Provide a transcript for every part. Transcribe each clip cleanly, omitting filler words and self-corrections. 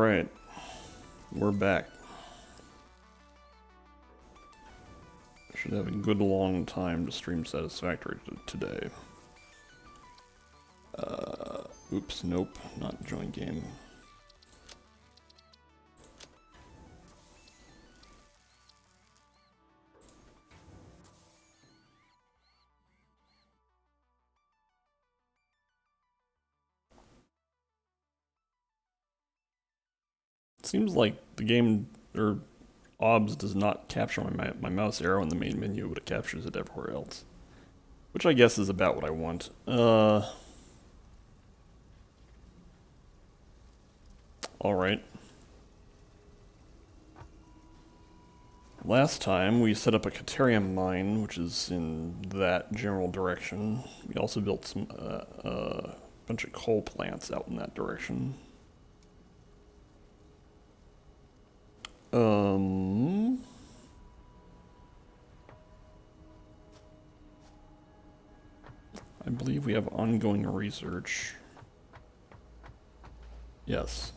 Alright, we're back. Should have a good long time to stream Satisfactory today. Oops, nope, not join game. Seems like the game, or OBS does not capture my mouse arrow in the main menu, but it captures it everywhere else. Which I guess is about what I want. Alright. Last time we set up a Caterium mine, which is in that general direction. We also built some bunch of coal plants out in that direction. I believe we have ongoing research. Yes.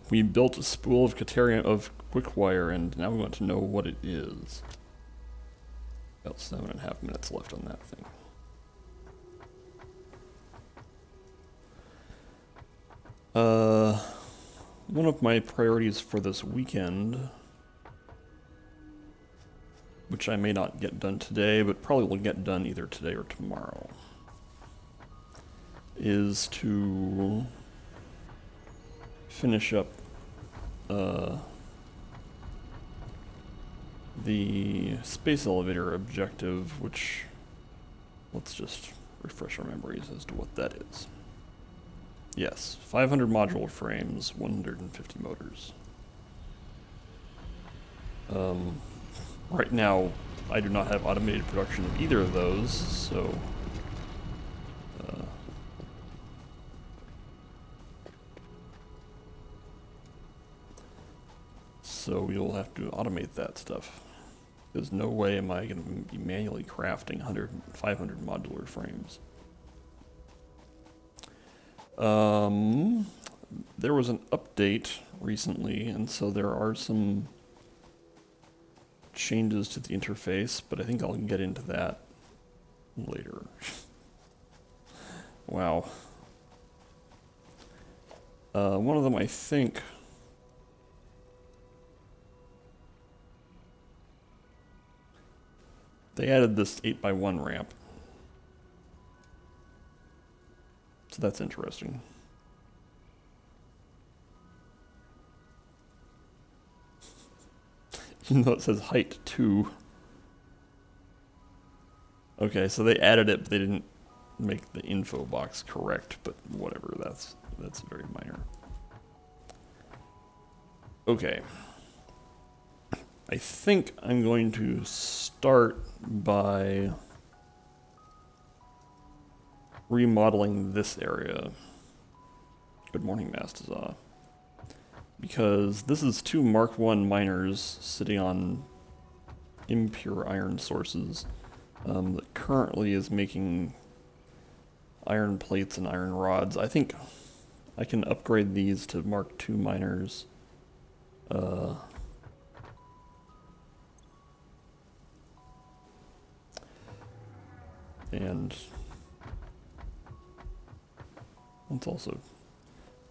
We built a spool of Caterium of Quickwire, and now we want to know what it is. About 7.5 minutes left on that thing. One of my priorities for this weekend, which I may not get done today, but probably will get done either today or tomorrow, is to finish up the space elevator objective, which, let's just refresh our memories as to what that is. Yes, 500 modular frames, 150 motors. Right now, I do not have automated production of either of those, so we'll have to automate that stuff. There's no way am I going to be manually crafting 500 modular frames. There was an update recently, and so there are some changes to the interface, but I think I'll get into that later. Wow. One of them, I think, they added this 8x1 ramp. So that's interesting. Even though it says height 2. Okay, so they added it, but they didn't make the info box correct, but whatever, that's very minor. Okay. I think I'm going to start by remodeling this area. Good morning, Mastazah. Because this is two Mark I miners sitting on impure iron sources that currently is making iron plates and iron rods. I think I can upgrade these to Mark II miners. And let's also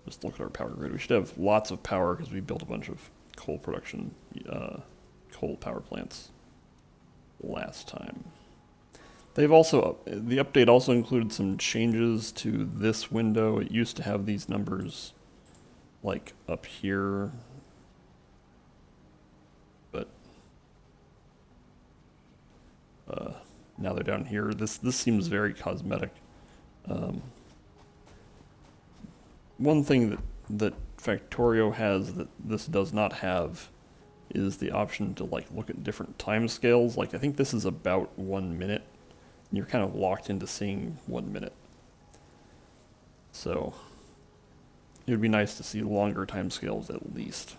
just look at our power grid. We should have lots of power because we built a bunch of coal production, coal power plants last time. They've also, the update also included some changes to this window. It used to have these numbers like up here, but now they're down here. This seems very cosmetic. One thing that Factorio has that this does not have is the option to like look at different time scales. Like I think this is about 1 minute. And you're kind of locked into seeing 1 minute. So it would be nice to see longer time scales at least.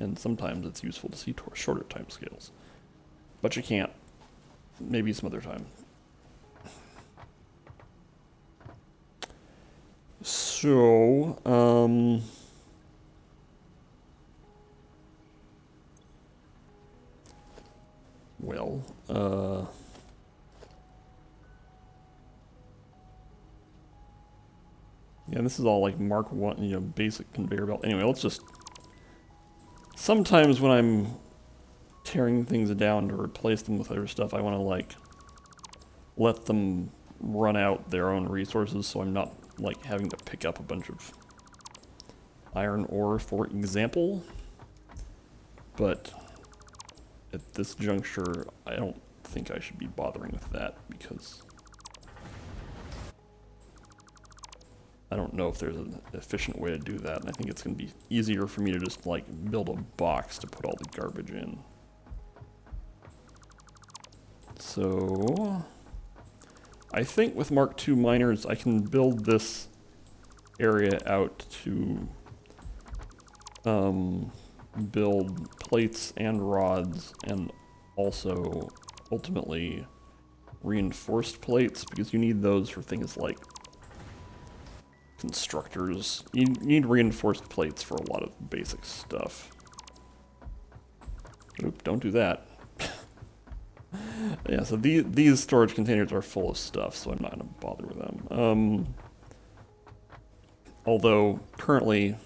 And sometimes it's useful to see shorter time scales. But you can't. Maybe some other time. So So, well, yeah, this is all like Mark 1, you know, basic conveyor belt. Anyway, let's just... Sometimes when I'm tearing things down to replace them with other stuff, I want to, like, let them run out their own resources so I'm not, like, having to pick up a bunch of iron ore, for example. But at this juncture, I don't think I should be bothering with that because I don't know if there's an efficient way to do that, and I think it's going to be easier for me to just, like, build a box to put all the garbage in. So, I think with Mark II miners, I can build this area out to build plates and rods, and also ultimately reinforced plates, because you need those for things like constructors. You need reinforced plates for a lot of basic stuff. Oop, don't do that. Yeah, so these storage containers are full of stuff, so I'm not going to bother with them. Although, currently,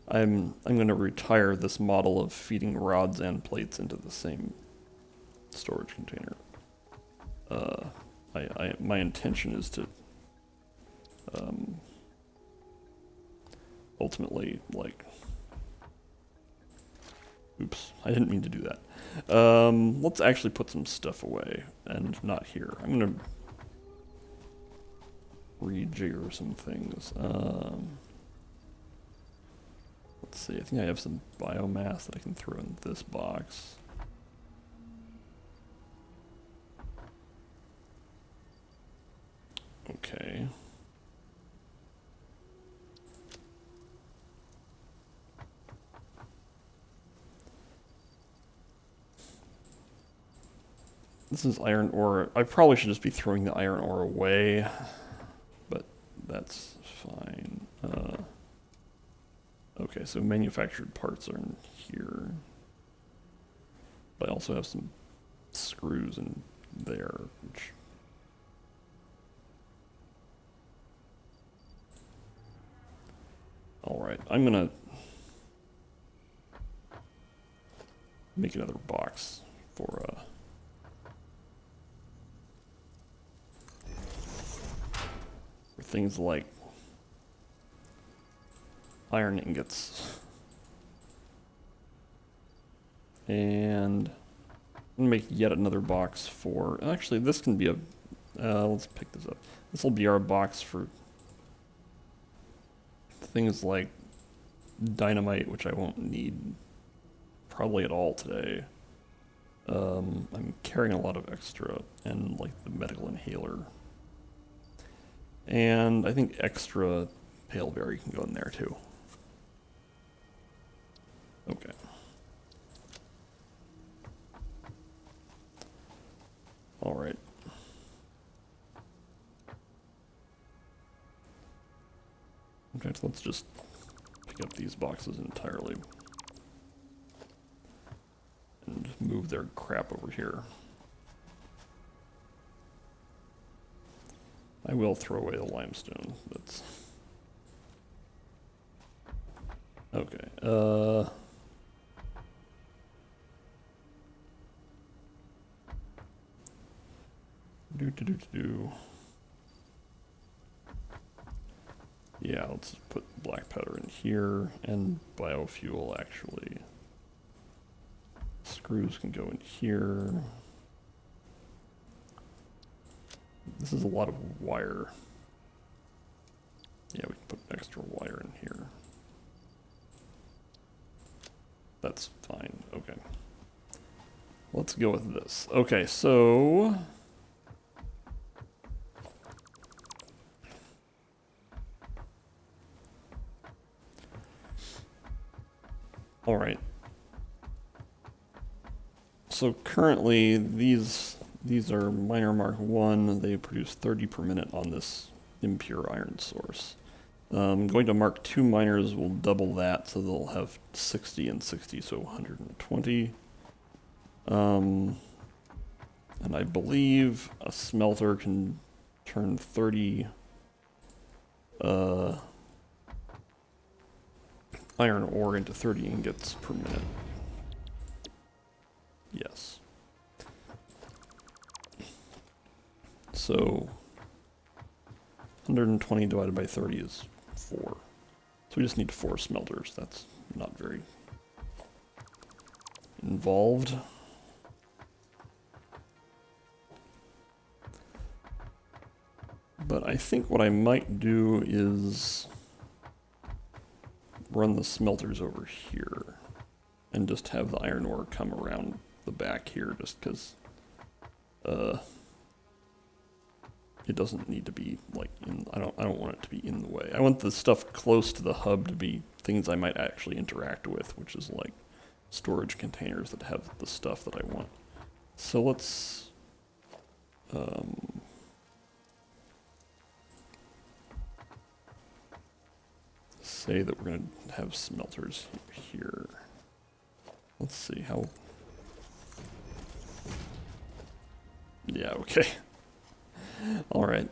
I'm going to retire this model of feeding rods and plates into the same storage container. My intention is to ultimately, like... Oops, I didn't mean to do that. Let's actually put some stuff away, and not here. I'm gonna rejigger some things. Let's see, I think I have some biomass that I can throw in this box. Okay. This is iron ore. I probably should just be throwing the iron ore away, but that's fine. Okay, so manufactured parts are in here. But I also have some screws in there, which... Alright, I'm gonna make another box for things like iron ingots. And I'm gonna make yet another box for... Actually, this can be a... let's pick this up. This will be our box for things like dynamite, which I won't need probably at all today. I'm carrying a lot of extra, and like the medical inhaler. And I think extra paleberry can go in there too. Okay. Alright. Okay, so let's just pick up these boxes entirely. And move their crap over here. I will throw away the limestone. That's... Okay, Yeah, let's put black powder in here, and biofuel, actually. Screws can go in here. This is a lot of wire. Yeah, we can put extra wire in here. That's fine, okay. Let's go with this. Okay, so... Alright. So currently, these are miner Mark 1. They produce 30 per minute on this impure iron source. Going to Mark 2 miners will double that, so they'll have 60 and 60, so 120. And I believe a smelter can turn 30 iron ore into 30 ingots per minute. Yes. So 120 divided by 30 is 4. So we just need 4 smelters. That's not very involved. But I think what I might do is run the smelters over here and just have the iron ore come around the back here, just because it doesn't need to be like in. I don't want it to be in the way. I want the stuff close to the hub to be things I might actually interact with, which is like storage containers that have the stuff that I want. So let's say that we're going to have smelters here. Let's see how. Yeah, okay. All right.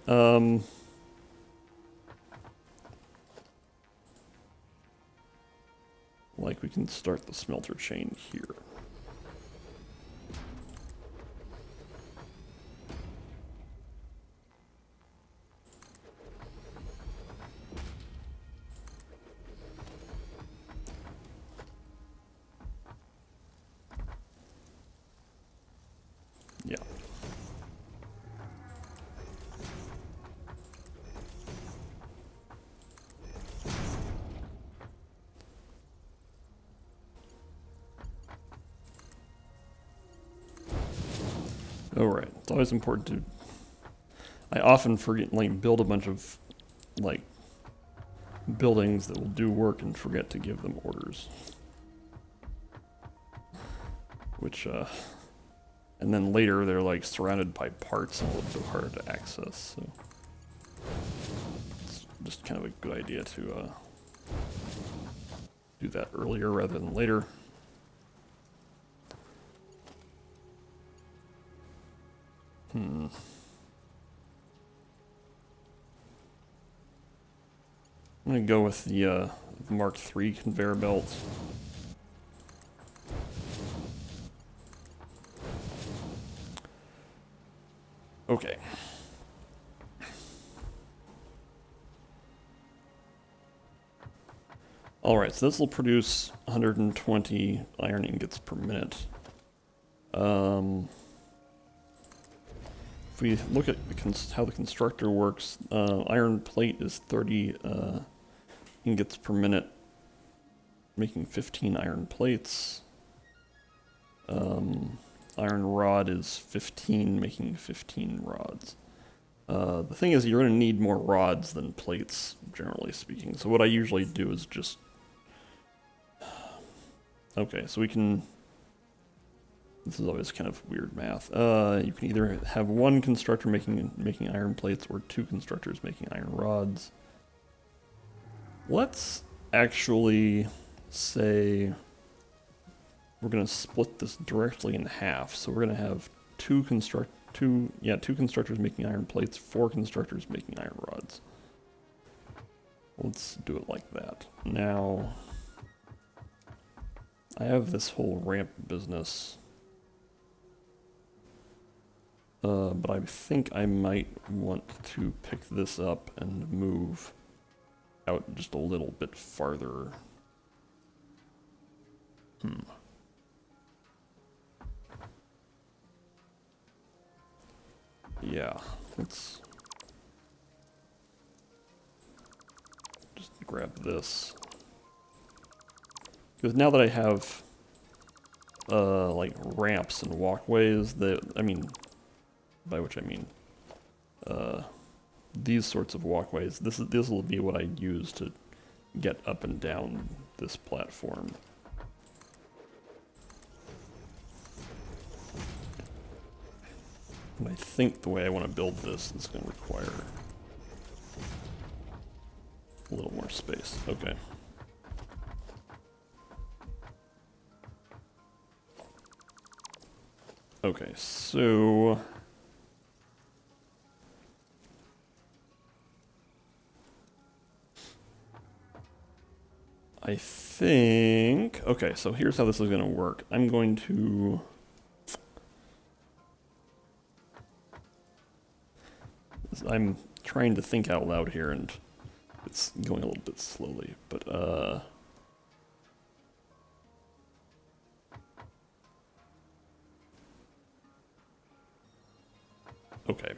Like we can start the smelter chain here. Yeah. Alright, it's always important to... I often forget, like, build a bunch of, like, buildings that will do work and forget to give them orders. Which, and then later they're, like, surrounded by parts and a little bit harder to access, so... It's just kind of a good idea to, do that earlier rather than later. I'm gonna go with the Mark III conveyor belts. Okay. Alright, so this will produce 120 iron ingots per minute. If we look at how the constructor works, iron plate is 30 ingots per minute, making 15 iron plates. Iron rod is 15, making 15 rods. The thing is, you're going to need more rods than plates, generally speaking. So what I usually do is just... Okay, so we can... This is always kind of weird math. You can either have one constructor making iron plates or 2 constructors making iron rods. Let's actually say we're going to split this directly in half. So we're going to have 2 constructors making iron plates, 4 constructors making iron rods. Let's do it like that. Now, I have this whole ramp business. But I think I might want to pick this up and move out just a little bit farther. Yeah, let's just grab this. Because now that I have, like, ramps and walkways, by which I mean these sorts of walkways. This will be what I use to get up and down this platform. And I think the way I want to build this is going to require a little more space. Okay. Okay, so I think, okay, so here's how this is going to work. I'm going to, I'm trying to think out loud here, and it's going a little bit slowly, but, okay.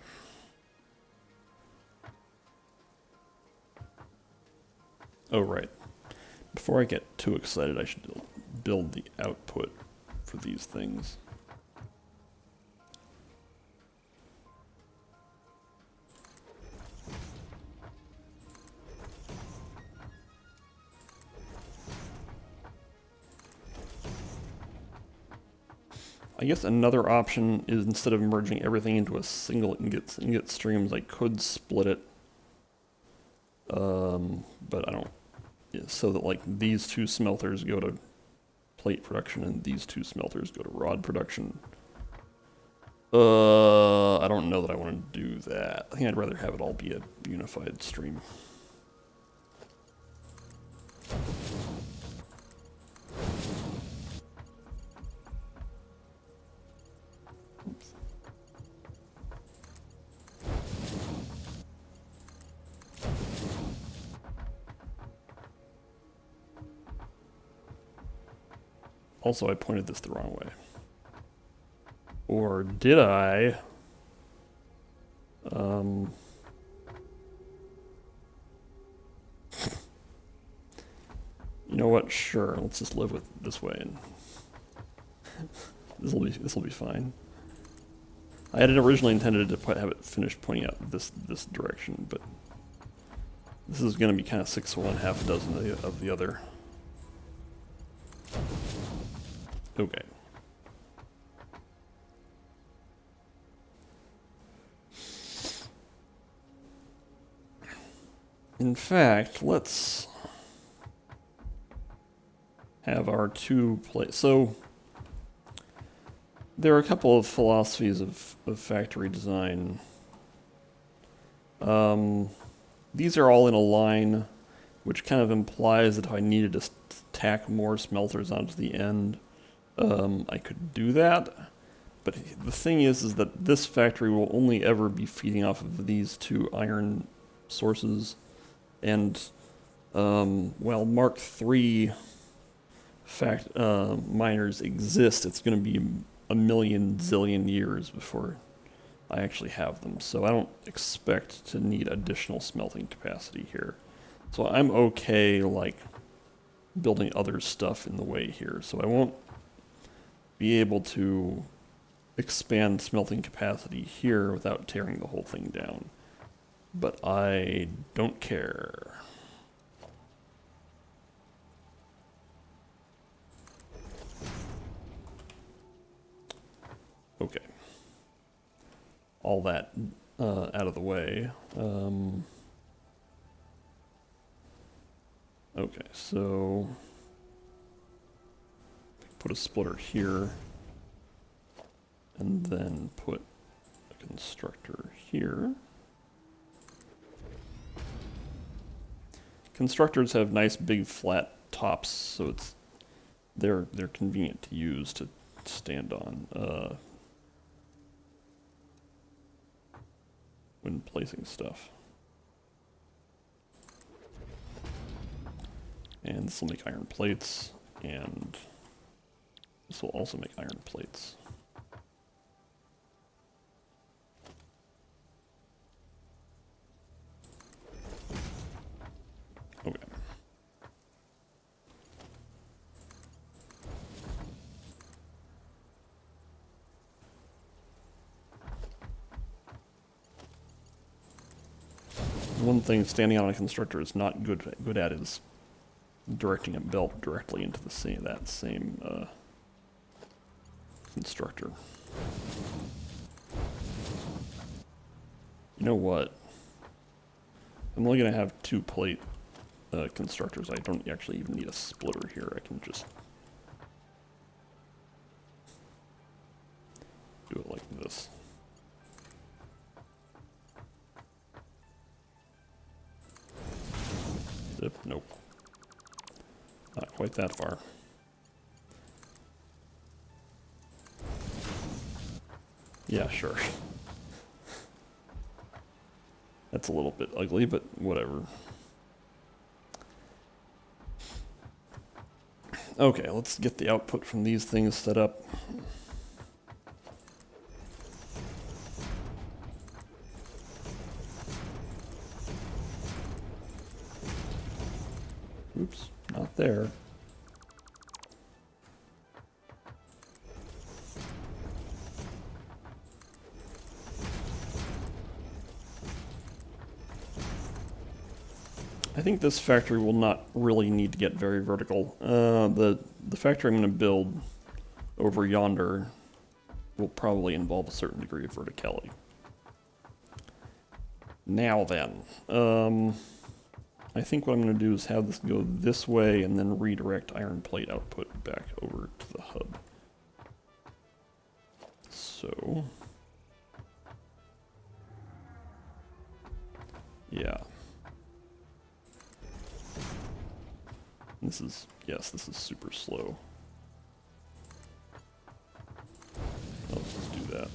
Oh, right. Before I get too excited, I should build the output for these things. I guess another option is instead of merging everything into a single ingot streams, I could split it. But I don't, so that like these two smelters go to plate production and these two smelters go to rod production. I don't know that I want to do that. I think I'd rather have it all be a unified stream. Also, I pointed this the wrong way. Or did I? You know what? Sure, let's just live with it this way, and this will be fine. I had originally intended to have it finished pointing out this direction, but this is going to be kind of 6 of one, half a dozen of the other. Okay. In fact, let's have our two plates. So there are a couple of philosophies of factory design. These are all in a line, which kind of implies that if I needed to tack more smelters onto the end, I could do that. But the thing is that this factory will only ever be feeding off of these two iron sources. And while Mark III miners exist, it's going to be a million zillion years before I actually have them. So I don't expect to need additional smelting capacity here. So I'm okay, like, building other stuff in the way here. So I won't be able to expand smelting capacity here without tearing the whole thing down. But I don't care. Okay. All that out of the way. Okay, so put a splitter here, and then put a constructor here. Constructors have nice big flat tops, so they're convenient to use to stand on when placing stuff. And this will make iron plates, and this will also make iron plates. Okay. One thing standing on a constructor is not good at is directing a belt directly into the same constructor. You know what? I'm only gonna have 2 plate constructors. I don't actually even need a splitter here. I can just do it like this. Zip, nope. Not quite that far. Yeah, sure. That's a little bit ugly, but whatever. Okay, let's get the output from these things set up. Oops, not there. I think this factory will not really need to get very vertical. The factory I'm going to build over yonder will probably involve a certain degree of verticality. Now then, I think what I'm going to do is have this go this way and then redirect iron plate output back over to the hub. So, yeah. This is, yes, this is super slow. Let's just do that.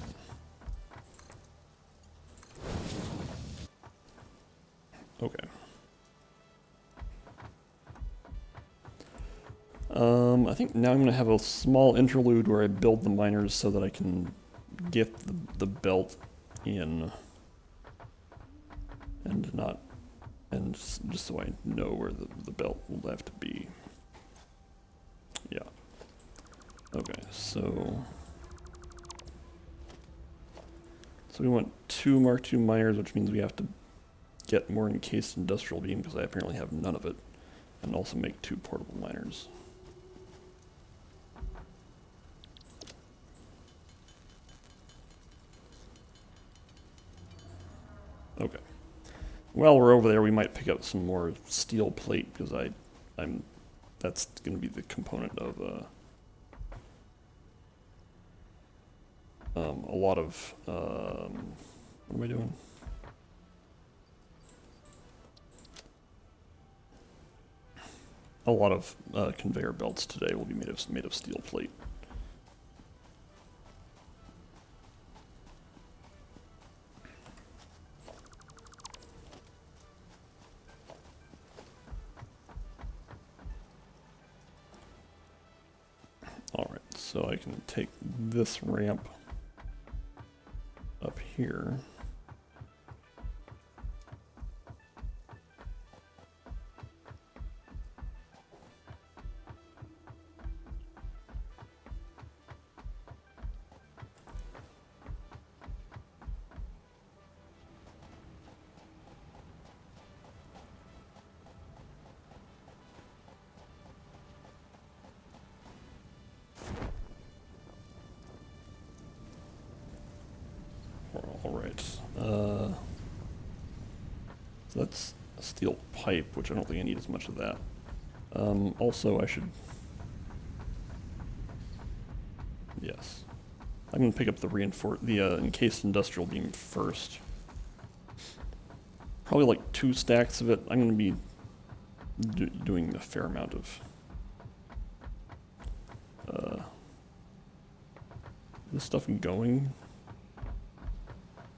Okay. I think now I'm going to have a small interlude where I build the miners so that I can get the belt in and not, and just so I know where the belt will have to be. Yeah. Okay, so we want 2 Mark II miners, which means we have to get more encased industrial beam because I apparently have none of it, and also make 2 portable miners. Okay. While we're over there, we might pick up some more steel plate because that's going to be the component of a lot of what am I doing? A lot of conveyor belts today will be made of steel plate. Alright, so I can take this ramp up here. Alright, so that's a steel pipe, which I don't think I need as much of that. Also, I should... Yes. I'm going to pick up the encased industrial beam first. Probably like 2 stacks of it. I'm going to be doing a fair amount of... this stuff going?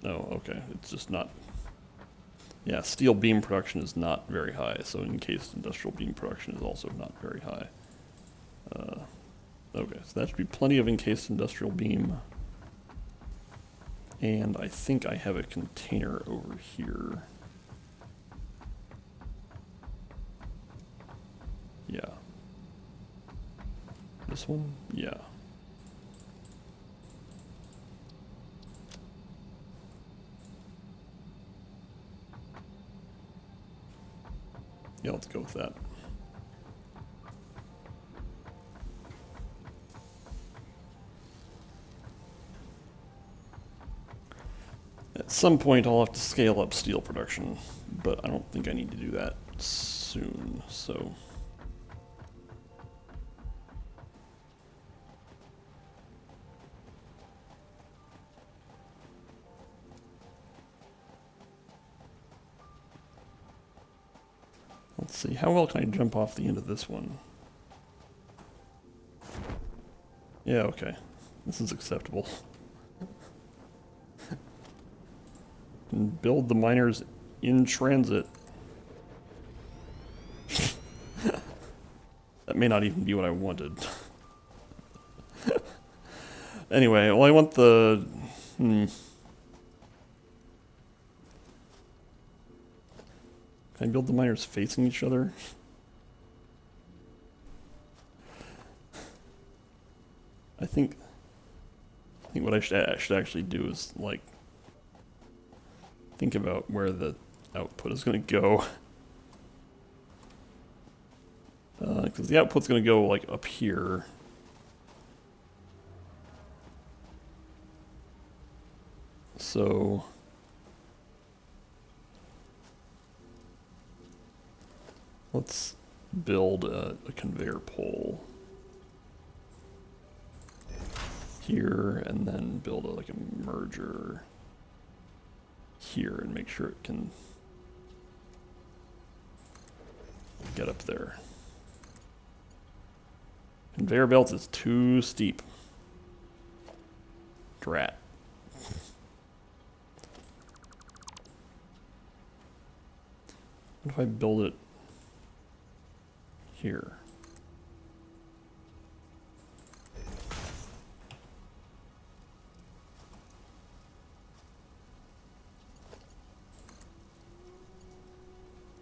Oh, okay. It's just not... Yeah, steel beam production is not very high, so encased industrial beam production is also not very high. Okay, so that should be plenty of encased industrial beam. And I think I have a container over here. Yeah. This one? Yeah. Yeah, let's go with that. At some point I'll have to scale up steel production, but I don't think I need to do that soon. soon, so... Let's see, how well can I jump off the end of this one? Yeah, okay. This is acceptable. And build the miners in transit. That may not even be what I wanted. Anyway, well, I want the... Can I build the miners facing each other? I think what I should actually do is, like, think about where the output is going to go. Because the output's going to go, like, up here. So... let's build a conveyor pole here, and then build like a merger here and make sure it can get up there. Conveyor belt is too steep. Drat. What if I build it here?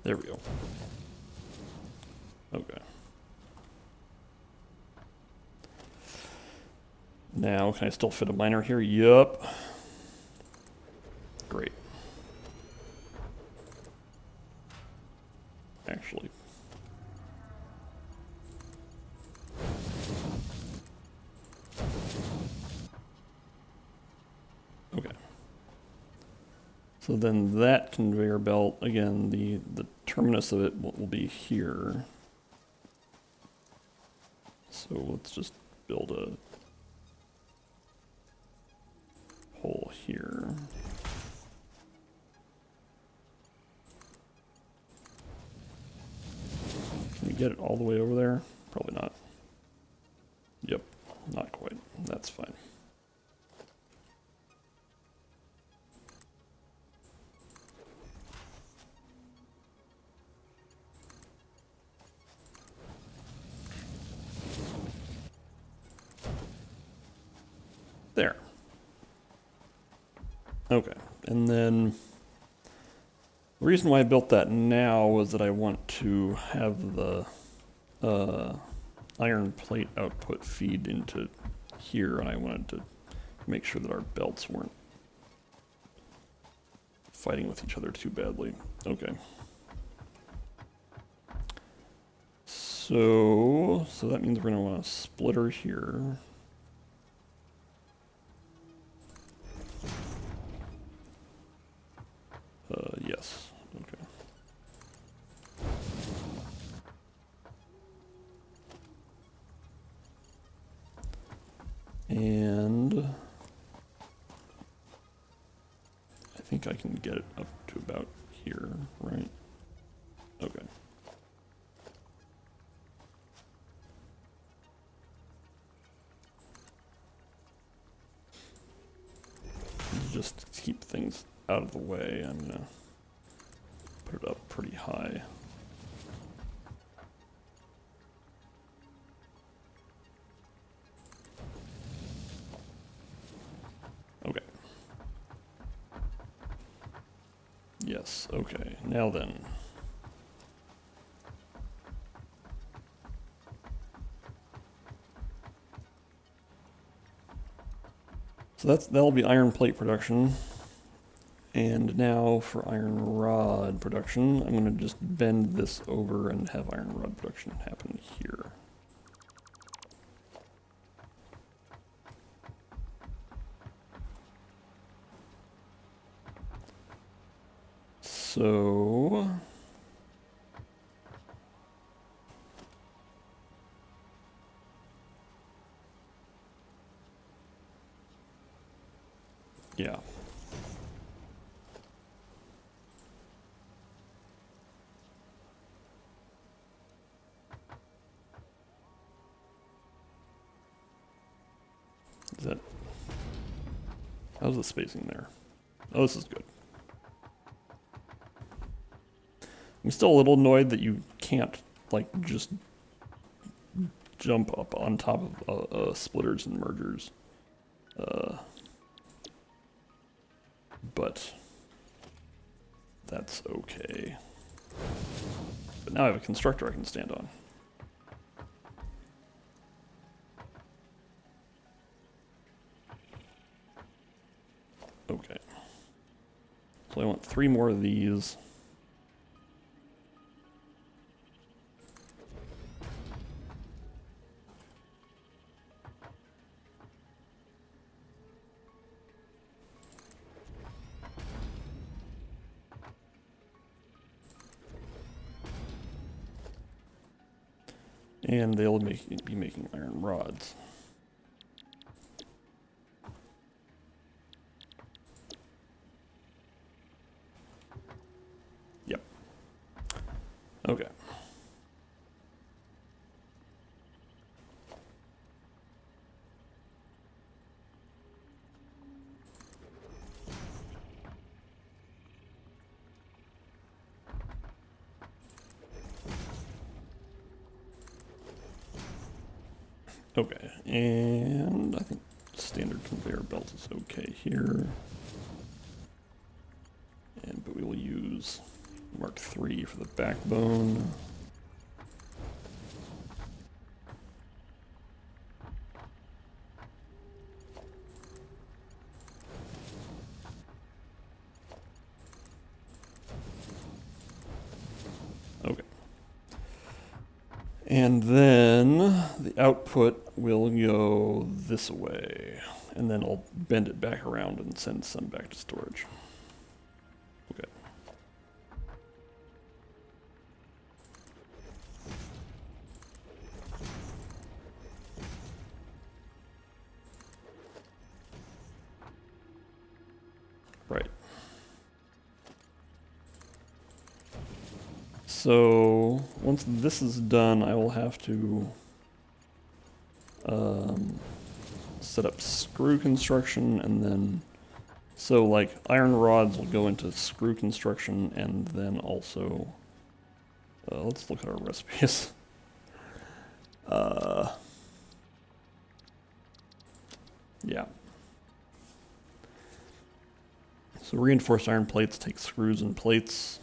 There we go. Okay. Now, can I still fit a miner here? Yup. Great. Actually. Okay. So then that conveyor belt, again, the terminus of it will be here. So let's just build a hole here. Can we get it all the way over there? Probably not. Yep, not quite. That's fine. There. Okay, and then the reason why I built that now was that I want to have the iron plate output feed into here, and I wanted to make sure that our belts weren't fighting with each other too badly. Okay. So that means we're going to want a splitter here. Yes. Okay. And I think I can get it up to about here, right? Okay. Just to keep things out of the way, I'm gonna put it up pretty high. Okay. Yes, okay. Now then. So that'll be iron plate production. And now for iron rod production, I'm going to just bend this over and have iron rod production happen here. So Yeah. Is that... How's the spacing there? Oh, this is good. I'm still a little annoyed that you can't, like, just jump up on top of splitters and mergers. But that's okay. But now I have a constructor I can stand on. Okay. So I want 3 more of these. And they'll be making iron rods. Yep. Okay. Okay, and I think standard conveyor belt is okay here. But we will use Mark III for the backbone. Okay. And then the output will go this way. And then I'll bend it back around and send some back to storage. Okay. Right. So once this is done, I will have to set up screw construction, and then so like iron rods will go into screw construction, and then also let's look at our recipes. Yeah. So reinforced iron plates take screws and plates.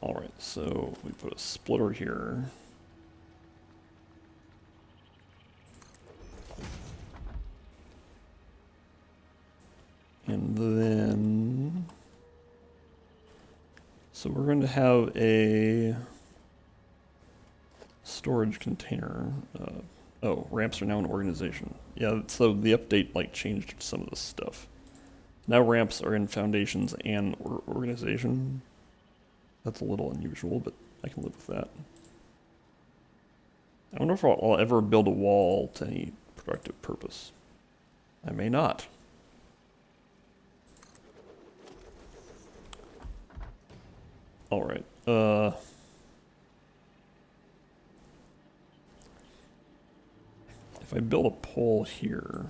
Alright, so we put a splitter here. And then... So we're going to have a storage container. Oh, ramps are now an organization. Yeah, so the update like changed some of this stuff. Now ramps are in foundations and organization. That's a little unusual, but I can live with that. I wonder if I'll ever build a wall to any productive purpose. I may not. Alright, if I build a pole here,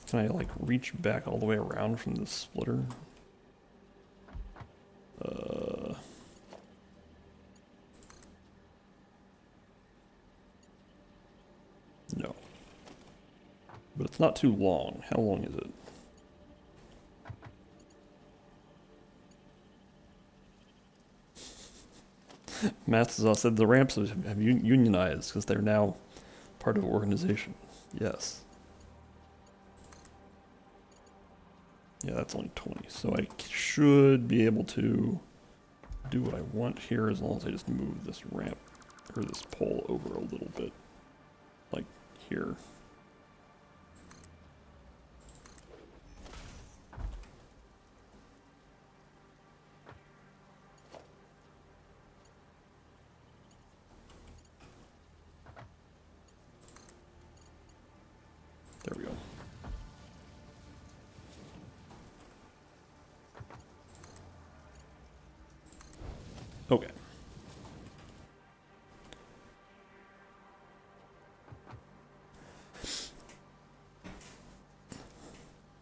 can I like reach back all the way around from this splitter? No. But it's not too long. How long is it? Matsuza said the ramps have unionized because they're now part of an organization. Yes. Yeah, that's only 20. So I should be able to do what I want here as long as I just move this ramp, or this pole over a little bit. Like here. Okay.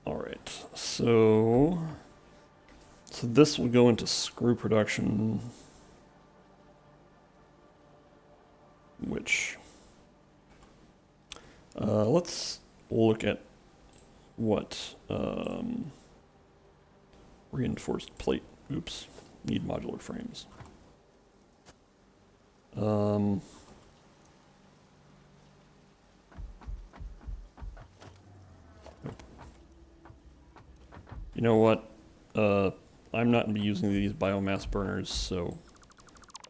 Alright, so this will go into screw production, which, let's look at what, reinforced plate, oops, need modular frames. You know what? I'm not going to be using these biomass burners, so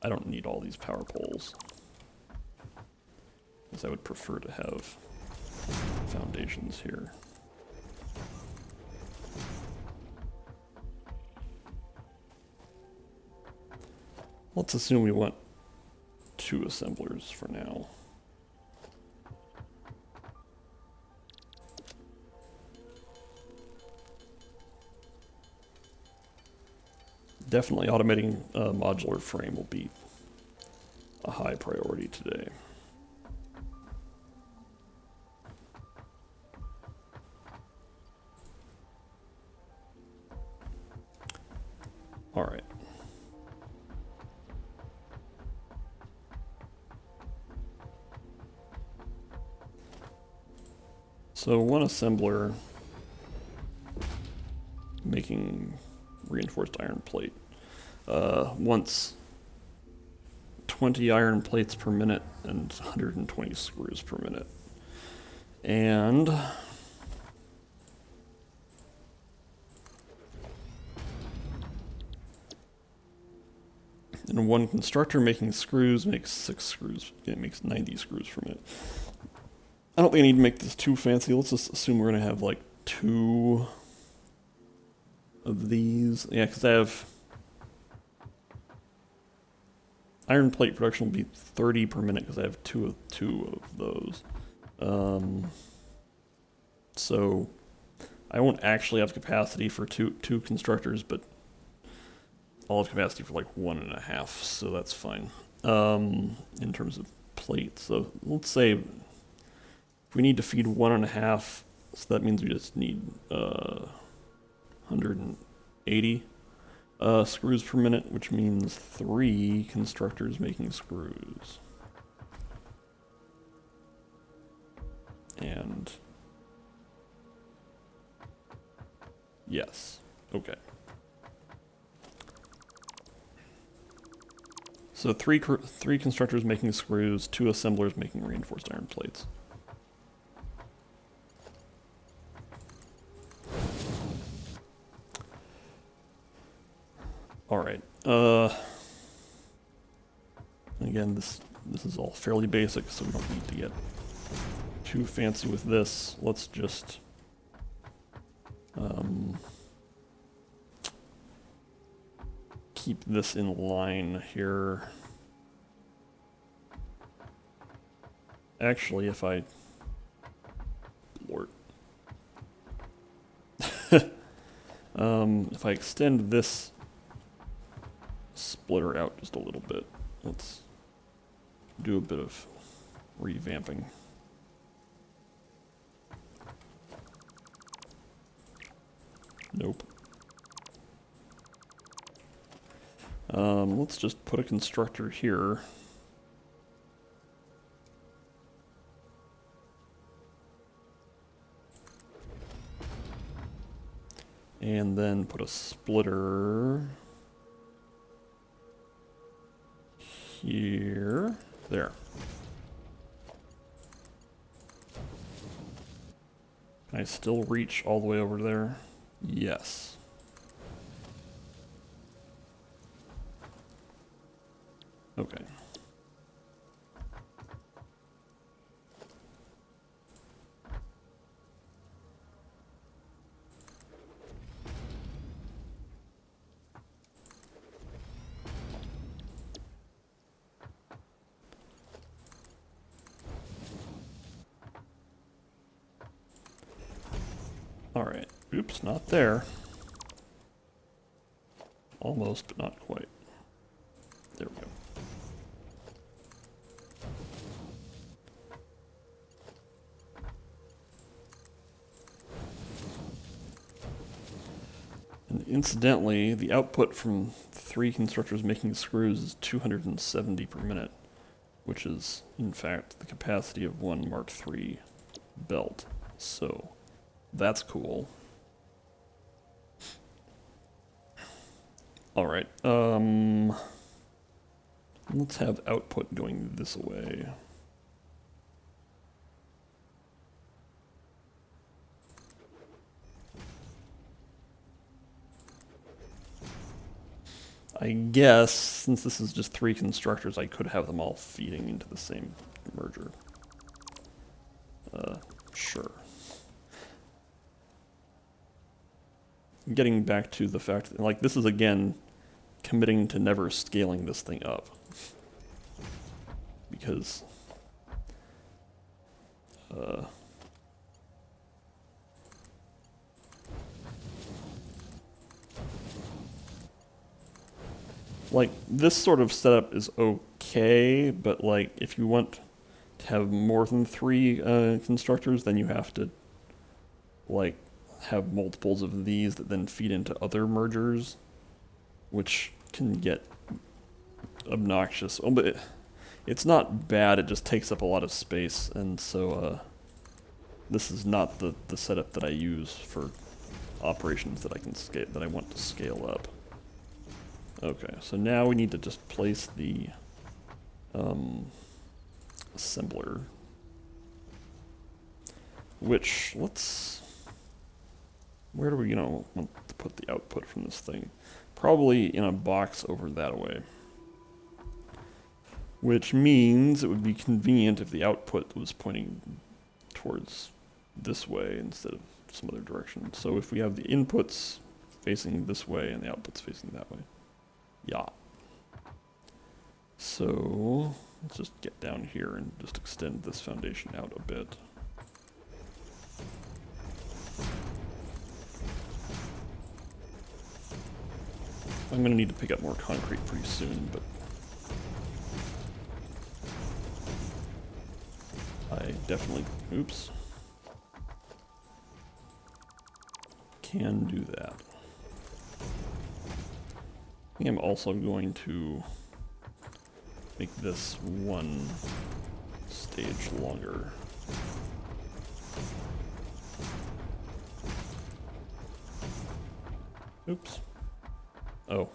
I don't need all these power poles. Because I would prefer to have foundations here. Let's assume we want 2 assemblers for now. Definitely automating a modular frame will be a high priority today. All right. So one assembler making reinforced iron plate wants 20 iron plates per minute and 120 screws per minute. And one constructor making screws makes 6 screws. It makes 90 screws per minute. I don't think I need to make this too fancy. Let's just assume we're going to have like 2 of these. Yeah, because I have iron plate production will be 30 per minute because I have two of those. So I won't actually have capacity for two constructors, but I'll have capacity for like 1.5, so that's fine. In terms of plates, so let's say if we need to feed 1.5, so that means we just need 180 screws per minute, which means 3 constructors making screws. And yes, okay. So three constructors making screws, 2 assemblers making reinforced iron plates. All right. Again, this is all fairly basic, so we don't need to get too fancy with this. Let's just keep this in line here. Actually, if I if I extend this splitter out just a little bit, let's do a bit of revamping. Nope. Let's just put a constructor here. And then put a splitter here. There. Can I still reach all the way over there? Yes. Okay. All right. Oops, not there. Almost, but not quite. There we go. And incidentally, the output from 3 constructors making screws is 270 per minute, which is, in fact, the capacity of one Mark III belt. So, that's cool. Alright, let's have output going this way. I guess, since this is just 3 constructors, I could have them all feeding into the same merger. Sure. Getting back to the fact that, like, this is, again, committing to never scaling this thing up. Because... like, this sort of setup is okay, but, like, if you want to have more than 3 constructors, then you have to, like, have multiples of these that then feed into other mergers, which can get obnoxious. Oh, but it's not bad, it just takes up a lot of space, and so this is not the setup that I use for operations that I can scale, that I want to scale up. Okay, so now we need to just place the assembler, which, where do we, want to put the output from this thing? Probably in a box over that way. Which means it would be convenient if the output was pointing towards this way instead of some other direction. So if we have the inputs facing this way and the outputs facing that way. Yeah. So let's just get down here and just extend this foundation out a bit. I'm going to need to pick up more concrete pretty soon, but I definitely, oops, can do that. I think I'm also going to make this 1 stage longer. Oops. Oh,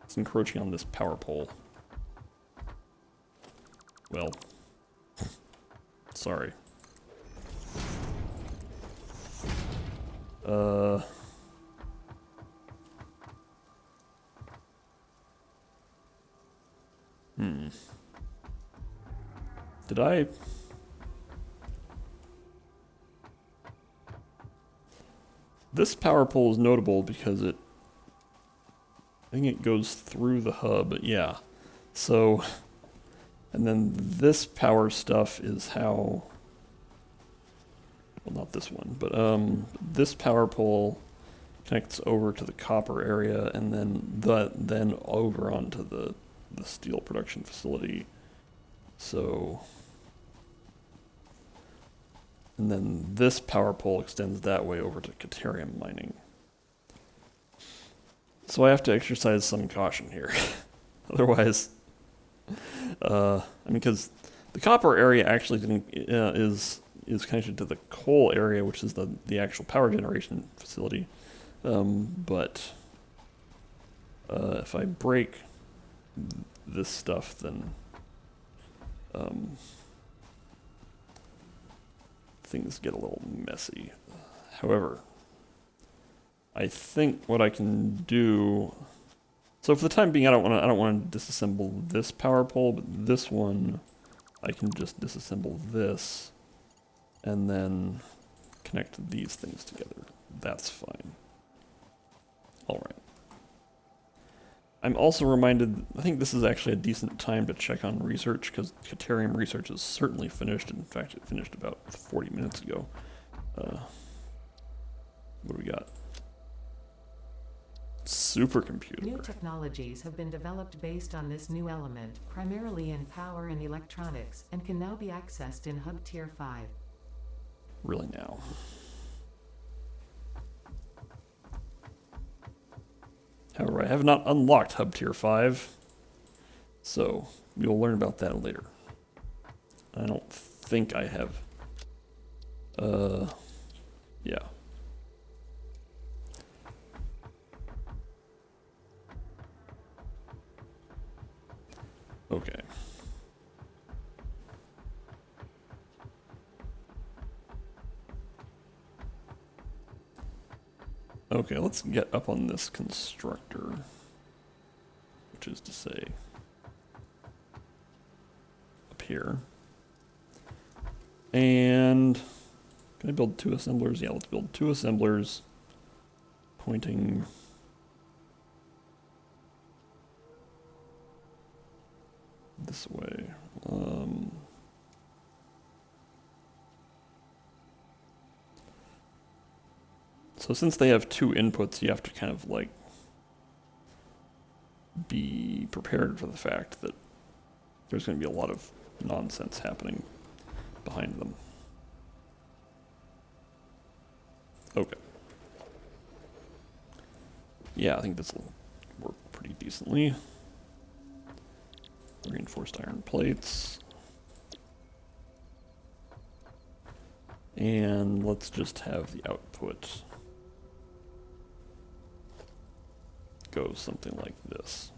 it's encroaching on this power pole. Well, sorry. Did I... This power pole is notable because I think it goes through the hub, yeah. So, and then this power stuff is how, well, not this one, but this power pole connects over to the copper area and then over onto the steel production facility. So, and then this power pole extends that way over to Caterium mining. So I have to exercise some caution here. Otherwise, I mean, because the copper area actually is connected to the coal area, which is the actual power generation facility. But if I break this stuff, then things get a little messy. However, I think what I can do. So for the time being, I don't want to disassemble this power pole, but this one, I can just disassemble this, and then connect these things together. That's fine. All right. I'm also reminded, I think this is actually a decent time to check on research, because Caterium research is certainly finished. In fact, it finished about 40 minutes ago. What do we got? supercomputer. New technologies have been developed based on this new element, primarily in power and electronics, and can now be accessed in Hub Tier 5. Really now. However, I have not unlocked Hub Tier 5, so we will learn about that later. I don't think I have. Yeah. Okay. Okay, let's get up on this constructor, which is to say, up here. And can I build 2 assemblers? Yeah, let's build 2 assemblers pointing this way. So since they have 2 inputs, you have to kind of like be prepared for the fact that there's going to be a lot of nonsense happening behind them. Okay. Yeah, I think this will work pretty decently. Reinforced iron plates. And let's just have the output go something like this.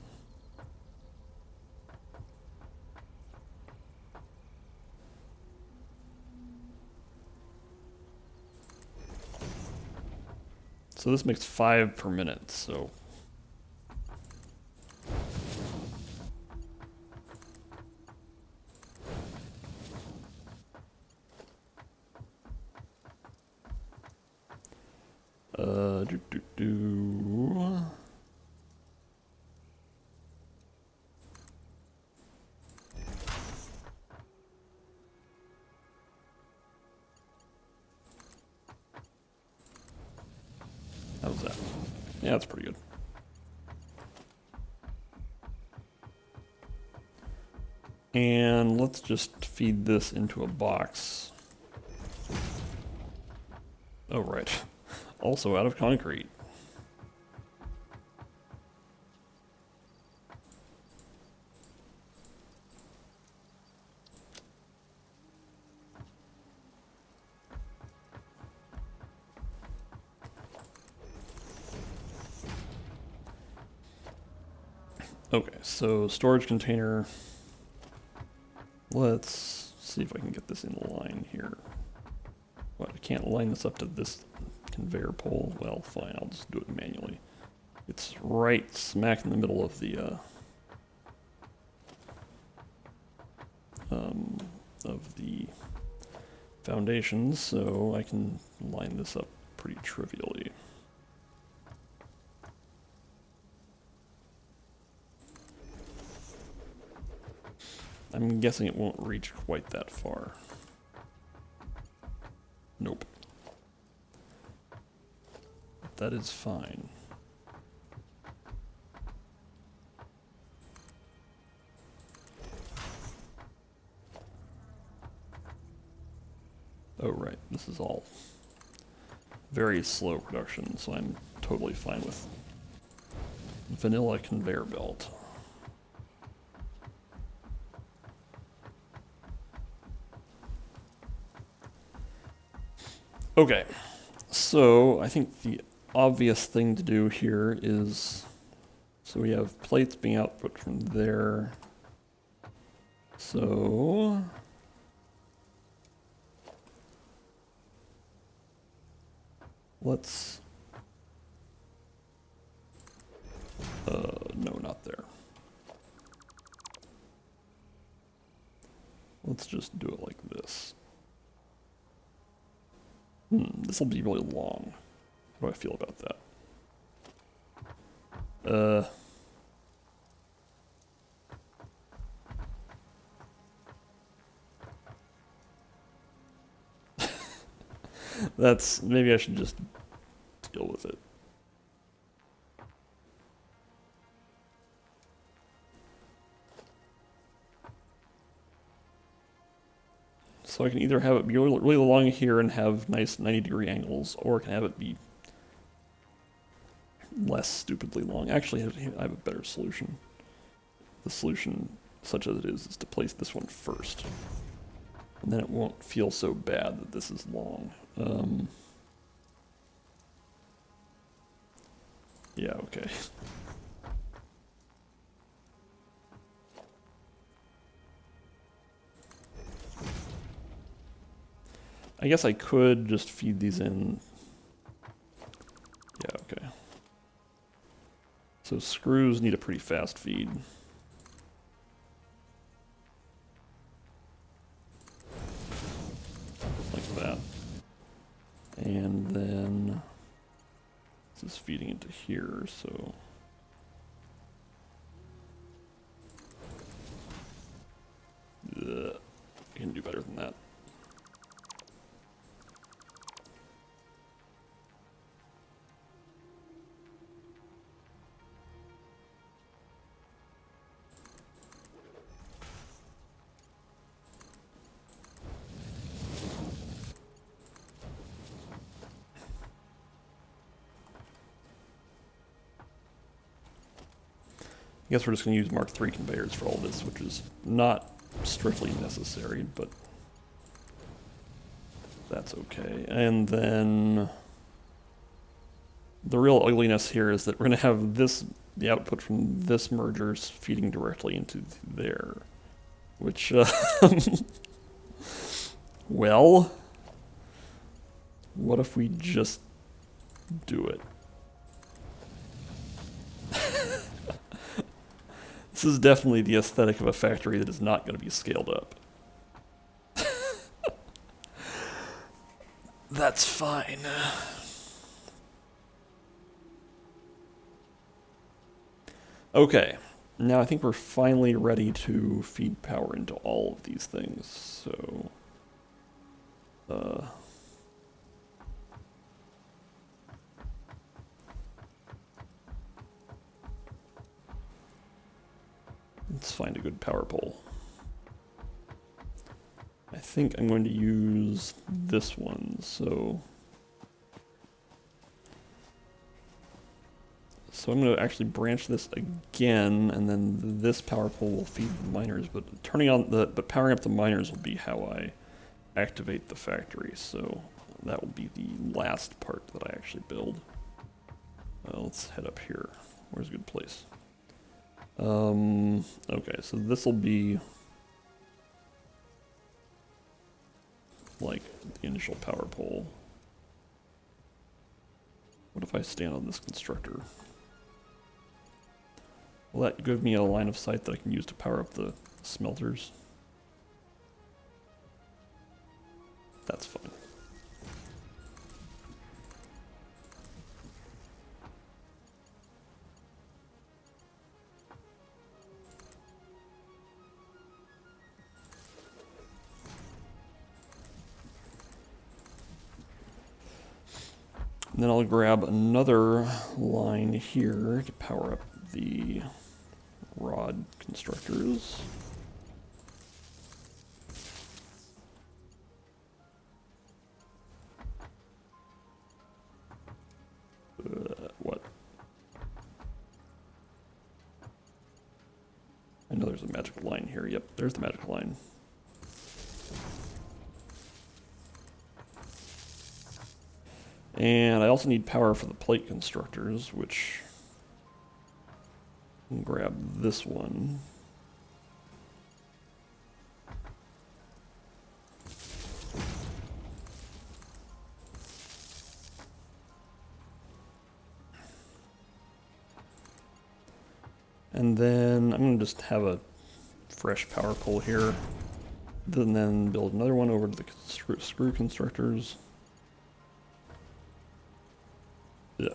So this makes 5 per minute, so do. How's that? Yeah, that's pretty good. And let's just feed this into a box. Oh, right. Also out of concrete. Okay, so storage container. Let's see if I can get this in line here. What, I can't line this up to this conveyor pole? Well, fine, I'll just do it manually. It's right smack in the middle of the foundations, so I can line this up pretty trivially. I'm guessing it won't reach quite that far. Nope. But that is fine. Oh, right. This is all very slow production, so I'm totally fine with vanilla conveyor belt. Okay, so I think the obvious thing to do here is, so we have plates being output from there. So let's, no, not there. Let's just do it like this. This will be really long. How do I feel about that? Maybe I should just deal with it. So I can either have it be really, really long here and have nice 90-degree angles, or I can have it be less stupidly long. Actually, I have a better solution. The solution, such as it is to place this one first. And then it won't feel so bad that this is long. Yeah, okay. I guess I could just feed these in. Yeah, okay. So screws need a pretty fast feed. Like that. And then this is feeding into here, so I can do better than that. I guess we're just going to use Mark III conveyors for all this, which is not strictly necessary, but that's okay. And then the real ugliness here is that we're going to have this, the output from this merger feeding directly into there, which, well, what if we just do it? This is definitely the aesthetic of a factory that is not going to be scaled up. That's fine. Okay, now I think we're finally ready to feed power into all of these things, so... let's find a good power pole. I think I'm going to use this one, so I'm going to actually branch this again, and then this power pole will feed the miners, but powering up the miners will be how I activate the factory, so that will be the last part that I actually build. Let's head up here. Where's a good place? Okay, so this will be like the initial power pole. What if I stand on this constructor? Will that give me a line of sight that I can use to power up the smelters? That's fine. And then I'll grab another line here to power up the rod constructors. What? I know there's a magical line here. Yep, there's the magical line. And I also need power for the plate constructors, which I'll grab this one. And then I'm going to just have a fresh power pole here. And then build another one over to the screw constructors. Yeah.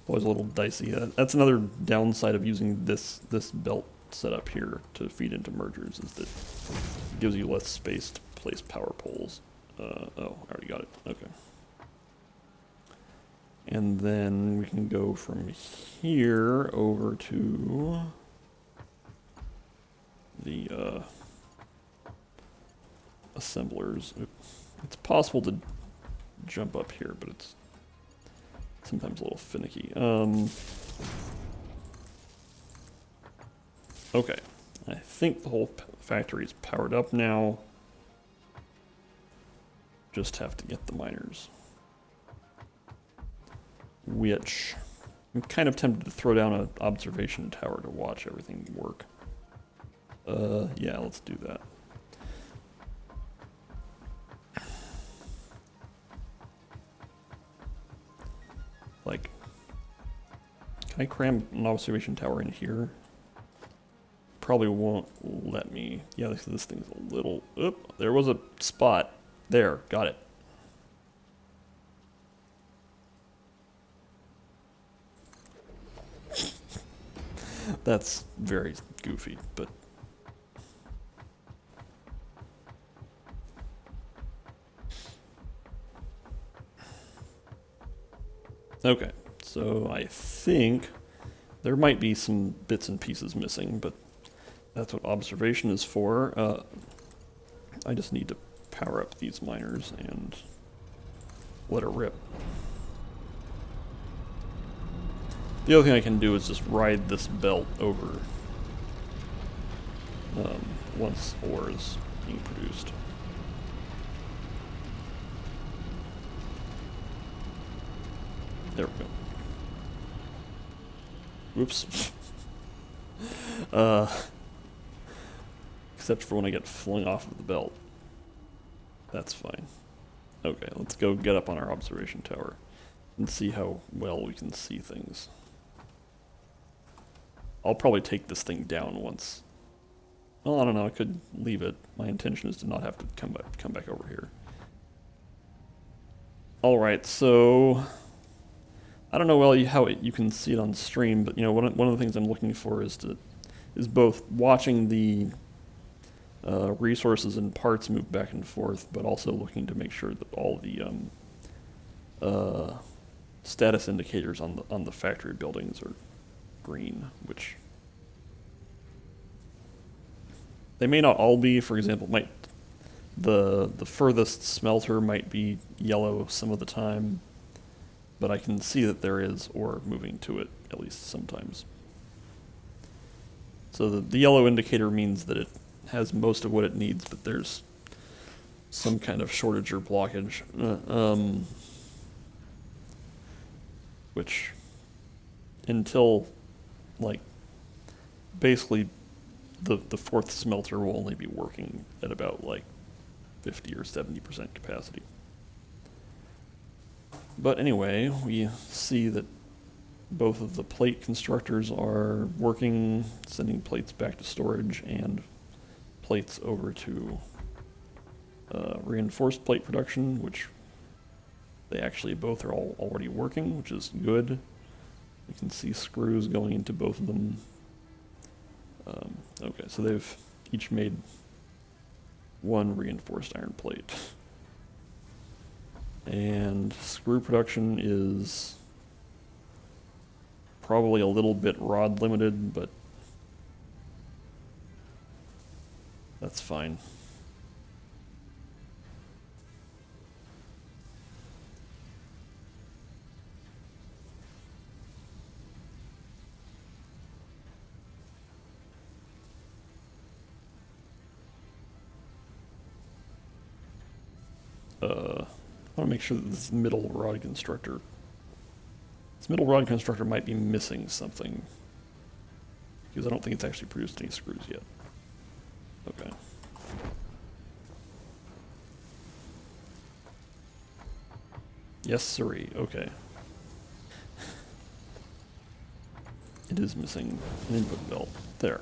Always a little dicey. That's another downside of using this belt setup here to feed into mergers, is that it gives you less space to place power poles. Oh, I already got it. Okay. And then we can go from here over to the assemblers. It's possible to jump up here, but it's sometimes a little finicky. Okay, I think the whole factory is powered up now. Just have to get the miners. Which, I'm kind of tempted to throw down an observation tower to watch everything work. Yeah, let's do that. Like, can I cram an observation tower in here? Probably won't let me. Yeah, this thing's a little... Oop, there was a spot. There, got it. That's very goofy, but... Okay, so I think there might be some bits and pieces missing, but that's what observation is for. I just need to power up these miners and let her rip. The other thing I can do is just ride this belt over once ore is being produced. There we go. Whoops. Except for when I get flung off of the belt. That's fine. Okay, let's go get up on our observation tower and see how well we can see things. I'll probably take this thing down once. Well, I don't know, I could leave it. My intention is to not have to come back over here. Alright, so... I don't know how you can see it on stream, but you know, one of the things I'm looking for is both watching the resources and parts move back and forth, but also looking to make sure that all the status indicators on the factory buildings are green, which they may not all be. For example, the furthest smelter might be yellow some of the time, but I can see that there is ore moving to it at least sometimes. So the yellow indicator means that it has most of what it needs, but there's some kind of shortage or blockage, which until like basically the fourth smelter will only be working at about like 50 or 70% capacity. But anyway, we see that both of the plate constructors are working, sending plates back to storage and plates over to reinforced plate production, which they actually both are already working, which is good. You can see screws going into both of them. Okay, so they've each made one reinforced iron plate. And screw production is probably a little bit rod limited, but that's fine. I want to make sure that this middle rod constructor might be missing something, because I don't think it's actually produced any screws yet. Okay. Yes, sirree. Okay. It is missing an input belt. There.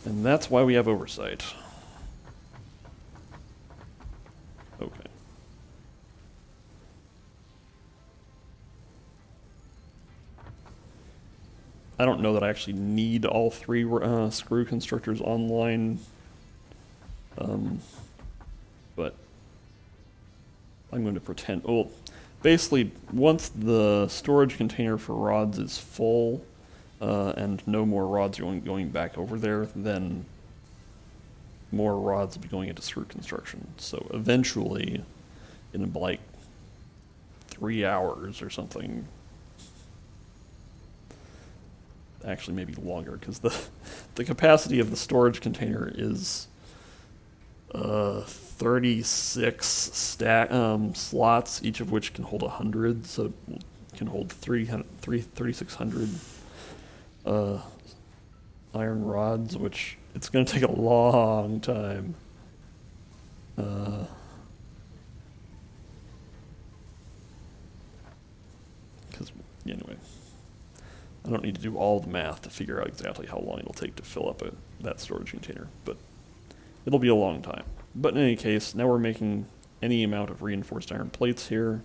And that's why we have oversight. Okay. I don't know that I actually need all three screw constructors online, but I'm going to pretend. Well, basically, once the storage container for rods is full and no more rods are going back over there, then more rods will be going into skirt construction. So eventually, in like 3 hours or something, actually maybe longer, because the capacity of the storage container is 36 slots, each of which can hold 100, so it can hold 3,600 iron rods, which it's going to take a long time. Because, anyway, I don't need to do all the math to figure out exactly how long it'll take to fill up that storage container, but it'll be a long time. But in any case, now we're making any amount of reinforced iron plates here,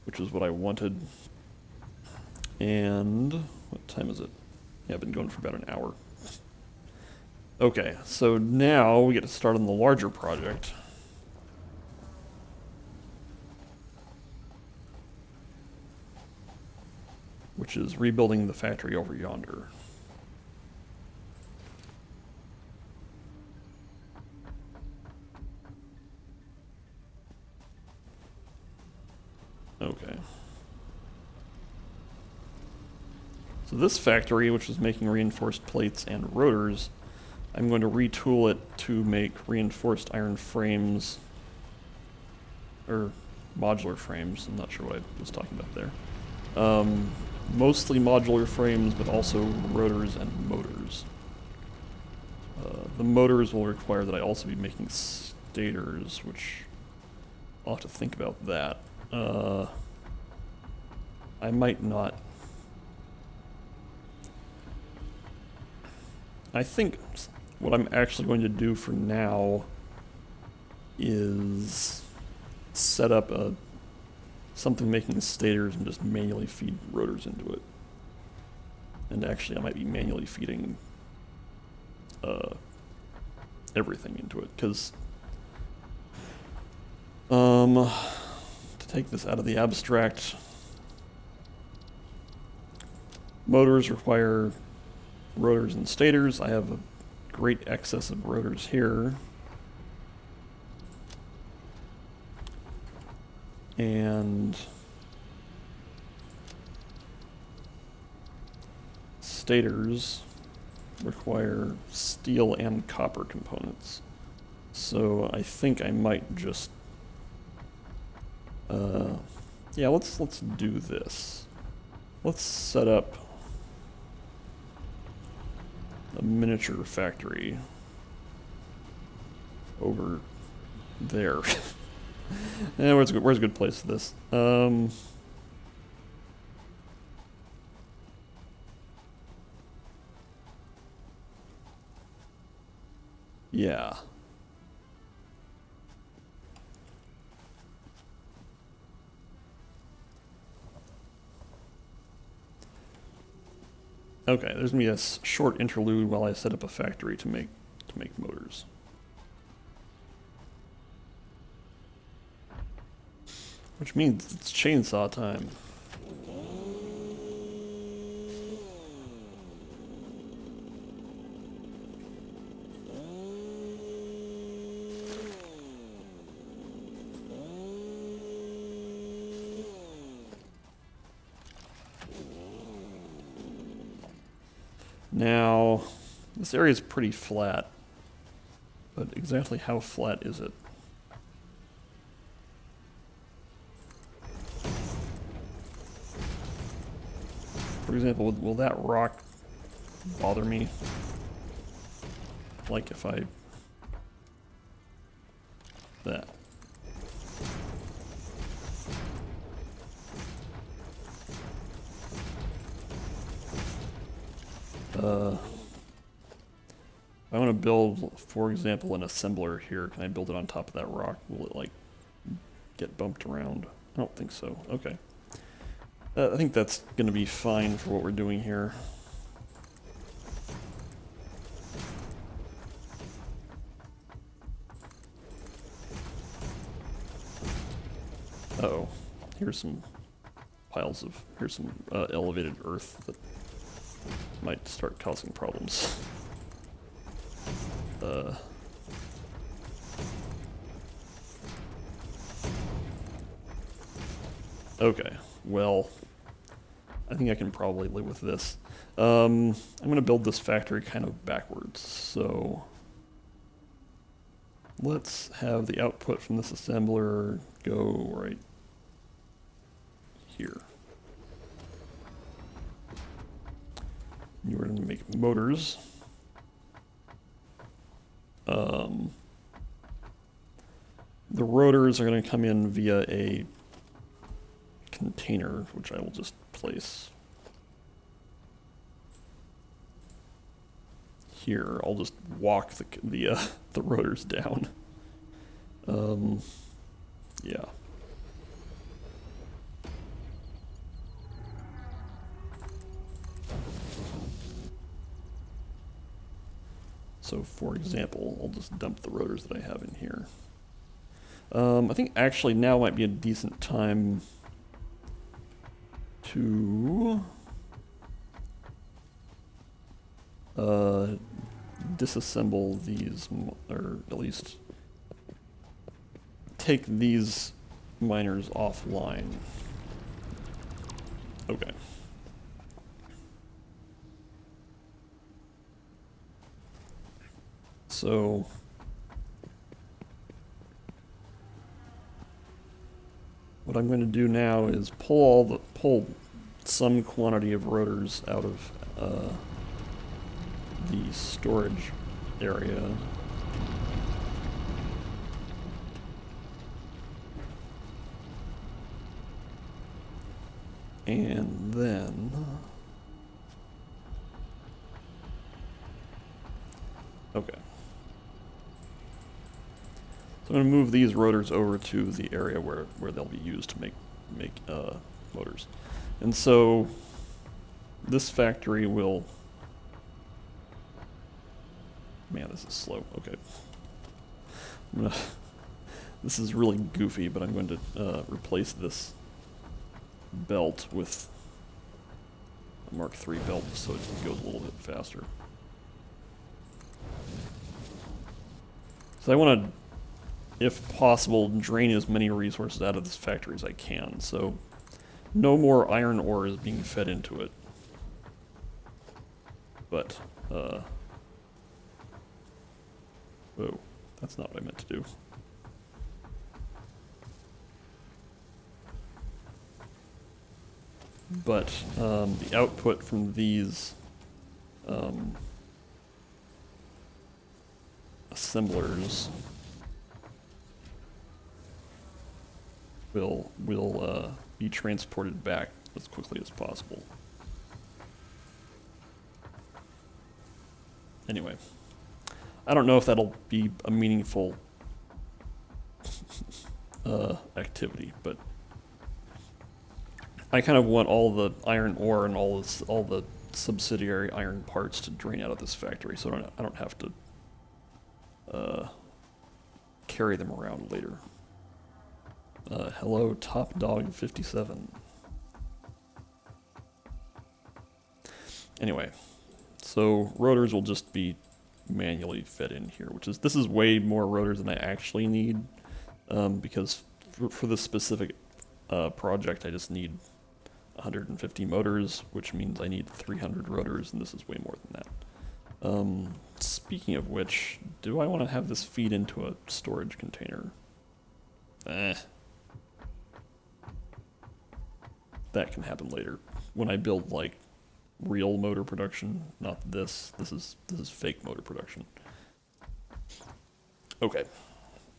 which is what I wanted. And what time is it? Yeah, I've been going for about an hour. Okay, so now we get to start on the larger project. Which is rebuilding the factory over yonder. Okay. So this factory, which is making reinforced plates and rotors, I'm going to retool it to make reinforced iron frames, or modular frames. I'm not sure what I was talking about there. Mostly modular frames, but also rotors and motors. The motors will require that I also be making stators, which I'll have to think about that. I might not. I think what I'm actually going to do for now is set up something making stators and just manually feed rotors into it. And actually, I might be manually feeding everything into it, because to take this out of the abstract, motors require rotors and stators. I have a great excess of rotors here. And stators require steel and copper components. So I think I might just yeah, let's do this. Let's set up a miniature factory over there. Yeah, where's a good place for this? Yeah. Okay, there's gonna be a short interlude while I set up a factory to make motors. Which means it's chainsaw time. Now, this area is pretty flat, but exactly how flat is it? For example, will that rock bother me? Like if I... that. I want to build, for example, an assembler here. Can I build it on top of that rock? Will it, like, get bumped around? I don't think so. Okay. I think that's going to be fine for what we're doing here. Uh-oh. Here's some piles of... here's some elevated earth that might start causing problems. Okay, well, I think I can probably live with this. I'm going to build this factory kind of backwards, so let's have the output from this assembler go right here. We're going to make motors. The rotors are going to come in via a container, which I will just place here. I'll just walk the rotors down. Yeah. So, for example, I'll just dump the rotors that I have in here. I think actually now might be a decent time to disassemble these, or at least take these miners offline. Okay. So what I'm going to do now is pull some quantity of rotors out of the storage area. And then okay. So I'm going to move these rotors over to the area where they'll be used to make motors. And so this factory will... Man, this is slow. Okay. This is really goofy, but I'm going to replace this belt with a Mark III belt so it goes a little bit faster. So I want to, if possible, drain as many resources out of this factory as I can. So no more iron ore is being fed into it. But, oh, that's not what I meant to do. But the output from these assemblers will be transported back as quickly as possible. Anyway, I don't know if that'll be a meaningful activity, but I kind of want all the iron ore and all the subsidiary iron parts to drain out of this factory, so I don't have to carry them around later. Hello, Top Dog 57. Anyway, so rotors will just be manually fed in here, this is way more rotors than I actually need, because for this specific project I just need 150 motors, which means I need 300 rotors, and this is way more than that. Speaking of which, do I want to have this feed into a storage container? That can happen later when I build like real motor production, not this. This is fake motor production. Okay.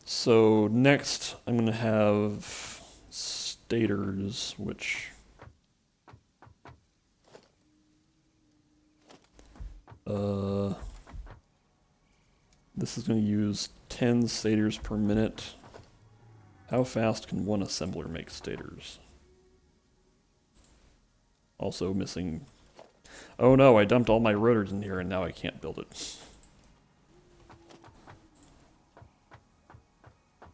So next I'm going to have stators, which this is going to use 10 stators per minute. How fast can one assembler make stators? Also missing... Oh no, I dumped all my rotors in here and now I can't build it.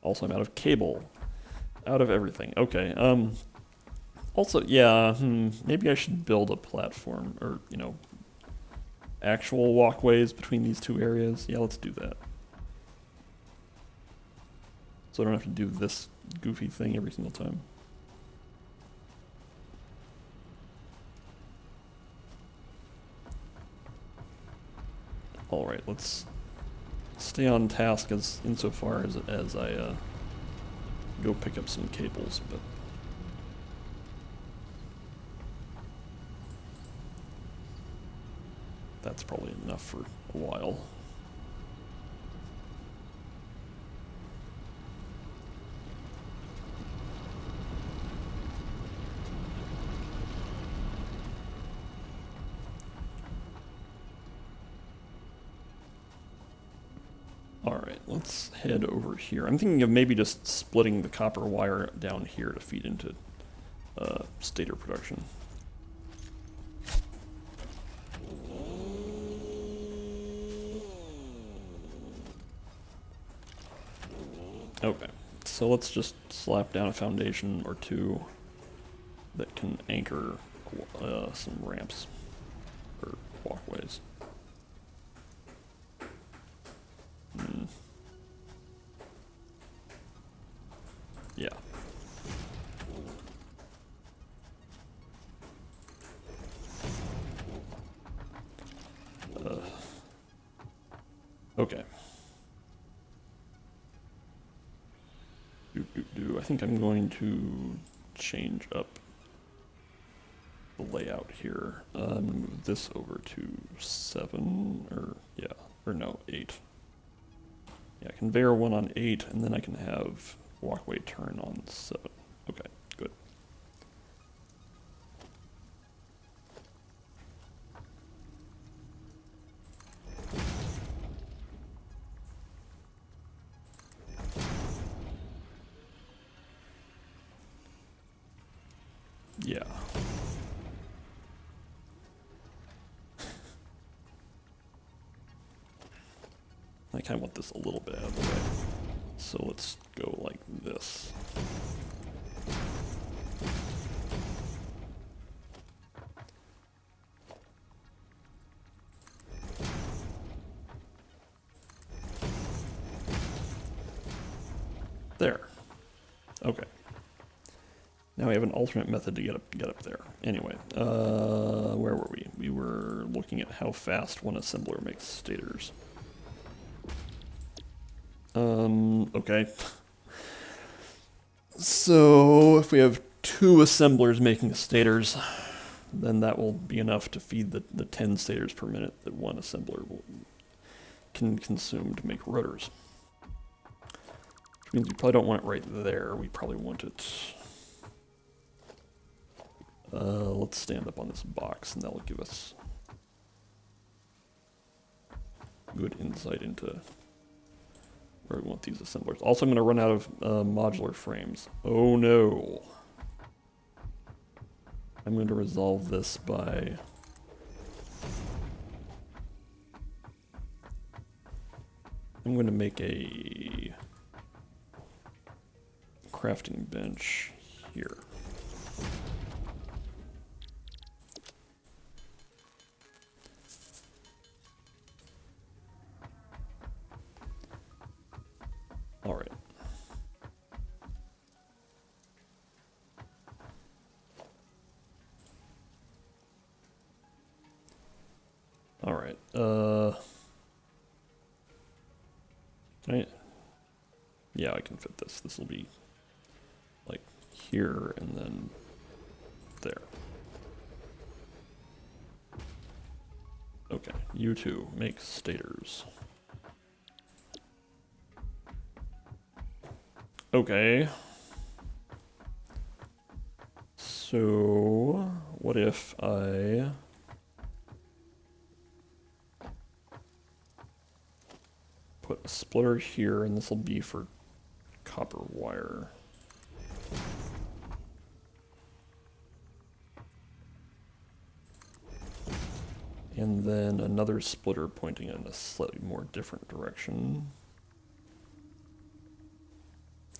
Also, I'm out of cable. Out of everything. Okay, also, yeah, maybe I should build a platform, or, you know, actual walkways between these two areas. Yeah, let's do that. So I don't have to do this goofy thing every single time. All right, let's stay on task insofar as I go pick up some cables, but that's probably enough for a while. Alright, let's head over here. I'm thinking of maybe just splitting the copper wire down here to feed into stator production. Okay, so let's just slap down a foundation or two that can anchor some ramps or walkways. Yeah. Okay. I think I'm going to change up the layout here. I'm going to move this over to 7, or no, 8. Yeah, conveyor 1 on 8, and then I can have walkway turn on 7. Okay, good. Yeah. I kind of want this a little bit out of the way. So let's go like this. There. Okay. Now we have an alternate method to get up there. Anyway, where were we? We were looking at how fast one assembler makes stators. Okay. So if we have 2 assemblers making stators, then that will be enough to feed the 10 stators per minute that one assembler can consume to make rotors. Which means we probably don't want it right there. We probably want it... let's stand up on this box, and that'll give us good insight into where we want these assemblers. Also, I'm going to run out of modular frames. Oh no. I'm going to resolve this by... I'm going to make a crafting bench here. All right. All right. Yeah, I can fit this. This will be like here and then there. Okay, you two make stators. Okay. So, what if I... put a splitter here, and this will be for copper wire. And then another splitter pointing in a slightly more different direction.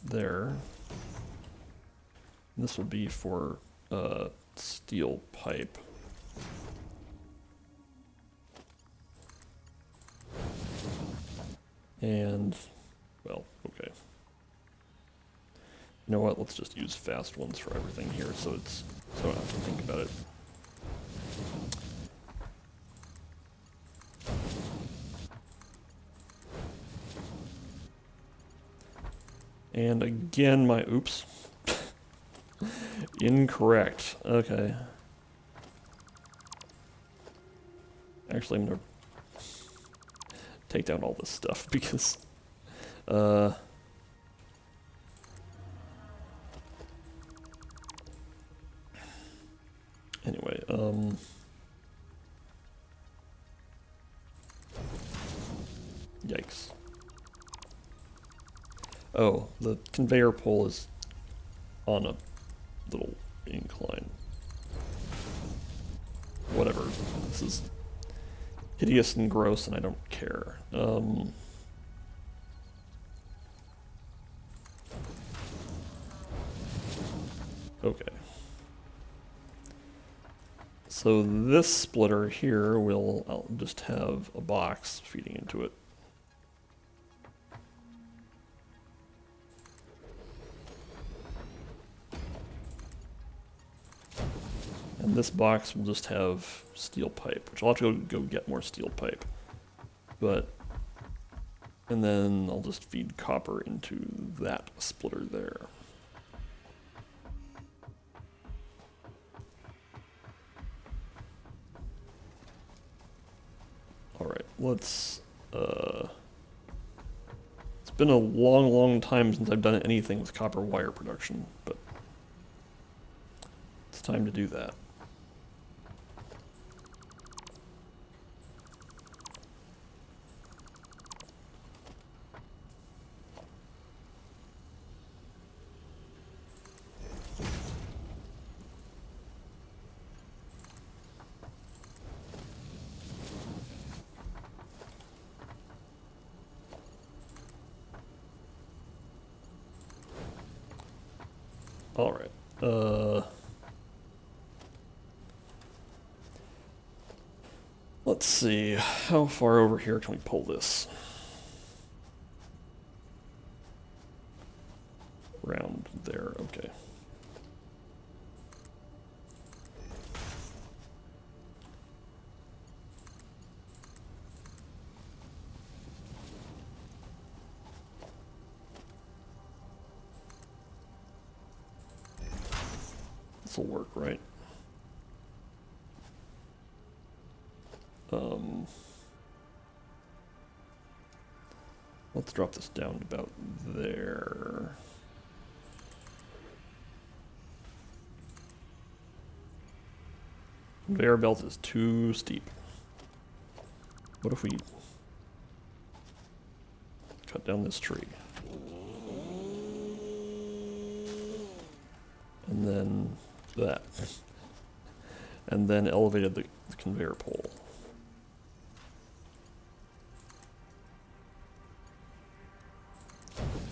There. This will be for steel pipe. And, well, okay. You know what, let's just use fast ones for everything here so I don't have to think about it. And again, my oops. Incorrect. Okay. Actually, I'm gonna take down all this stuff because anyway, yikes. Oh, the conveyor pole is on a little incline. Whatever. This is hideous and gross and I don't care. Okay. So this splitter here I'll just have a box feeding into it. And this box will just have steel pipe, which I'll have to go get more steel pipe. And then I'll just feed copper into that splitter there. Alright, let's, it's been a long time since I've done anything with copper wire production, but it's time to do that. Alright, let's see, how far over here can we pull this? Around there, okay. This'll work, right? Let's drop this down to about there. Conveyor belt is too steep. What if we cut down this tree? And then that. And then elevated the conveyor pole.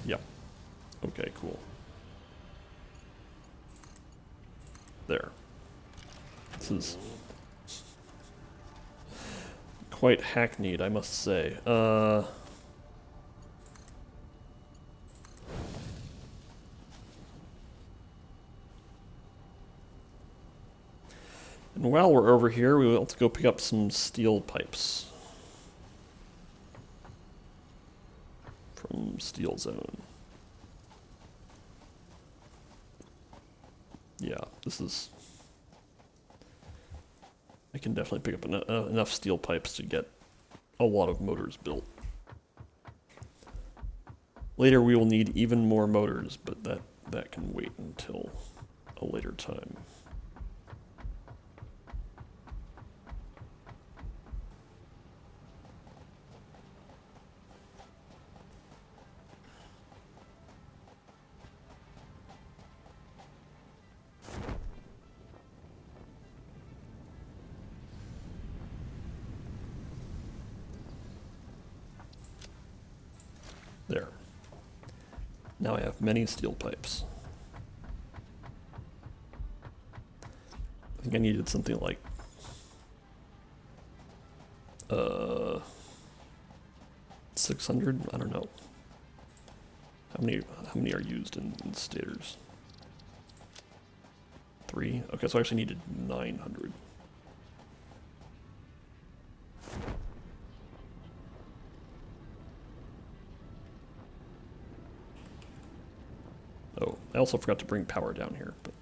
Yep. Okay, cool. There. This is quite hackneyed, I must say. And while we're over here, we will have to go pick up some steel pipes from Steel Zone. Yeah, this is... I can definitely pick up enough steel pipes to get a lot of motors built. Later we will need even more motors, but that can wait until a later time. There. Now I have many steel pipes. I think I needed something like 600? I don't know. How many are used in stators? 3? Okay, so I actually needed 900. I also forgot to bring power down here, but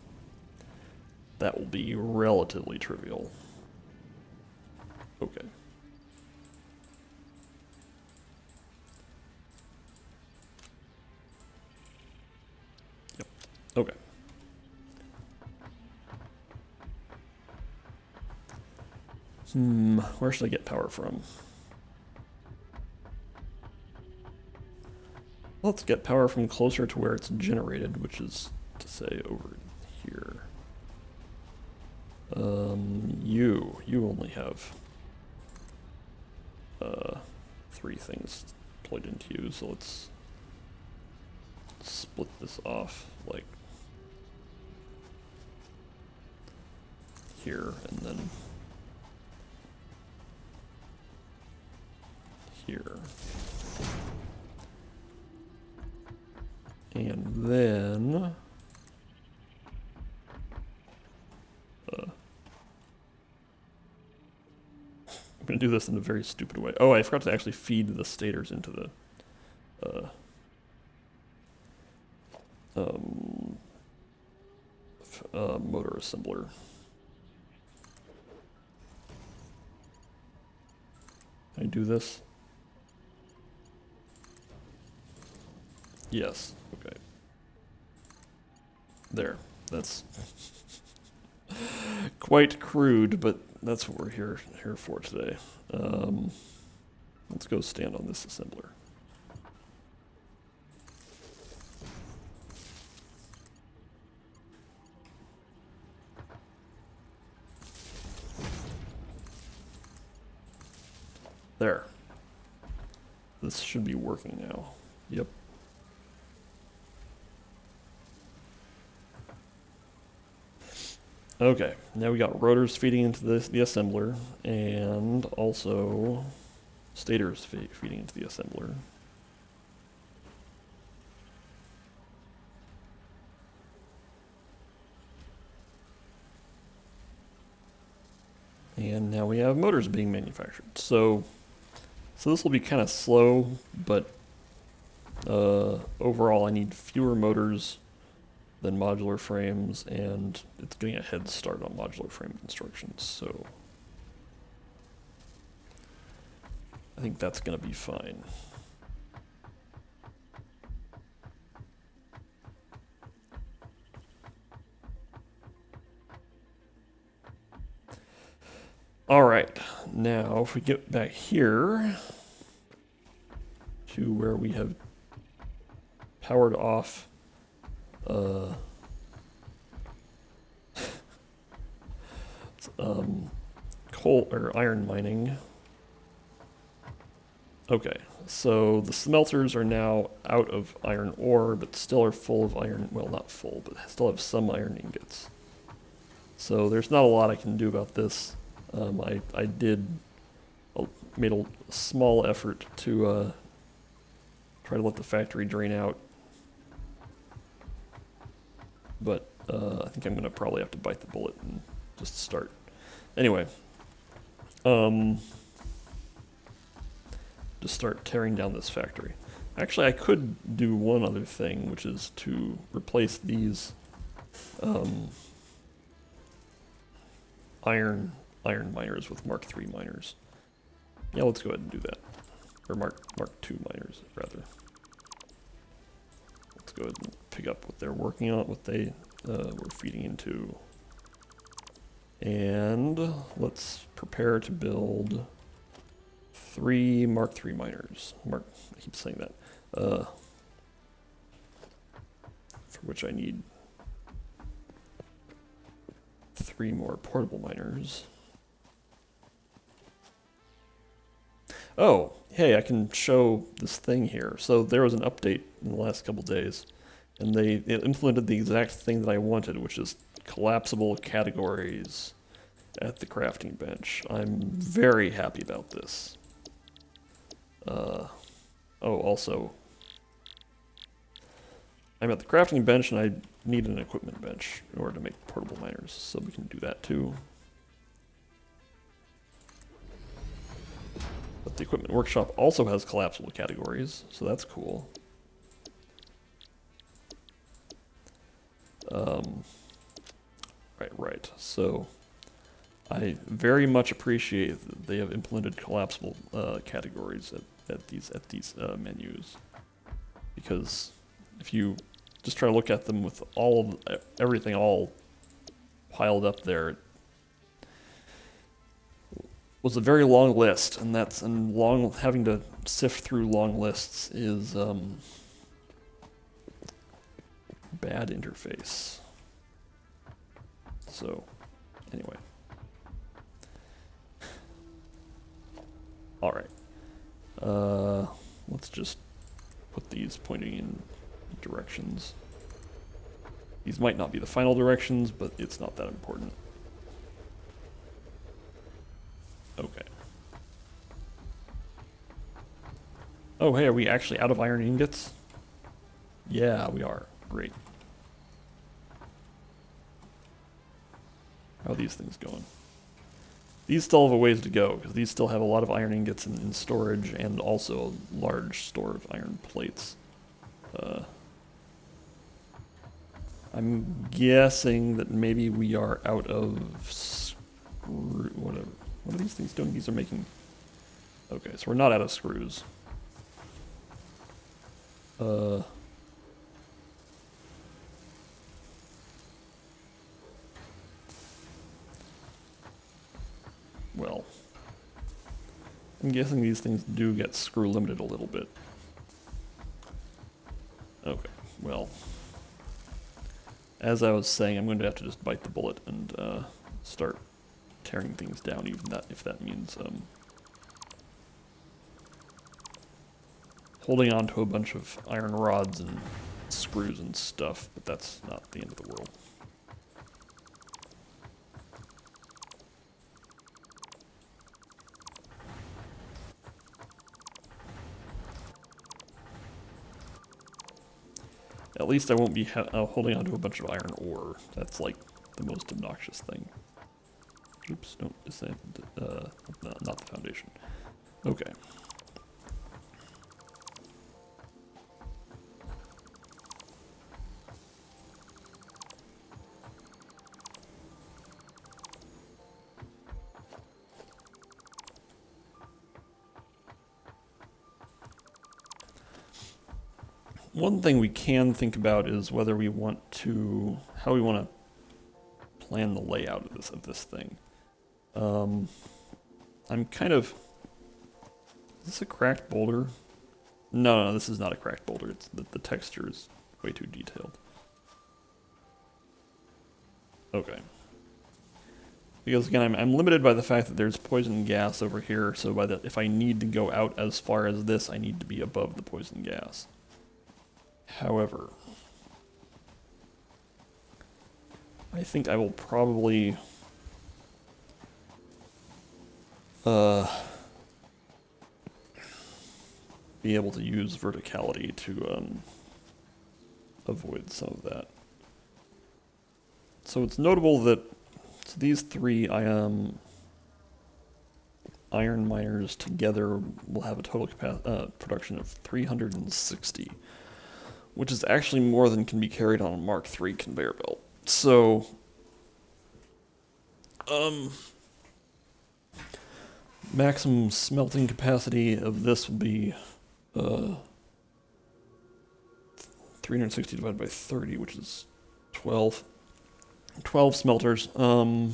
that will be relatively trivial. Okay. Yep. Okay. Where should I get power from? Let's get power from closer to where it's generated, which is to say over here. You only have 3 things plugged into you, so let's split this off like here and then here. And then I'm going to do this in a very stupid way. Oh, I forgot to actually feed the stators into the motor assembler. Can I do this? Yes. Okay. There. That's quite crude, but that's what we're here for today. Let's go stand on this assembler. There. This should be working now. Yep. Okay, now we got rotors feeding into the assembler, and also stators feeding into the assembler. And now we have motors being manufactured. So this will be kind of slow, but overall I need fewer motors than modular frames, and it's getting a head start on modular frame construction, so I think that's going to be fine. All right, now if we get back here to where we have powered off coal or iron mining. Okay, so the smelters are now out of iron ore, but still are full of iron. Well, not full, but still have some iron ingots. So there's not a lot I can do about this. I made a small effort to try to let the factory drain out, but I think I'm going to probably have to bite the bullet and just start. Anyway, just start tearing down this factory. Actually, I could do one other thing, which is to replace these iron miners with Mark III miners. Yeah, let's go ahead and do that. Or Mark II miners, rather. Let's go ahead and pick up what they're working on, what they were feeding into. And let's prepare to build 3 Mark III miners. I keep saying that. For which I need 3 more portable miners. Oh, hey, I can show this thing here. So there was an update in the last couple days, and they implemented the exact thing that I wanted, which is collapsible categories at the crafting bench. I'm very happy about this. Also, I'm at the crafting bench, and I need an equipment bench in order to make portable miners, so we can do that too. But the equipment workshop also has collapsible categories, so that's cool. Right. So I very much appreciate that they have implemented collapsible categories at these menus, because if you just try to look at them with everything all piled up there, it was a very long list, and having to sift through long lists is bad interface. So, anyway. Alright. Let's just put these pointing in directions. These might not be the final directions, but it's not that important. Okay. Oh, hey, are we actually out of iron ingots? Yeah, we are. Great. How are these things going? These still have a ways to go, because these still have a lot of iron ingots in storage, and also a large store of iron plates. I'm guessing that maybe we are out of whatever. What are these things doing? These are making... Okay, so we're not out of screws. Well, I'm guessing these things do get screw limited a little bit. Okay, well, as I was saying, I'm going to have to just bite the bullet and start tearing things down, even if that means holding on to a bunch of iron rods and screws and stuff, but that's not the end of the world. At least I won't be holding on to a bunch of iron ore. That's like the most obnoxious thing. Oops, don't descend. Not the foundation. Okay. One thing we can think about is how we want to plan the layout of this thing. I'm kind of... Is this a cracked boulder? No, this is not a cracked boulder. It's the texture is way too detailed. Okay. Because again, I'm limited by the fact that there's poison gas over here, so if I need to go out as far as this, I need to be above the poison gas. However, I think I will probably be able to use verticality to avoid some of that. So it's notable that these three iron miners together will have a total production of 360. Which is actually more than can be carried on a Mark III conveyor belt. So, maximum smelting capacity of this will be 360 divided by 30, which is 12. 12 smelters. I'm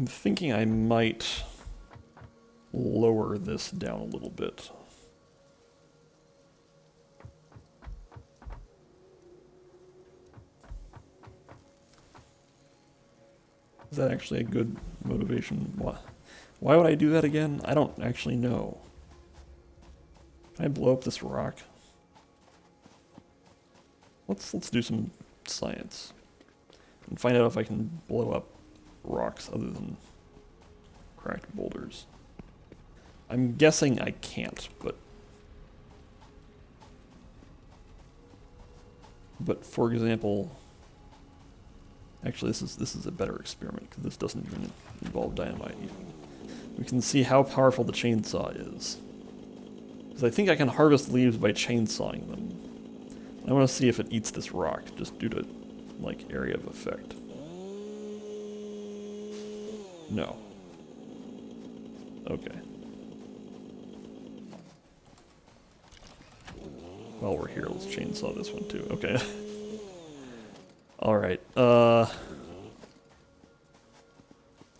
thinking I might lower this down a little bit. Is that actually a good motivation? Why would I do that again? I don't actually know. Can I blow up this rock? Let's do some science and find out if I can blow up rocks other than cracked boulders. I'm guessing I can't, but for example, actually this is a better experiment because this doesn't even involve dynamite even. We can see how powerful the chainsaw is. Because I think I can harvest leaves by chainsawing them. I want to see if it eats this rock, just due to, like, area of effect. No. Okay. While we're here, let's chainsaw this one too. Okay. Alright, well,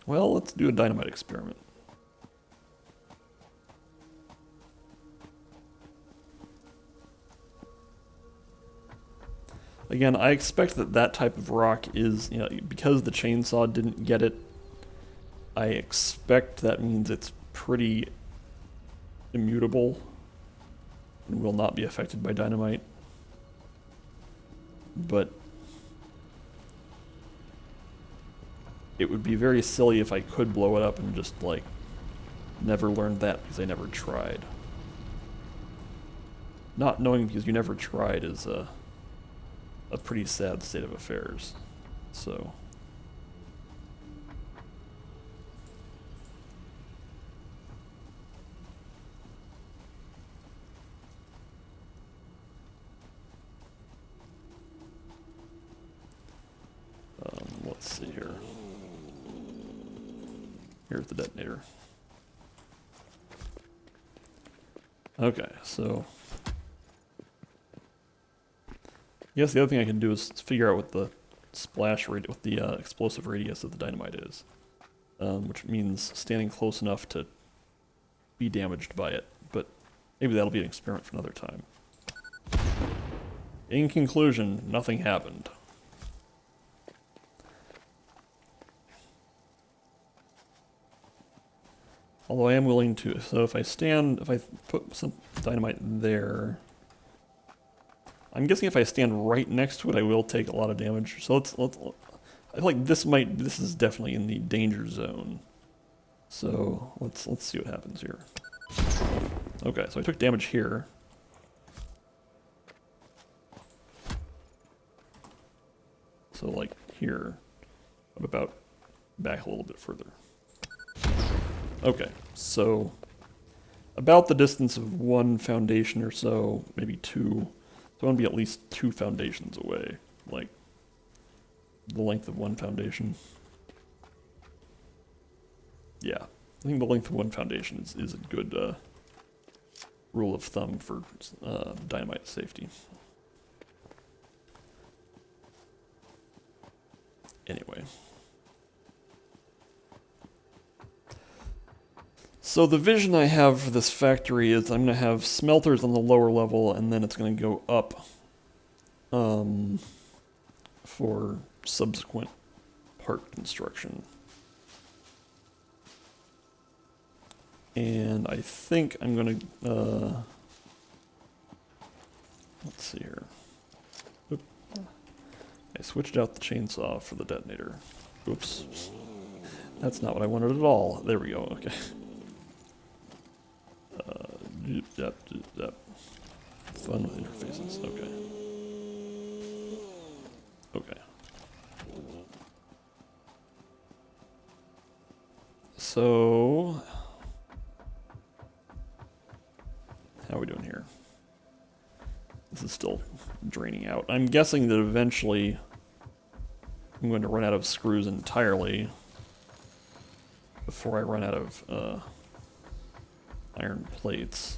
let's do a dynamite experiment. Again, I expect that that type of rock is, you know, because the chainsaw didn't get it, I expect that means it's pretty immutable and will not be affected by dynamite. But it would be very silly if I could blow it up and just, like, never learned that because I never tried. Not knowing because you never tried is a pretty sad state of affairs. So... let's see here. Here's the detonator. Okay, so... I guess the other thing I can do is figure out what the splash rate, what the explosive radius of the dynamite is. Which means standing close enough to be damaged by it. But maybe that'll be an experiment for another time. In conclusion, nothing happened. Although I am willing to, so if I put some dynamite there, I'm guessing if I stand right next to it, I will take a lot of damage. So I feel like this is definitely in the danger zone. So let's see what happens here. Okay, so I took damage here. So like here, what about back a little bit further? Okay, so about the distance of one foundation or so, maybe two. So I want to be at least 2 foundations away, like the length of one foundation. Yeah, I think the length of one foundation is a good rule of thumb for dynamite safety. Anyway. So the vision I have for this factory is I'm going to have smelters on the lower level, and then it's going to go up for subsequent part construction. And I think I'm going to, let's see here. Oop. I switched out the chainsaw for the detonator. Oops. That's not what I wanted at all. There we go, okay. Fun with interfaces, okay. Okay. So... how are we doing here? This is still draining out. I'm guessing that eventually I'm going to run out of screws entirely before I run out of iron plates.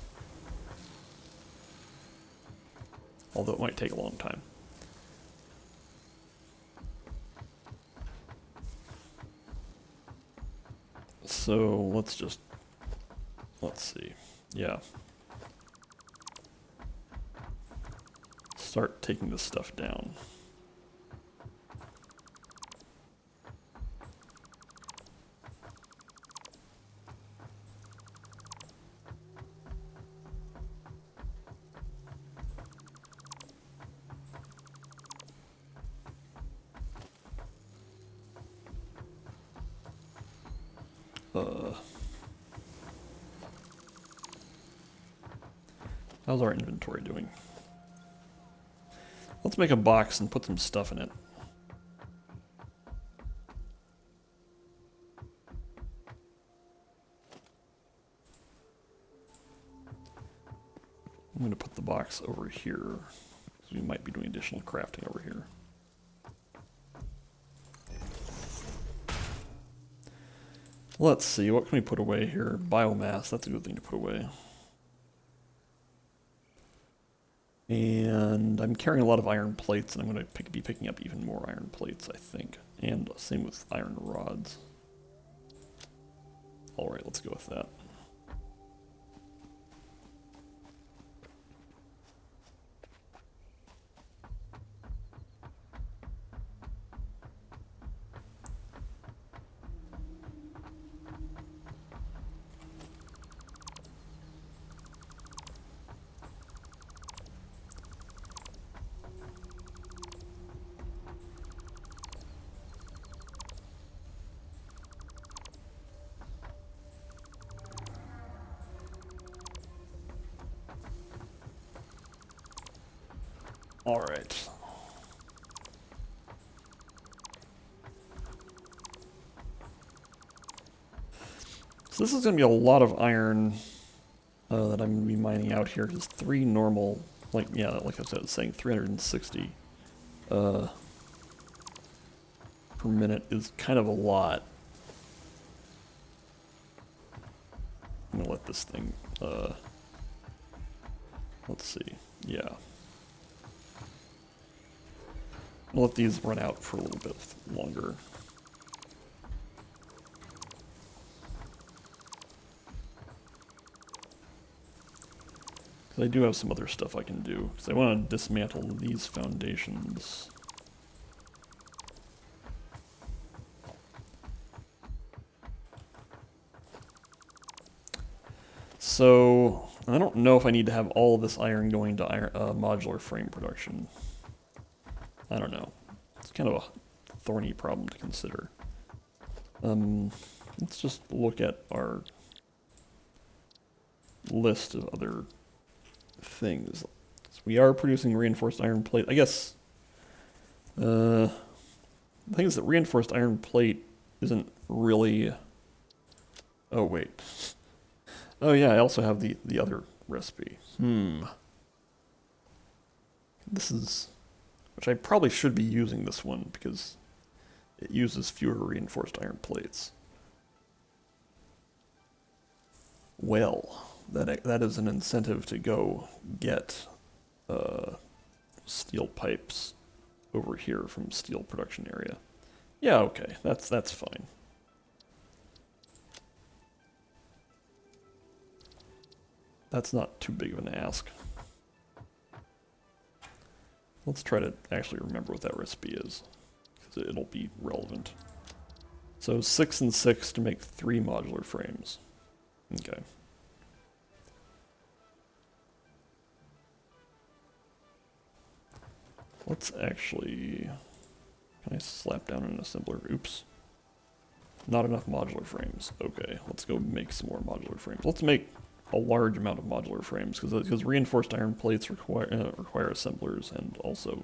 Although it might take a long time. So let's see. Yeah. Start taking this stuff down. How's our inventory doing? Let's make a box and put some stuff in it. I'm going to put the box over here. We might be doing additional crafting over here. Let's see, what can we put away here? Biomass, that's a good thing to put away. And I'm carrying a lot of iron plates, and I'm going to be picking up even more iron plates, I think. And same with iron rods. Alright, let's go with that. Alright. So this is going to be a lot of iron that I'm going to be mining out here. Because 3 normal, like I said, it's saying 360 per minute is kind of a lot. I'm going to let this thing, let's see, yeah. I'll let these run out for a little bit longer. Because I do have some other stuff I can do. Because I want to dismantle these foundations. So, I don't know if I need to have all of this iron going to modular frame production. I don't know. It's kind of a thorny problem to consider. Let's just look at our list of other things. So we are producing reinforced iron plate. I guess the thing is that reinforced iron plate isn't really... Oh, wait. Oh, yeah, I also have the other recipe. This is... Which I probably should be using this one because it uses fewer reinforced iron plates. Well, that is an incentive to go get steel pipes over here from steel production area. Yeah, okay, that's fine. That's not too big of an ask. Let's try to actually remember what that recipe is, because it'll be relevant. So 6 and 6 to make 3 modular frames. Okay. Let's actually... Can I slap down an assembler? Oops. Not enough modular frames. Okay, let's go make some more modular frames. Let's make a large amount of modular frames, because reinforced iron plates require assemblers, and also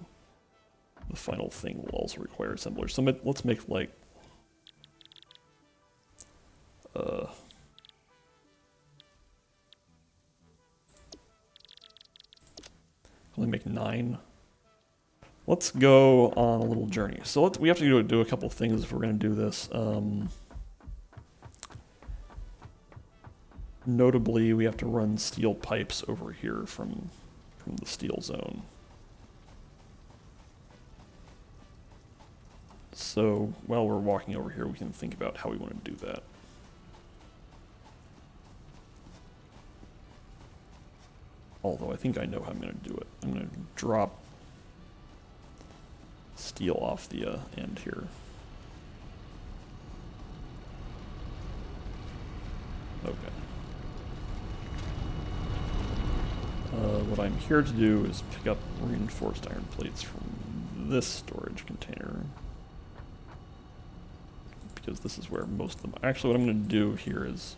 the final thing will also require assemblers. So let's make like can we make 9? Let's go on a little journey. So we have to do a couple things if we're going to do this. Notably, we have to run steel pipes over here from the steel zone. So while we're walking over here, we can think about how we want to do that. Although I think I know how I'm going to do it. I'm going to drop steel off the end here. Okay. What I'm here to do is pick up reinforced iron plates from this storage container. Because this is where most of them... Actually, what I'm going to do here is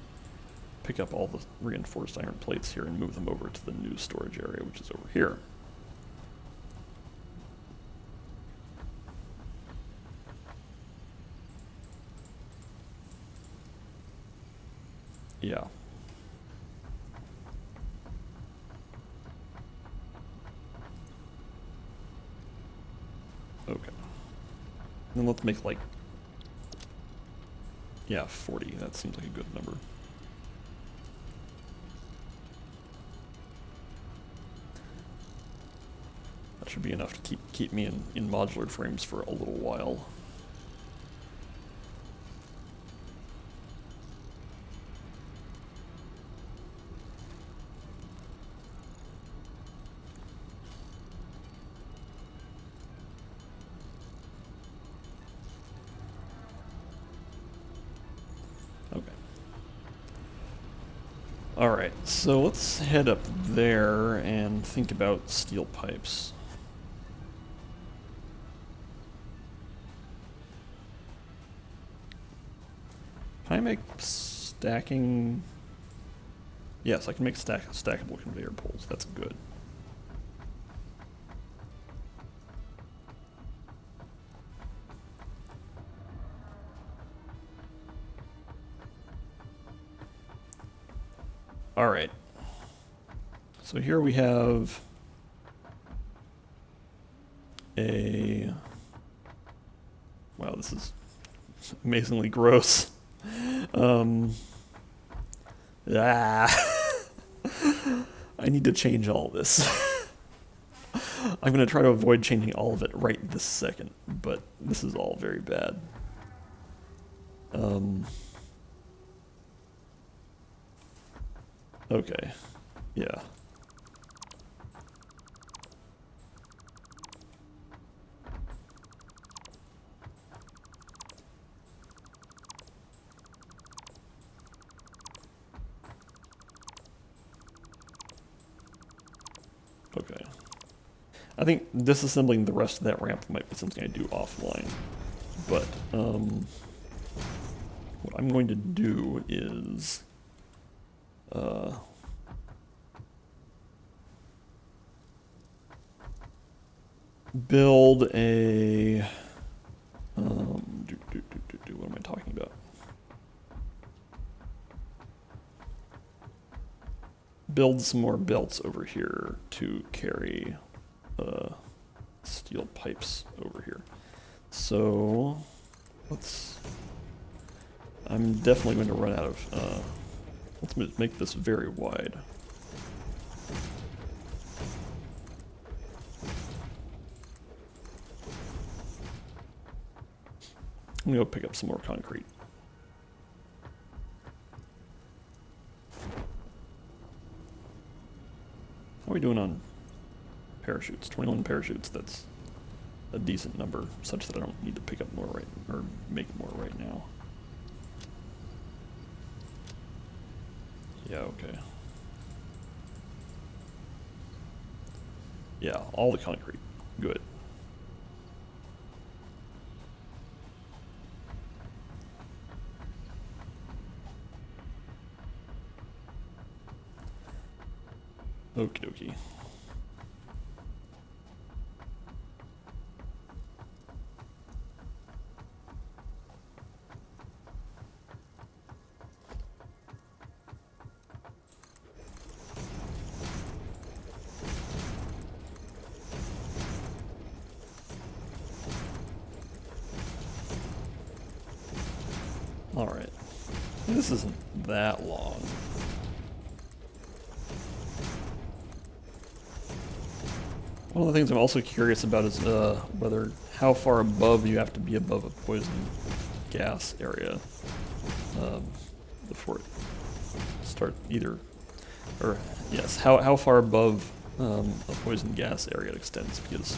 pick up all the reinforced iron plates here and move them over to the new storage area, which is over here. Yeah. Okay. Then let's make like, yeah, 40. That seems like a good number. That should be enough to keep me in modular frames for a little while. Okay. Alright, so let's head up there and think about steel pipes. Can I make stacking? Yes, I can make stackable conveyor poles. That's good. Alright. So here we have a... Wow, this is amazingly gross. I need to change all this. I'm going to try to avoid changing all of it right this second, but this is all very bad. Okay. Yeah. Okay. I think disassembling the rest of that ramp might be something I do offline. But, what I'm going to do is, build a, what am I talking about? Build some more belts over here to carry steel pipes over here. So I'm definitely going to run out of, let's make this very wide. I'm going to go pick up some more concrete. How are we doing on parachutes? 21 parachutes, that's a decent number, such that I don't need to pick up more or make more right now. Yeah, okay. Yeah, all the concrete. Good. Okie dokie. Alright. This isn't that long. One of the things I'm also curious about is how far above you have to be above a poison gas area before it start how far above a poison gas area it extends, because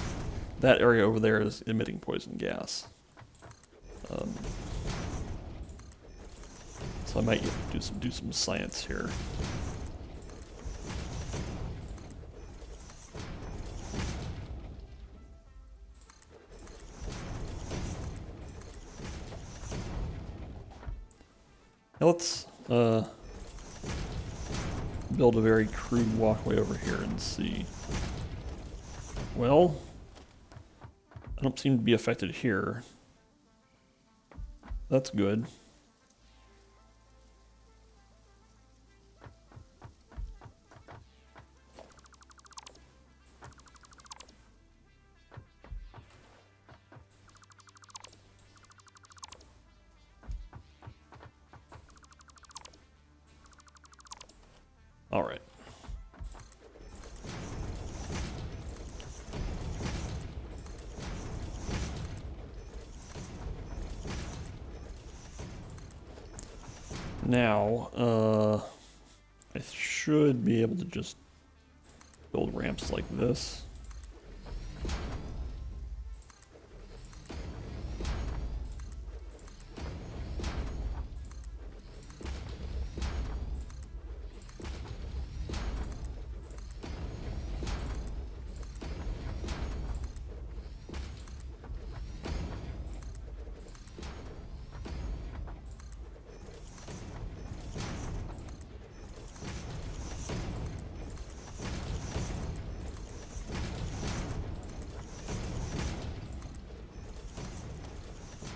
that area over there is emitting poison gas. So I might do some science here. Now let's build a very crude walkway over here and see. Well, I don't seem to be affected here. That's good. now, I should be able to just build ramps like this.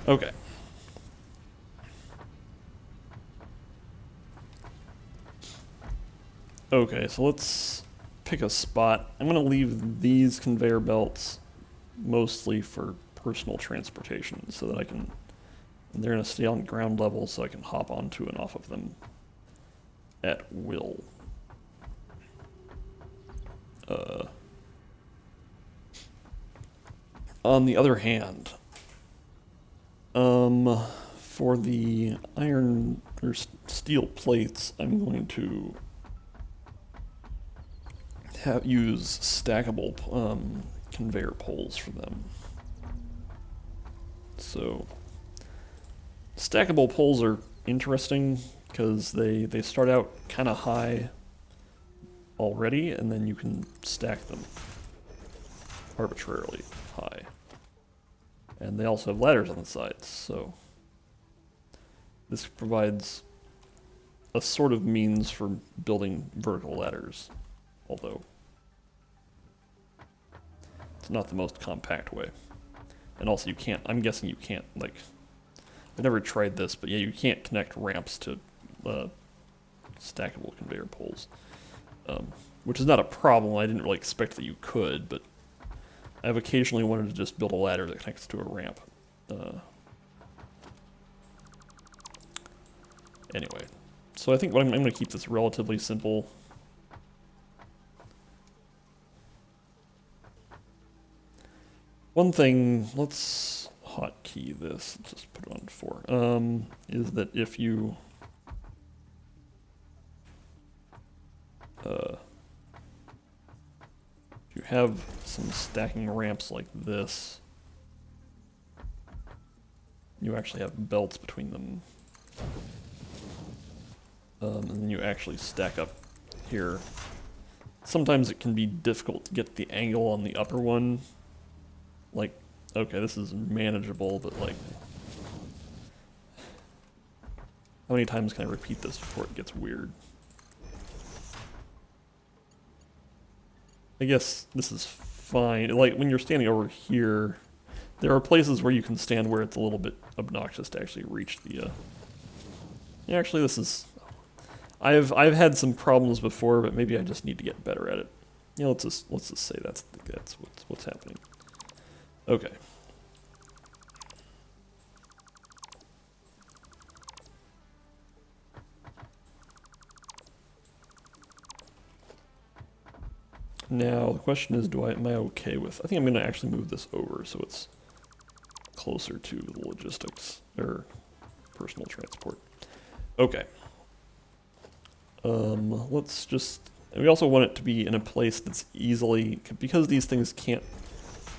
Okay. Okay, so let's pick a spot. I'm going to leave these conveyor belts mostly for personal transportation so that I can, they're going to stay on ground level so I can hop onto and off of them at will. On the other hand, for the iron or steel plates, I'm going to use stackable conveyor poles for them. So stackable poles are interesting because they start out kind of high already, and then you can stack them arbitrarily high. And they also have ladders on the sides, so this provides a sort of means for building vertical ladders, although it's not the most compact way. And also you can't, I'm guessing you can't, like, I've never tried this, but yeah, you can't connect ramps to stackable conveyor poles. Which is not a problem. I didn't really expect that you could, but I've occasionally wanted to just build a ladder that connects to a ramp. Anyway, so I think I'm going to keep this relatively simple. One thing, let's hotkey this, let's just put it on 4, is that if you have some stacking ramps like this, you actually have belts between them, and then you actually stack up here. Sometimes it can be difficult to get the angle on the upper one. Like, okay, this is manageable, but like, how many times can I repeat this before it gets weird? I guess this is fine. Like, when you're standing over here, there are places where you can stand where it's a little bit obnoxious to actually reach the, Yeah, actually, this is... I've had some problems before, but maybe I just need to get better at it. Yeah, let's just say that's what's happening. Okay. Now, the question is, am I okay with... I think I'm going to actually move this over so it's closer to the logistics, or personal transport. Okay. Let's just... We also want it to be in a place that's easily... Because these things can't...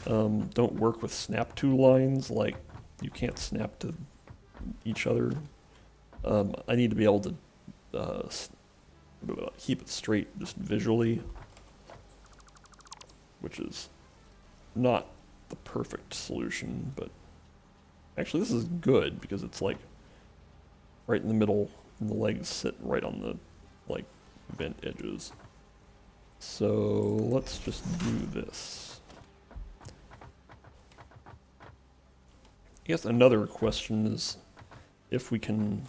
don't work with snap to lines, like, you can't snap to each other. I need to be able to keep it straight just visually, which is not the perfect solution, but actually this is good because it's like right in the middle and the legs sit right on the like vent edges. So let's just do this. I guess another question is if we can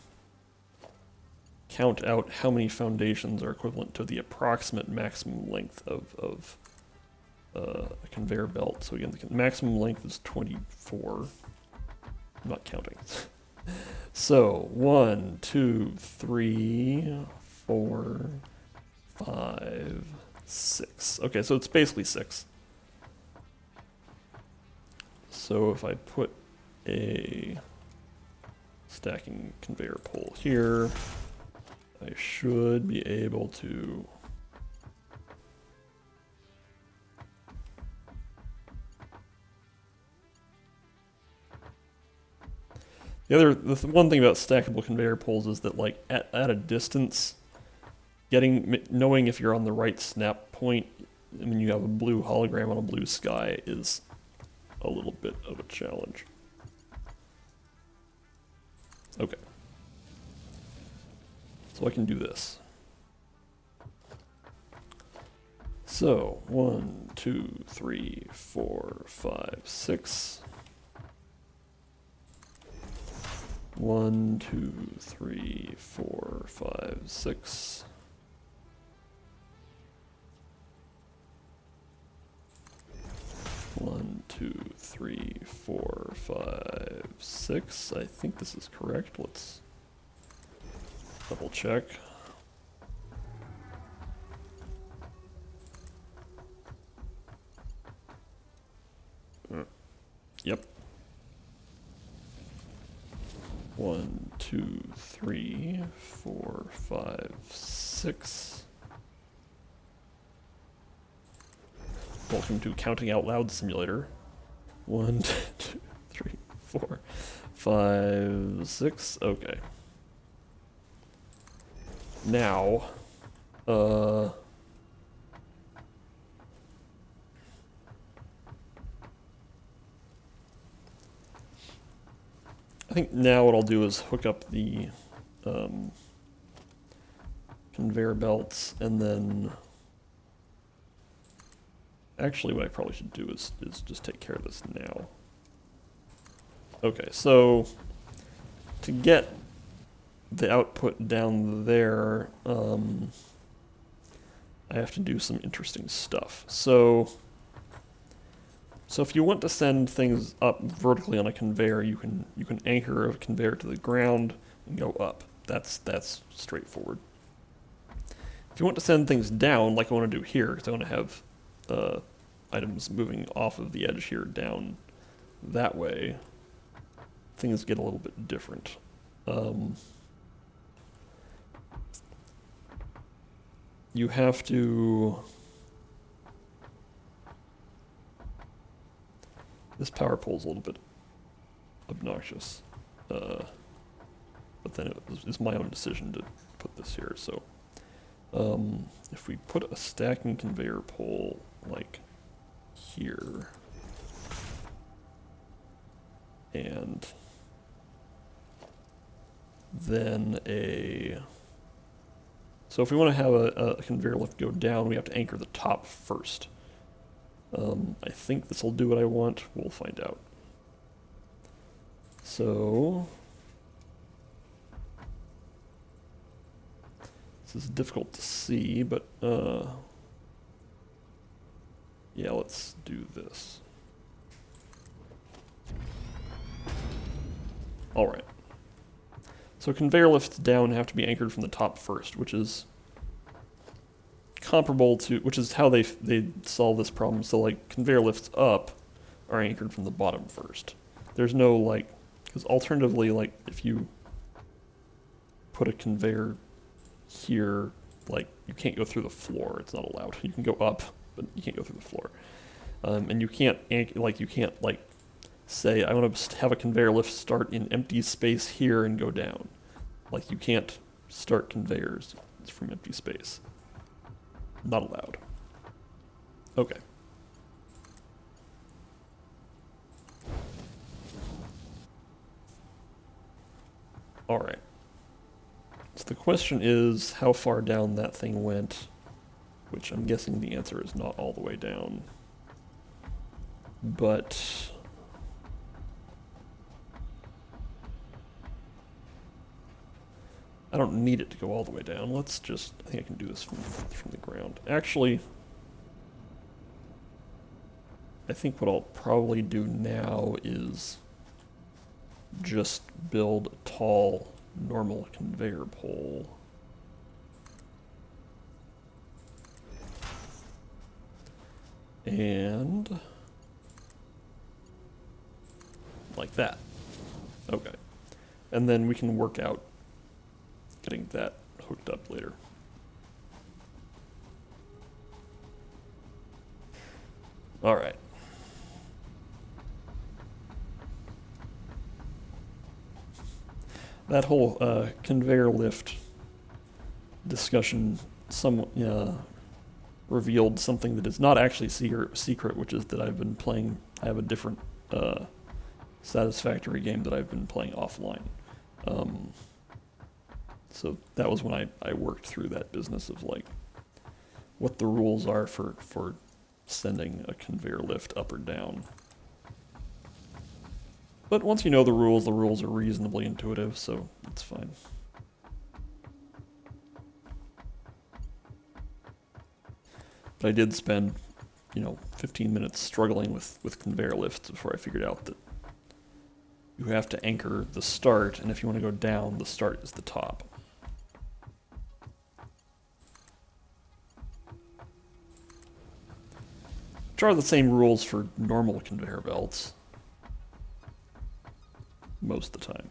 count out how many foundations are equivalent to the approximate maximum length of a conveyor belt. So again, the maximum length is 24. I'm not counting. So 1, 2, 3, 4, 5, 6. Okay, so it's basically 6. So if I put a stacking conveyor pole here, I should be able to... The one thing about stackable conveyor poles is that, like, at a distance, knowing if you're on the right snap point, when you have a blue hologram on a blue sky, is a little bit of a challenge. Okay. So I can do this. So, 1, 2, 3, 4, 5, 6. 1, 2, 3, 4, 5, 6. 1, 2, 3, 4, 5, 6. I think this is correct. Let's double check. Yep. 1, 2, 3, 4, 5, 6. Welcome to Counting Out Loud Simulator. 1, 2, 3, 4, 5, 6. Okay. Now, I think now what I'll do is hook up the conveyor belts, and then actually what I probably should do is just take care of this now. Okay, so to get the output down there, I have to do some interesting stuff. So if you want to send things up vertically on a conveyor, you can anchor a conveyor to the ground and go up. That's straightforward. If you want to send things down, like I want to do here, because I want to have items moving off of the edge here down that way, things get a little bit different. You have to... This power pole's a little bit obnoxious, but then it was my own decision to put this here. So if we put a stacking conveyor pole like here, and then so if we want to have a conveyor lift go down, we have to anchor the top first. I think this will do what I want. We'll find out. So this is difficult to see, but yeah, let's do this. All right. So conveyor lifts down have to be anchored from the top first, which is comparable to, which is how they solve this problem. So like conveyor lifts up are anchored from the bottom first. There's no like, because alternatively, like if you put a conveyor here, like you can't go through the floor. It's not allowed. You can go up, but you can't go through the floor. And you can't say I want to have a conveyor lift start in empty space here and go down. Like you can't start conveyors from empty space. Not allowed. Okay. All right. So the question is how far down that thing went, which I'm guessing the answer is not all the way down. But I don't need it to go all the way down. Let's just, I think I can do this from the ground. Actually, I think what I'll probably do now is just build a tall, normal conveyor pole. And like that. Okay. And then we can work out getting that hooked up later. All right. That whole conveyor lift discussion revealed something that is not actually secret, which is that I've been playing. I have a different Satisfactory game that I've been playing offline. So that was when I worked through that business of like what the rules are for sending a conveyor lift up or down. But once you know the rules are reasonably intuitive, so it's fine. But I did spend, 15 minutes struggling with conveyor lifts before I figured out that you have to anchor the start, and if you want to go down, the start is the top. Which are the same rules for normal conveyor belts. Most of the time.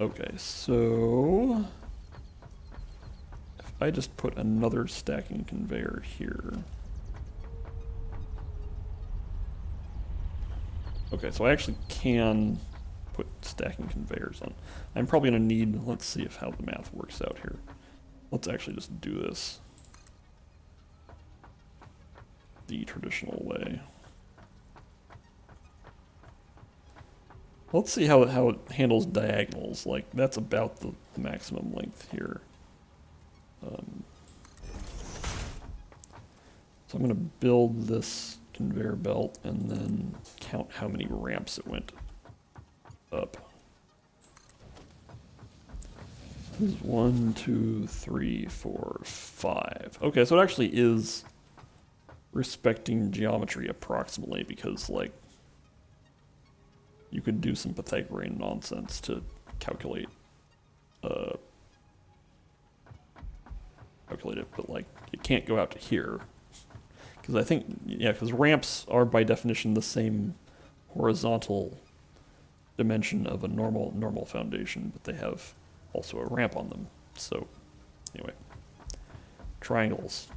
Okay, so if I just put another stacking conveyor here. Okay, so I actually can put stacking conveyors on. I'm probably going to need, let's see how the math works out here. Let's actually just do this the traditional way. Let's see how it handles diagonals. Like, that's about the maximum length here. So I'm going to build this conveyor belt and then count how many ramps it went up. This is 1, 2, 3, 4, 5. Okay, so it actually is respecting geometry approximately because, like, you could do some Pythagorean nonsense to calculate it, but like it can't go out to here because I think because ramps are by definition the same horizontal dimension of a normal foundation, but they have also a ramp on them. So anyway, triangles.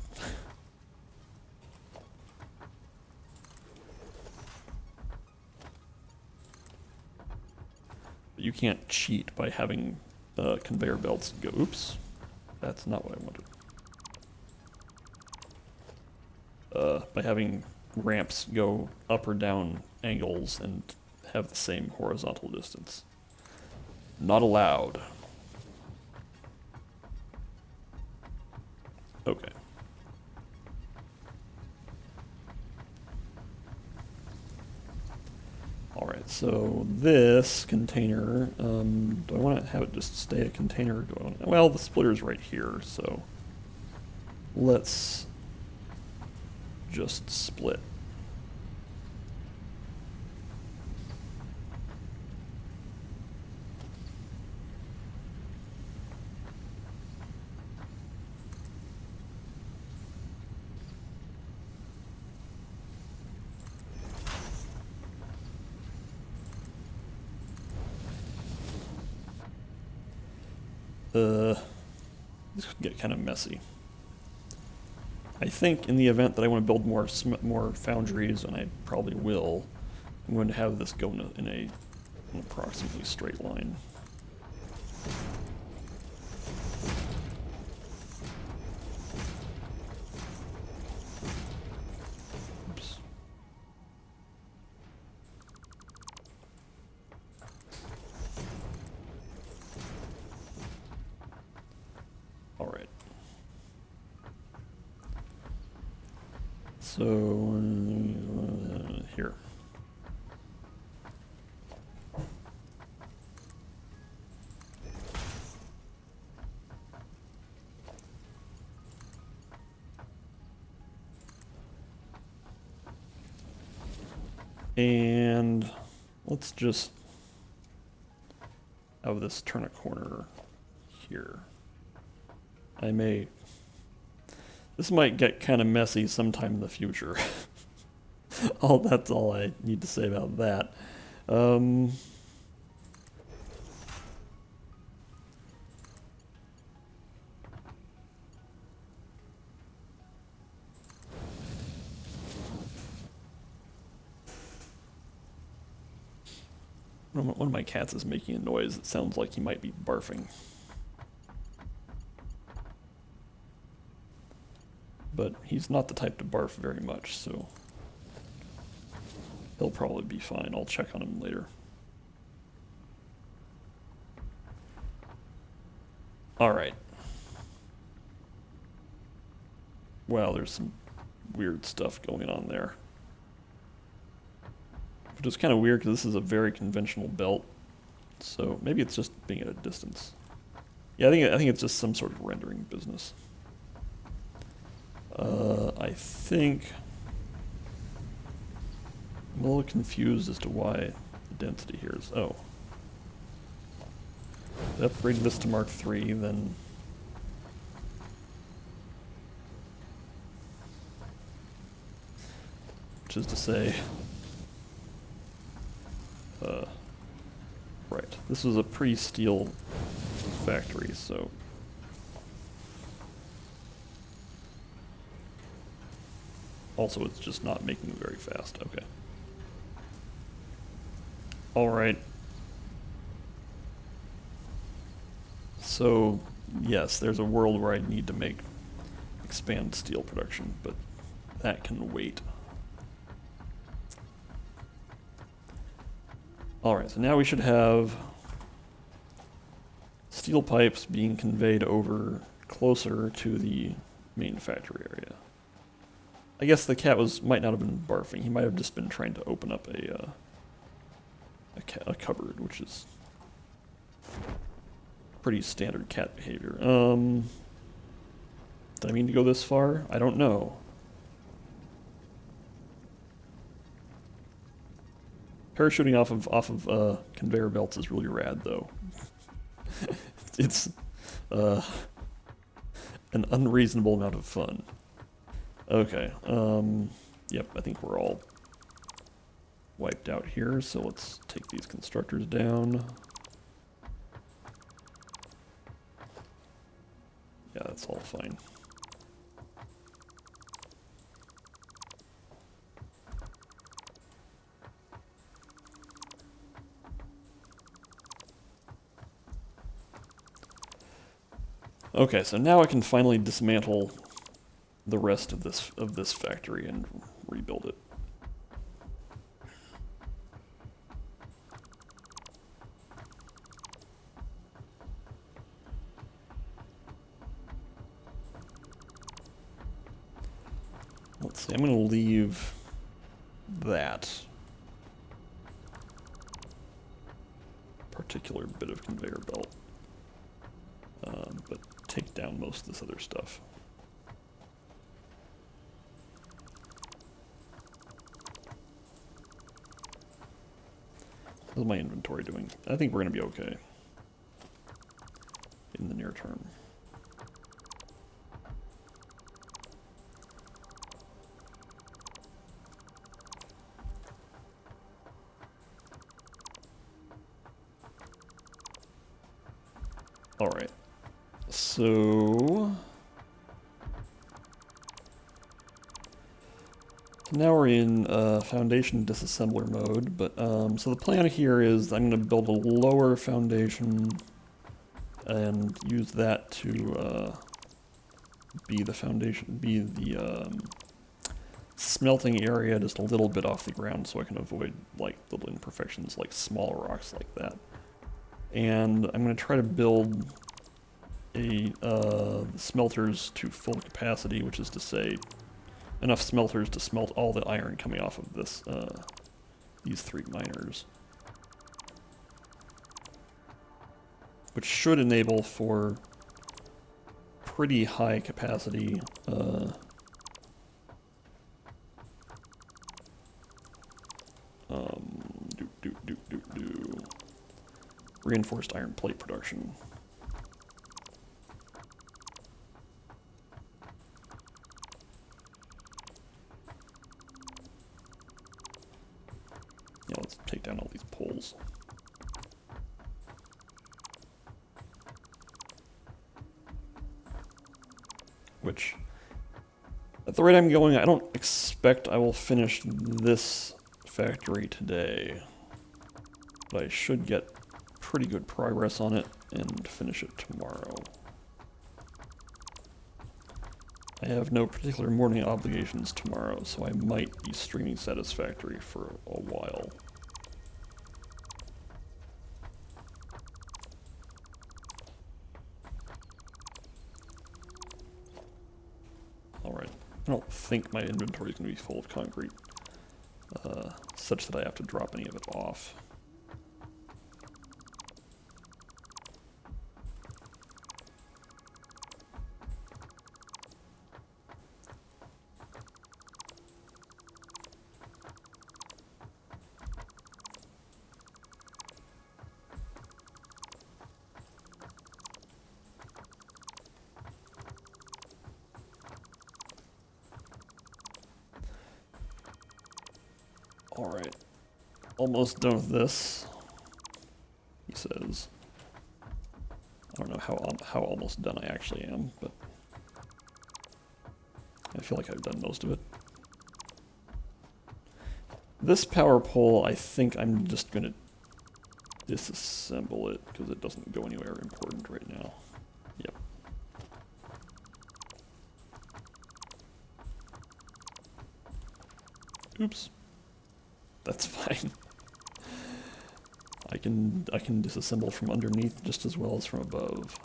You can't cheat by having conveyor belts go, oops, that's not what I wanted. By having ramps go up or down angles and have the same horizontal distance. Not allowed. Okay. Alright, so this container, do I want to have it just stay a container? Well, the splitter's right here, so let's just split. This could get kind of messy. I think in the event that I want to build more foundries, and I probably will, I'm going to have this go in an approximately straight line. Oops. All right. So here. And let's just have this turn a corner here. This might get kind of messy sometime in the future. That's all I need to say about that. One of my cats is making a noise that sounds like he might be barfing. But he's not the type to barf very much, so he'll probably be fine. I'll check on him later. Alright. Wow, there's some weird stuff going on there. Which is kind of weird because this is a very conventional belt. So maybe it's just being at a distance. Yeah, I think it's just some sort of rendering business. I think I'm a little confused as to why the density here is. Oh. I upgraded this to Mark III, then. Which is to say. Right. This was a pre-steel factory, so. Also, it's just not making them very fast. Okay. Alright. So, yes, there's a world where I need to expand steel production, but that can wait. Alright, so now we should have steel pipes being conveyed over closer to the main factory area. I guess the cat might not have been barfing. He might have just been trying to open up a cupboard, which is pretty standard cat behavior. Did I mean to go this far? I don't know. Parachuting off of conveyor belts is really rad, though. It's an unreasonable amount of fun. Okay, yep, I think we're all wiped out here, so let's take these constructors down. Yeah, that's all fine. Okay, so now I can finally dismantle the rest of this factory and rebuild it. Let's see, I'm going to leave that particular bit of conveyor belt, but take down most of this other stuff. How's my inventory doing? I think we're going to be okay in the near term. Alright, so now we're in foundation disassembler mode, but so the plan here is I'm going to build a lower foundation and use that to be the foundation, be the smelting area just a little bit off the ground so I can avoid like little imperfections like small rocks like that. And I'm going to try to build smelters to full capacity, which is to say enough smelters to smelt all the iron coming off of these 3 miners. Which should enable for pretty high capacity reinforced iron plate production. Yeah, let's take down all these poles. Which, at the rate I'm going, I don't expect I will finish this factory today. but I should get pretty good progress on it and finish it tomorrow. I have no particular morning obligations tomorrow, so I might be streaming Satisfactory for a while. Alright, I don't think my inventory is going to be full of concrete, such that I have to drop any of it off. Alright, almost done with this, he says. I don't know how almost done I actually am, but I feel like I've done most of it. This power pole, I think I'm just going to disassemble it because it doesn't go anywhere important right now. Yep. Oops. That's fine. I can disassemble from underneath just as well as from above.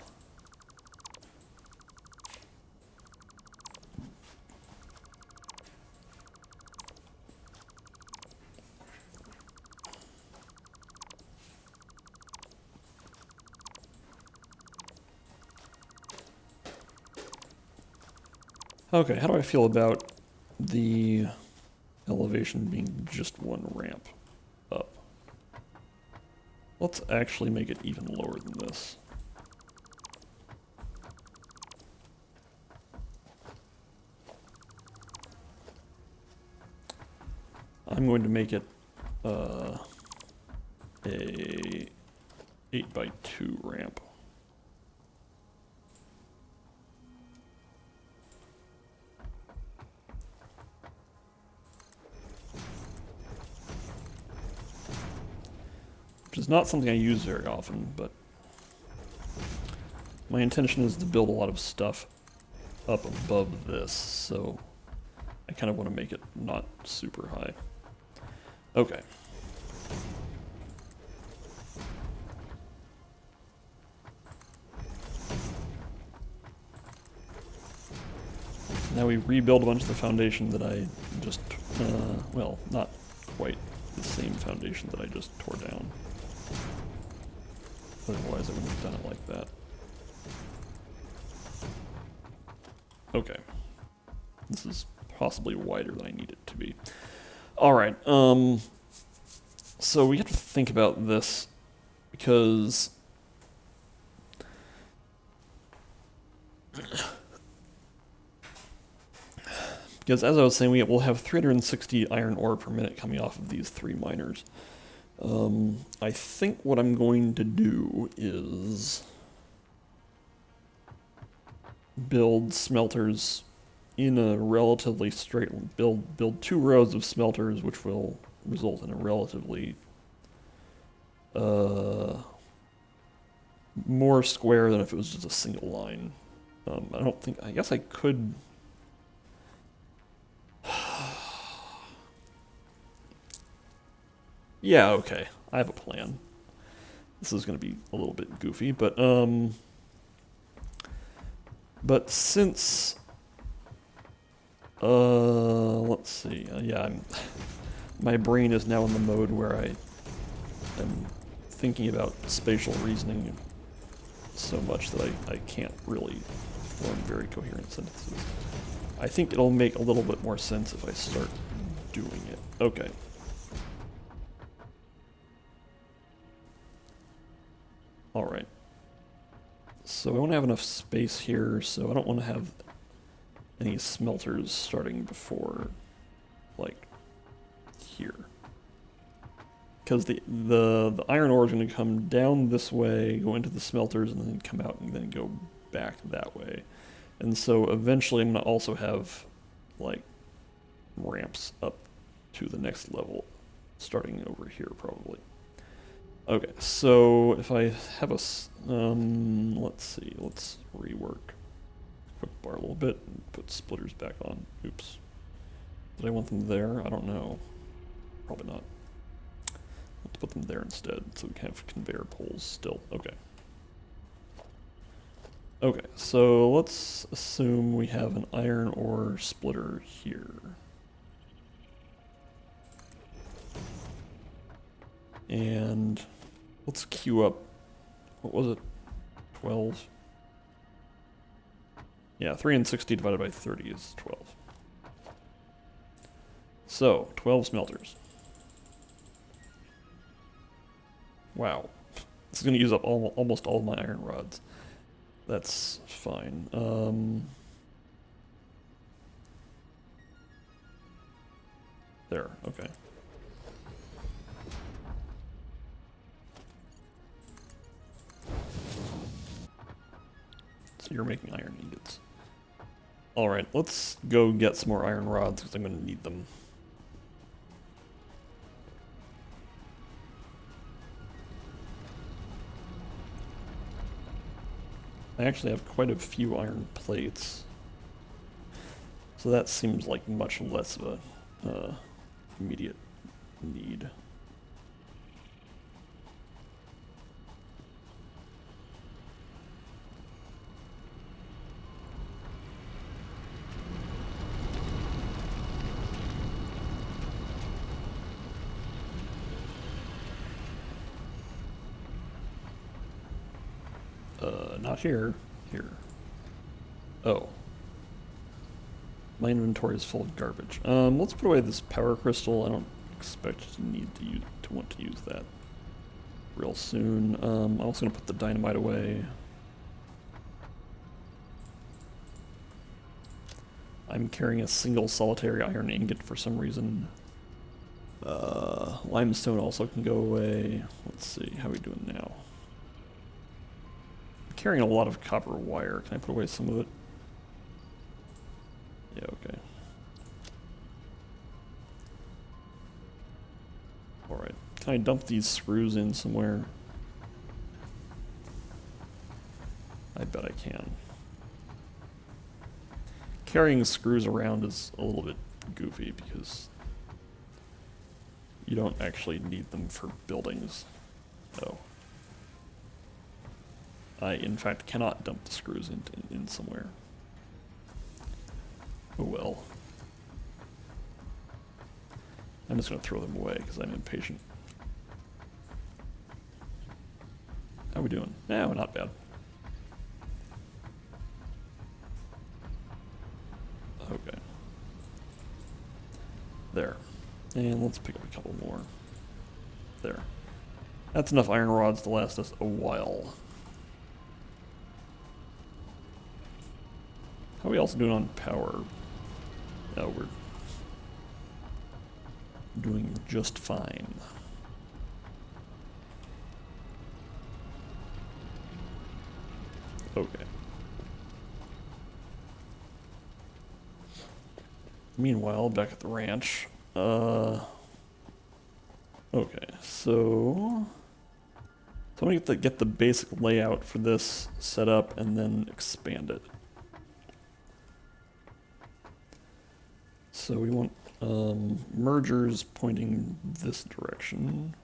Okay, how do I feel about the elevation being just one ramp up? Let's actually make it even lower than this. I'm going to make it a 8x2 ramp. Which is not something I use very often, but my intention is to build a lot of stuff up above this, so I kind of want to make it not super high. Okay. Now we rebuild a bunch of the foundation that I just, well, not quite the same foundation that I just tore down. Otherwise I wouldn't have done it like that. Okay. This is possibly wider than I need it to be. Alright, so we have to think about this because as I was saying, we'll have 360 iron ore per minute coming off of these 3 miners. I think what I'm going to do is build smelters in a relatively straight, build 2 rows of smelters, which will result in a relatively more square than if it was just a single line. I guess I could. Yeah, okay. I have a plan. This is going to be a little bit goofy, but since let's see. Yeah, my brain is now in the mode where I am thinking about spatial reasoning so much that I can't really form very coherent sentences. I think it'll make a little bit more sense if I start doing it. Okay. Alright. So I want to have enough space here, so I don't want to have any smelters starting before, like, here. Because the iron ore is going to come down this way, go into the smelters, and then come out and then go back that way. And so eventually I'm going to also have, like, ramps up to the next level, starting over here probably. Okay, so if I have let's see, let's rework quick bar a little bit and put splitters back on. Oops. Did I want them there? I don't know. Probably not. Let's put them there instead so we can have conveyor poles still. Okay. Okay, so let's assume we have an iron ore splitter here. And let's queue up, what was it, 12? Yeah, 3 and 60 divided by 30 is 12. So, 12 smelters. Wow. This is going to use up almost all of my iron rods. That's fine. There, okay. So you're making iron ingots. Alright, let's go get some more iron rods because I'm going to need them. I actually have quite a few iron plates. So that seems like much less of a immediate need. Not here. Here. Oh. My inventory is full of garbage. Let's put away this power crystal. I don't expect to want to use that real soon. I'm also gonna put the dynamite away. I'm carrying a single solitary iron ingot for some reason. Limestone also can go away. Let's see, how are we doing now? I'm carrying a lot of copper wire. Can I put away some of it? Yeah, okay. Alright, can I dump these screws in somewhere? I bet I can. Carrying screws around is a little bit goofy because you don't actually need them for buildings. Oh. I, in fact, cannot dump the screws in somewhere. Oh well. I'm just going to throw them away because I'm impatient. How are we doing? No, not bad. Okay. There. And let's pick up a couple more. There. That's enough iron rods to last us a while. How are we also doing on power? Oh, we're doing just fine. Okay. Meanwhile, back at the ranch, okay, so I'm gonna get the basic layout for this set up and then expand it. So we want mergers pointing this direction.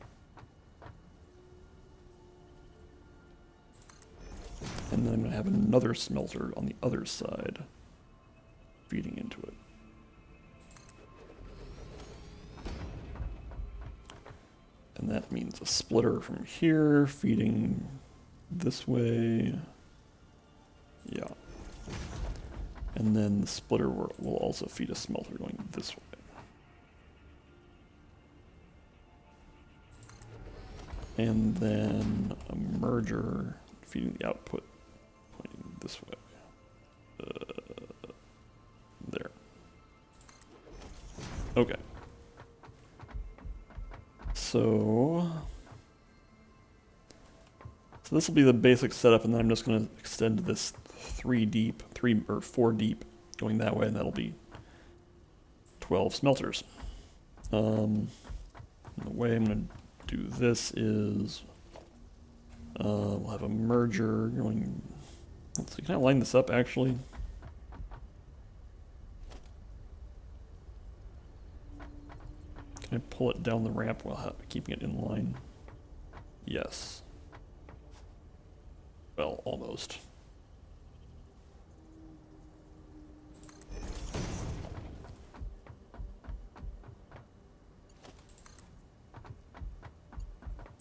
And then I'm gonna have another smelter on the other side feeding into it. And that means a splitter from here feeding this way. Yeah. And then the splitter will also feed a smelter going this way. And then a merger feeding the output pointing this way. There. Okay. So this will be the basic setup, and then I'm just going to extend this 3 or 4 deep going that way, and that'll be 12 smelters. The way I'm going to do this is We'll have a merger going. Let's see, can I line this up actually? Can I pull it down the ramp while keeping it in line? Yes. Well, almost.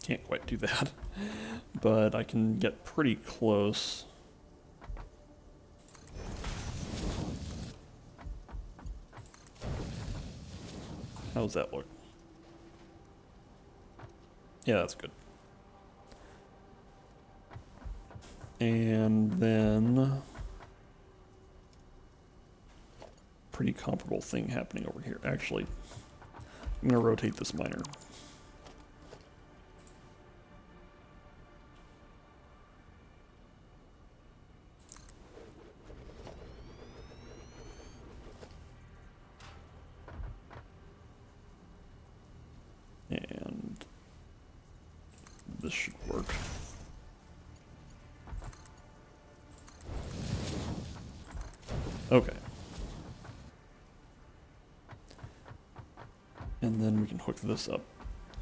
Can't quite do that, but I can get pretty close. How does that look? Yeah, that's good. And then pretty comparable thing happening over here. Actually, I'm gonna rotate this miner. And this should work. Okay. And then we can hook this up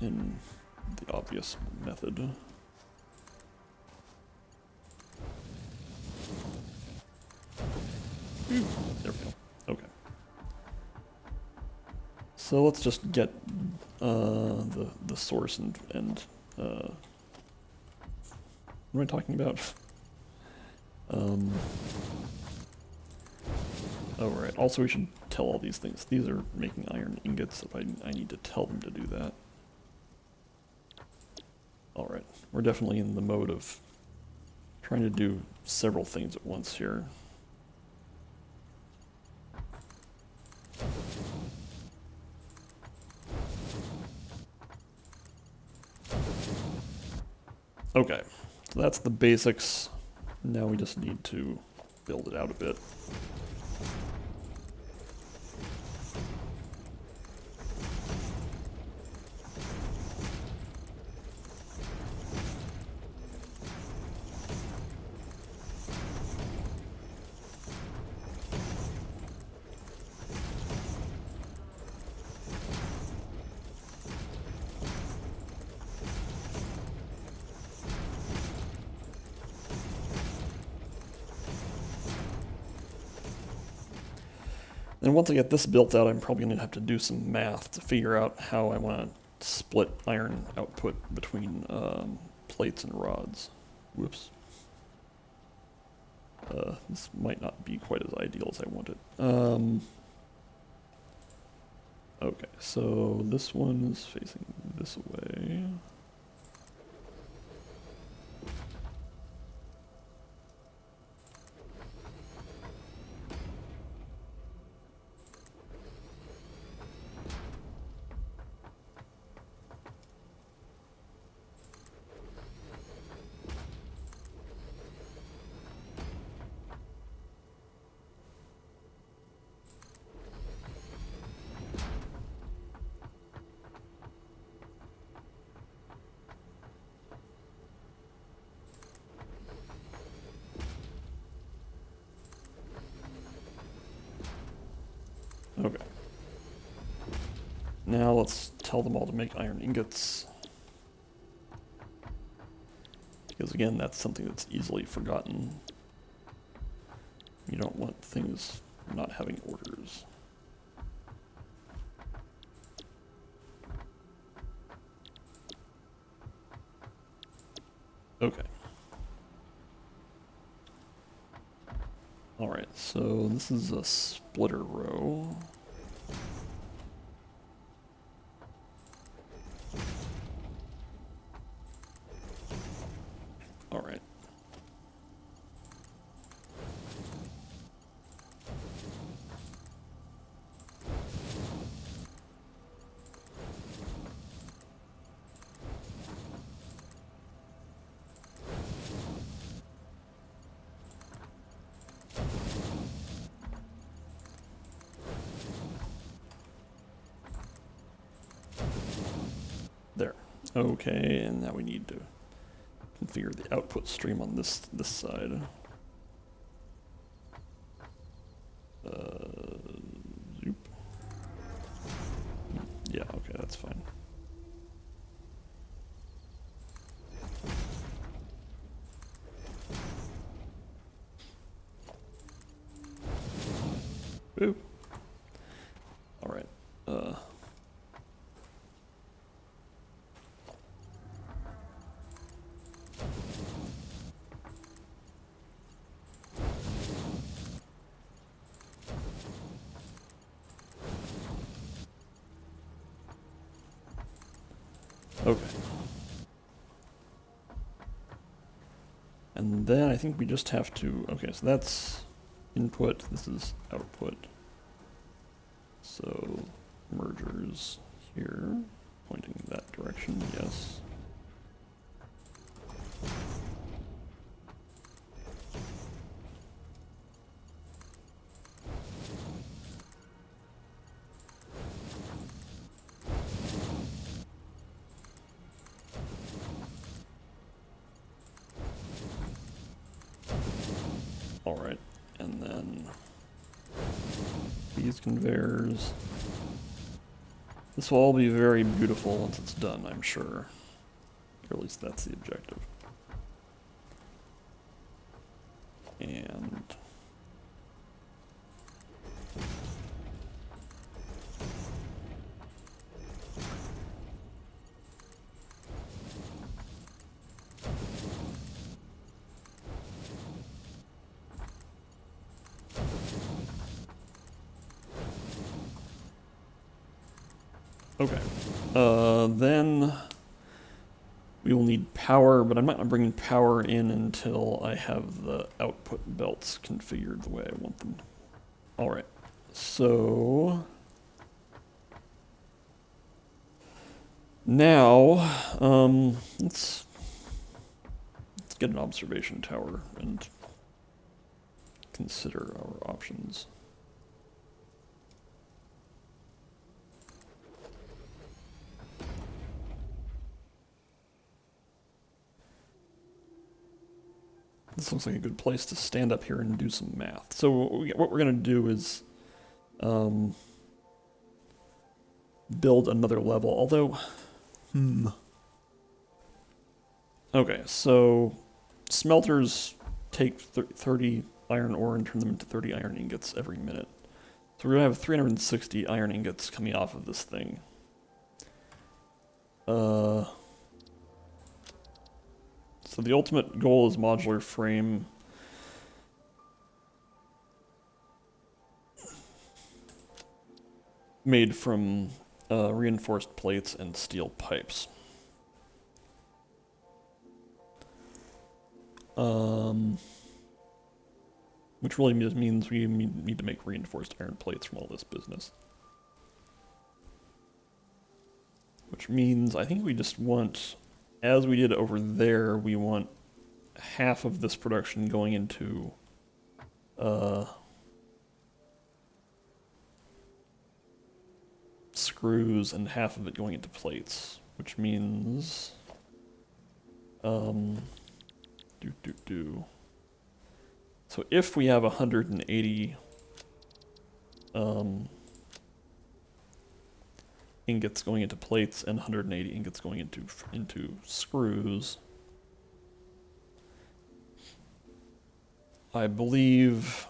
in the obvious method. There we go. Okay. So let's just get the source and what am I talking about? Oh, right. Also, we should tell all these things. These are making iron ingots, so I need to tell them to do that. Alright. We're definitely in the mode of trying to do several things at once here. Okay. So that's the basics. Now we just need to build it out a bit. And once I get this built out, I'm probably going to have to do some math to figure out how I want to split iron output between plates and rods. Whoops. This might not be quite as ideal as I want it. Okay, so this one is facing this way. Okay. Now let's tell them all to make iron ingots. Because again, that's something that's easily forgotten. You don't want things not having orders. Okay. Alright, so this is a splitter row. Alright. There. Okay, and now we need to configure the output stream on this side. Zoop. Yeah, okay, that's fine. Ooh. All right. Okay. And then I think we just have to, okay, so that's input, this is output. So mergers here, pointing that direction, yes. All right, and then these conveyors. This will all be very beautiful once it's done, I'm sure. Or at least that's the objective. And okay. Then we will need power, but I'm not bringing power in until I have the output belts configured the way I want them. All right. So now let's get an observation tower and consider our options. This looks like a good place to stand up here and do some math. So what we're going to do is build another level, although... Okay, so smelters take 30 iron ore and turn them into 30 iron ingots every minute. So we're going to have 360 iron ingots coming off of this thing. So the ultimate goal is modular frame. Made from reinforced plates and steel pipes. Which really means we need to make reinforced iron plates from all this business. Which means I think we just want, as we did over there, we want half of this production going into screws and half of it going into plates, which means so if we have 180 ingots going into plates and 180 ingots going into screws, I believe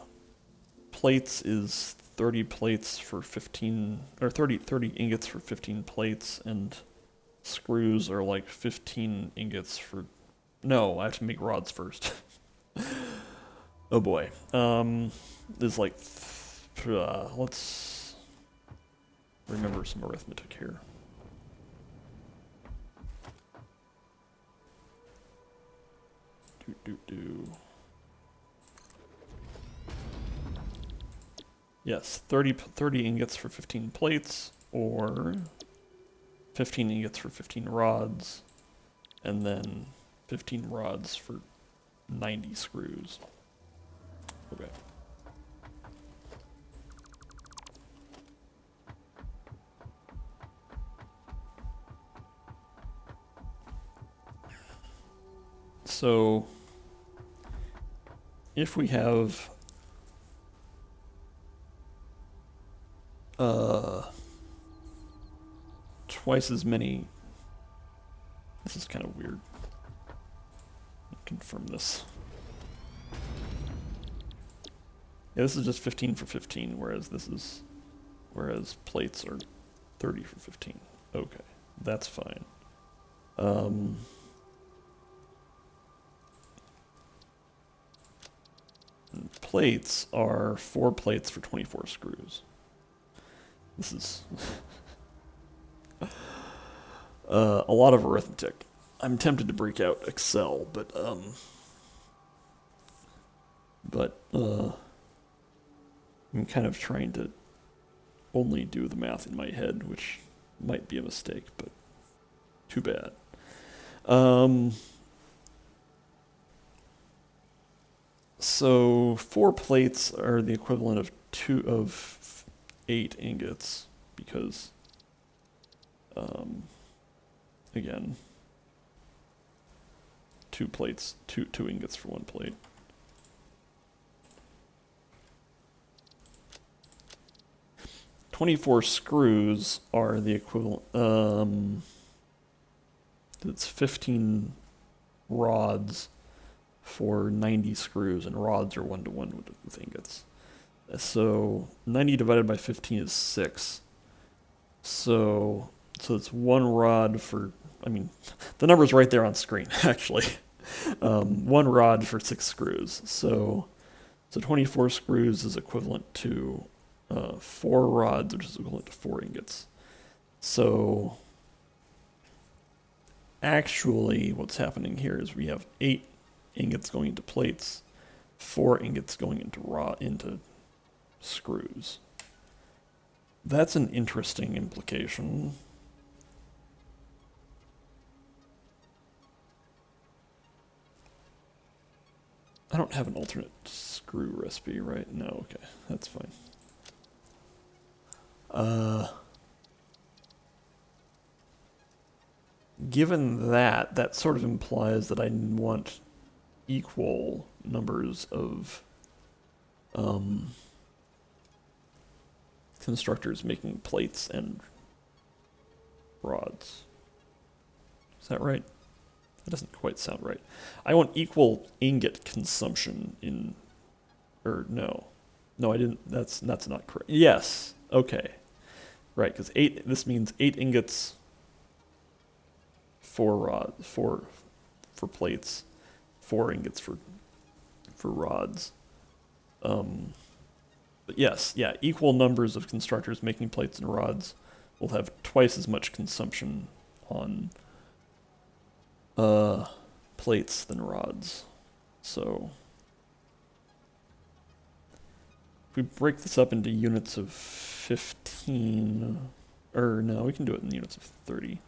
plates is 30 plates for 15, or 30 ingots for 15 plates, and screws are like 15 ingots for, no, I have to make rods first. Oh boy. There's like, let's remember some arithmetic here. Yes, 30 ingots for 15 plates, or 15 ingots for 15 rods, and then 15 rods for 90 screws. Okay. So if we have twice as many, this is kind of weird. Confirm this. Yeah, this is just 15 for 15, whereas plates are 30 for 15. Okay, that's fine. Plates are 4 plates for 24 screws. This is a lot of arithmetic. I'm tempted to break out Excel, but I'm kind of trying to only do the math in my head, which might be a mistake, but too bad. So 4 plates are the equivalent of 8 ingots, because again, 2 plates, two ingots for 1 plate. "24 screws are the equivalent. It's 15 rods for 90 screws, and rods are 1-to-1 with ingots. So 90 divided by 15 is 6. So it's 1 rod for, I mean, the number's right there on screen, actually. 1 rod for 6 screws. So 24 screws is equivalent to 4 rods, which is equivalent to 4 ingots. So actually what's happening here is we have 8 ingots going into plates, 4 ingots going into screws. That's an interesting implication. I don't have an alternate screw recipe, right? No, okay, that's fine. Given that, that sort of implies that I want equal numbers of constructors making plates and rods. Is that right? That doesn't quite sound right. I want equal ingot consumption in, or no. No, I didn't, that's not correct. Yes, okay. Right, because this means 8 ingots for plates, 4 ingots for rods. But yes, yeah, equal numbers of constructors making plates and rods will have twice as much consumption on plates than rods. So if we break this up into units of 15, or no, we can do it in units of 30.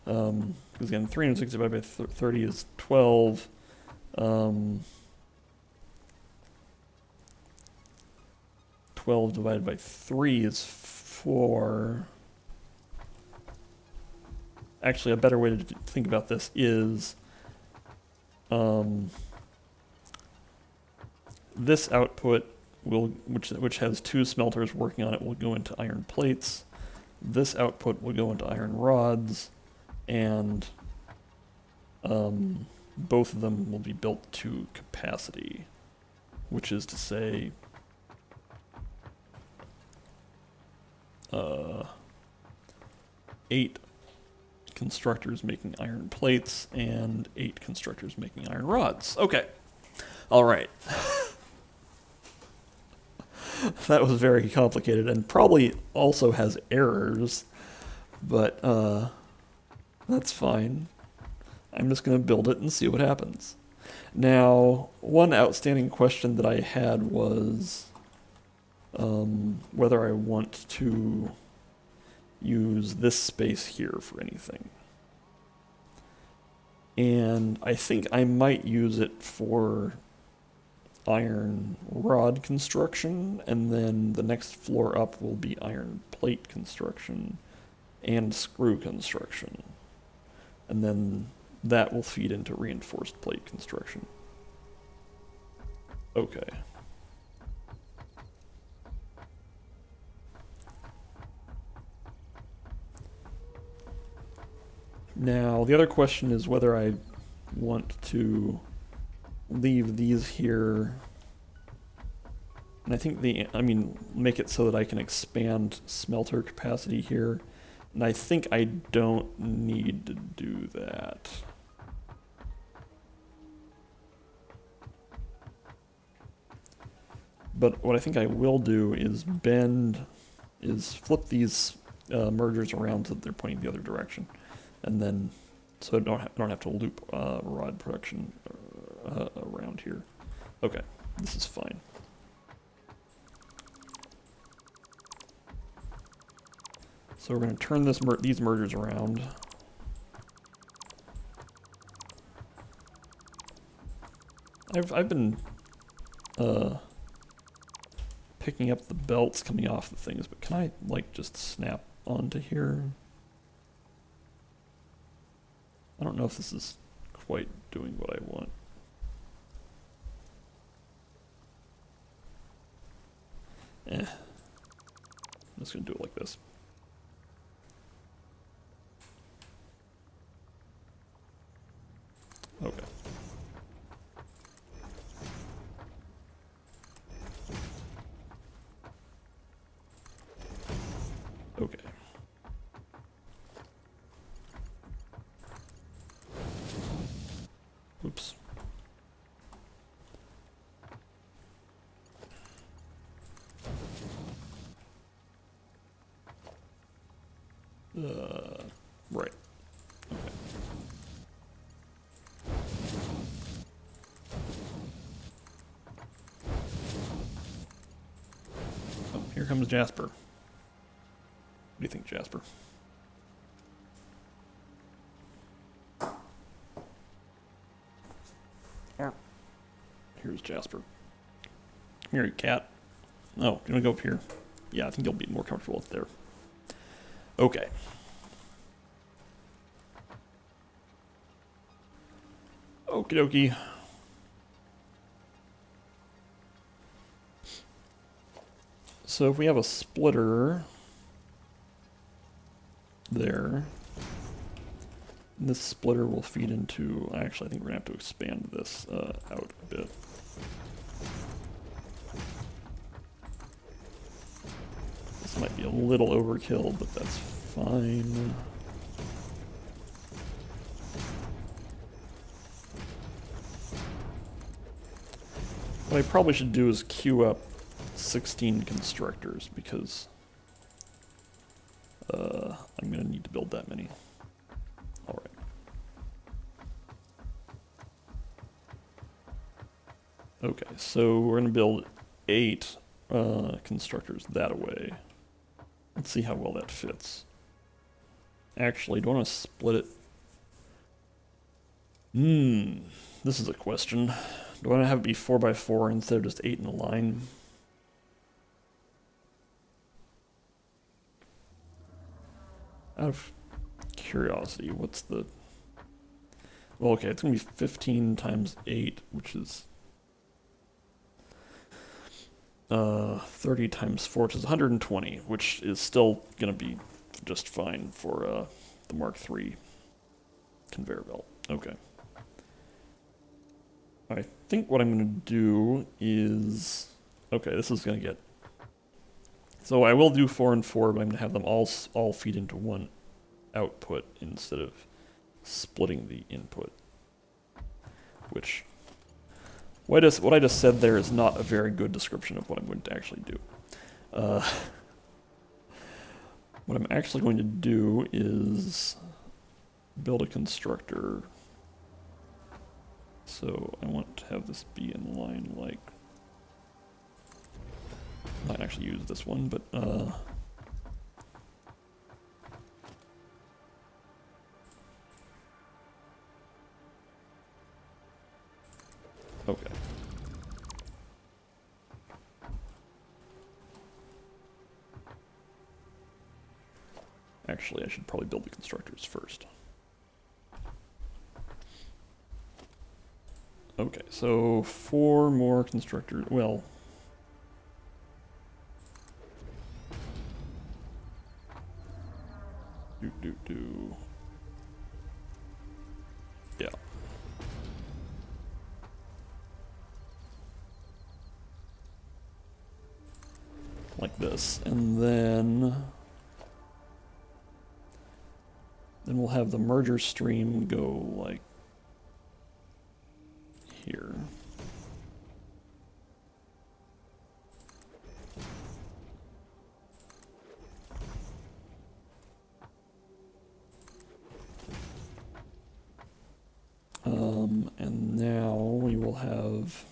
Because again, 360 divided by 30 is 12. 12 divided by 3 is 4. Actually, a better way to think about this is this output which has 2 smelters working on it, will go into iron plates. This output will go into iron rods, and both of them will be built to capacity, which is to say 8 constructors making iron plates and 8 constructors making iron rods. Okay. All right. That was very complicated and probably also has errors, but that's fine. I'm just going to build it and see what happens. Now, one outstanding question that I had was whether I want to use this space here for anything. And I think I might use it for iron rod construction, and then the next floor up will be iron plate construction and screw construction. And then that will feed into reinforced plate construction. Okay. Now, the other question is whether I want to leave these here. And I think make it so that I can expand smelter capacity here. And I think I don't need to do that. But what I think I will do is flip these mergers around so that they're pointing the other direction. And then, so I don't have to loop rod production around here. Okay, this is fine. So we're going to turn these mergers around. I've been picking up the belts coming off the things, but can I like just snap onto here? I don't know if this is quite doing what I want. I'm just gonna do it like this. Okay. Okay. Oops. Right. Okay. Oh, here comes Jasper. What do you think, Jasper? Here's Jasper. Come here, you cat. Oh, you want to go up here? Yeah, I think you'll be more comfortable up there. Okay. Okie dokie. So if we have a splitter there, this splitter will feed into, actually I think we're going to have to expand this out a bit. This might be a little overkill, but that's fine. What I probably should do is queue up 16 constructors, because I'm going to need to build that many. Alright. Okay, so we're going to build 8 constructors that way. Let's see how well that fits. Actually, do I want to split it? This is a question. Do I want to have it be 4x4 instead of just 8 in a line? Out of curiosity, what's the... Well, okay, it's going to be 15 times 8, which is 30 times 4, which is 120, which is still going to be just fine for the Mark III conveyor belt. Okay. I think what I'm going to do is... Okay, this is going to get... So I will do 4 and 4, but I'm going to have them all feed into one output instead of splitting the input. Which... What I just said there is not a very good description of what I'm going to actually do. What I'm actually going to do is build a constructor. So I want to have this be in line like... I might actually use this one, but okay. Actually, I should probably build the constructors first. Okay, so 4 more constructors. Well, do. Yeah. Like this. And then we'll have the merger stream go like here. And now we will have,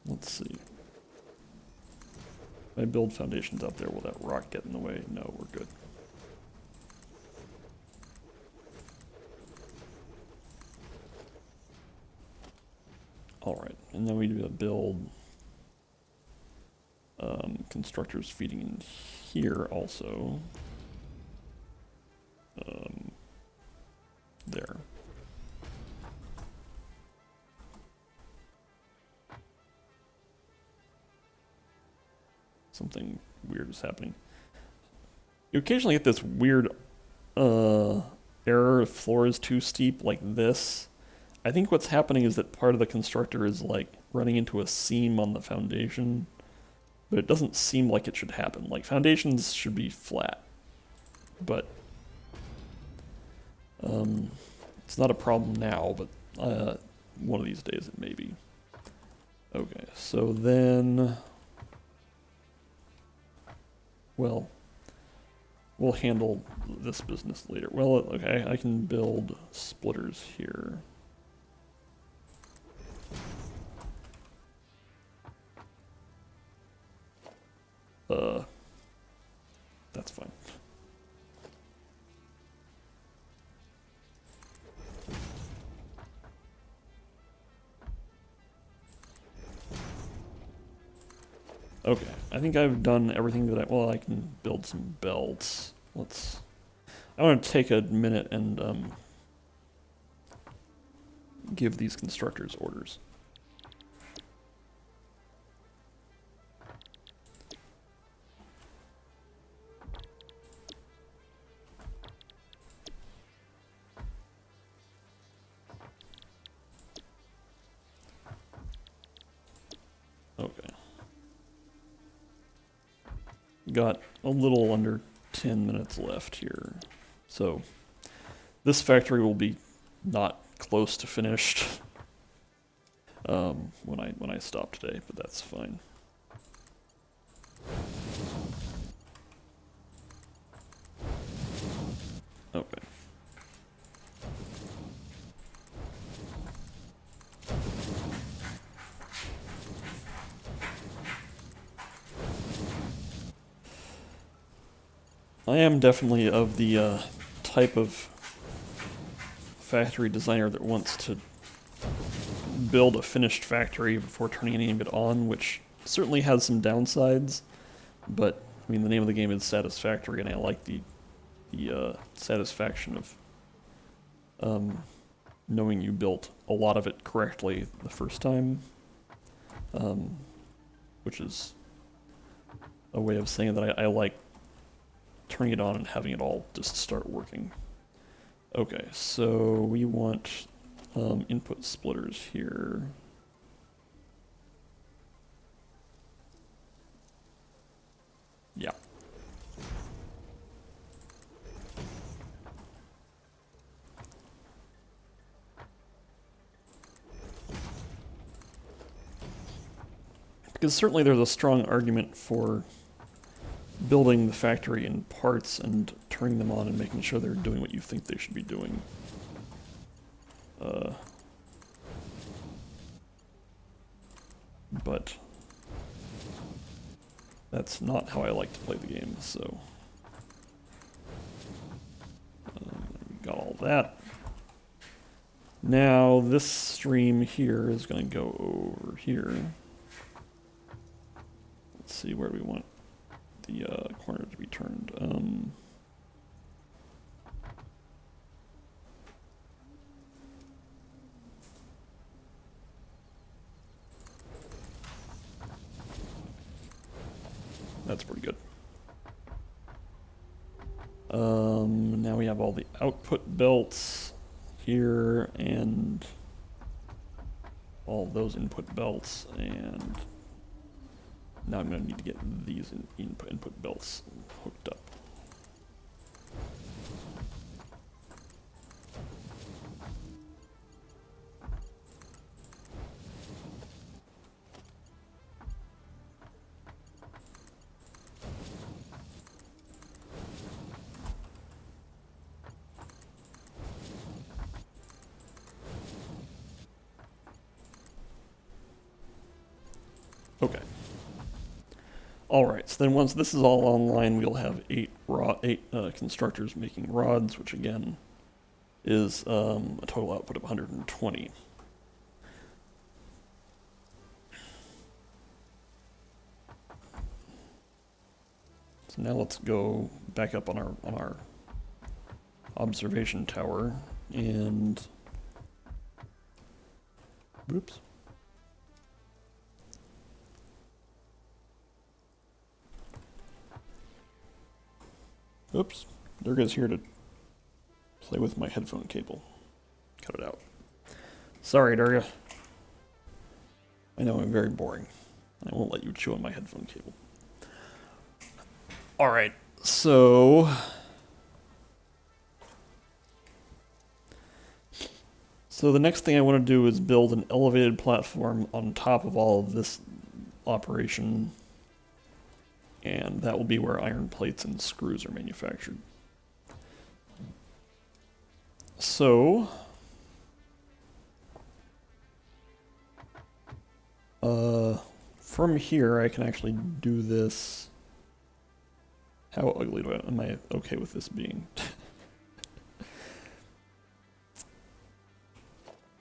let's see. If I build foundations out there, will that rock get in the way? No, we're good. Alright, and then we build constructors feeding in here also. There. Something weird is happening. You occasionally get this weird error if floor is too steep like this. I think what's happening is that part of the constructor is like running into a seam on the foundation, but it doesn't seem like it should happen. Like foundations should be flat, but it's not a problem now, but one of these days it may be. Okay, so then, well, we'll handle this business later. Well, okay, I can build splitters here. That's fine. Okay, I think I've done everything that well, I can build some belts. I want to take a minute and give these constructors orders. Okay. Got a little under 10 minutes left here. So this factory will be not close to finished when I stop today, but that's fine. Okay. I am definitely of the type of factory designer that wants to build a finished factory before turning any of it on, which certainly has some downsides, but I mean the name of the game is Satisfactory, and I like the satisfaction of knowing you built a lot of it correctly the first time, which is a way of saying that I like turning it on and having it all just start working. Okay, so we want input splitters here. Yeah. Because certainly there's a strong argument for building the factory in parts and turning them on and making sure they're doing what you think they should be doing. But that's not how I like to play the game, so got all that. Now this stream here is going to go over here. Let's see, where do we want the corner to be turned? That's pretty good. Now we have all the output belts here and all those input belts, and now I'm going to need to get these input belts hooked up. Okay. Alright, so then once this is all online, we'll have eight constructors making rods, which again is a total output of 120. So now let's go back up on our observation tower and oops. Oops, Durga's here to play with my headphone cable. Cut it out. Sorry, Durga. I know I'm very boring. I won't let you chew on my headphone cable. Alright, so the next thing I want to do is build an elevated platform on top of all of this operation, and that will be where iron plates and screws are manufactured. So, from here I can actually do this. How ugly am I okay with this being?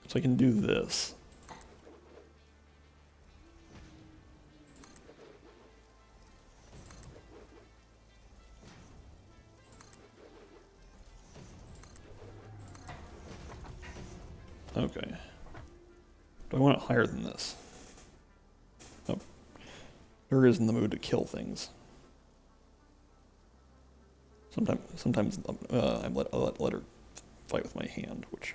So I can do this. Okay. Do I want it higher than this? Oh. Her is in the mood to kill things. Sometimes I let her fight with my hand, which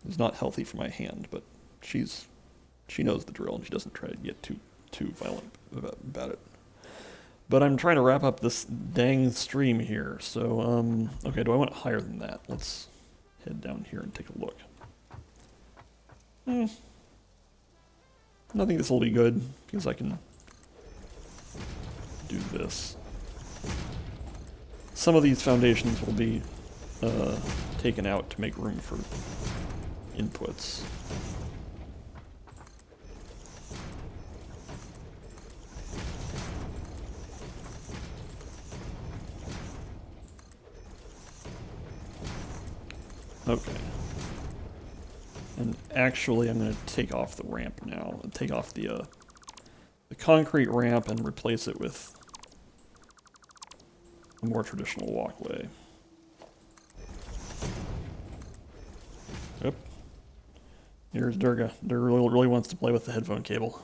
is not healthy for my hand, but she knows the drill and she doesn't try to get too violent about it. But I'm trying to wrap up this dang stream here, so okay, do I want it higher than that? Let's head down here and take a look. I think this will be good, because I can do this. Some of these foundations will be taken out to make room for inputs. Okay. And actually, I'm going to take off the ramp now. Take off the concrete ramp and replace it with a more traditional walkway. Yep. Here's Durga. Durga really wants to play with the headphone cable.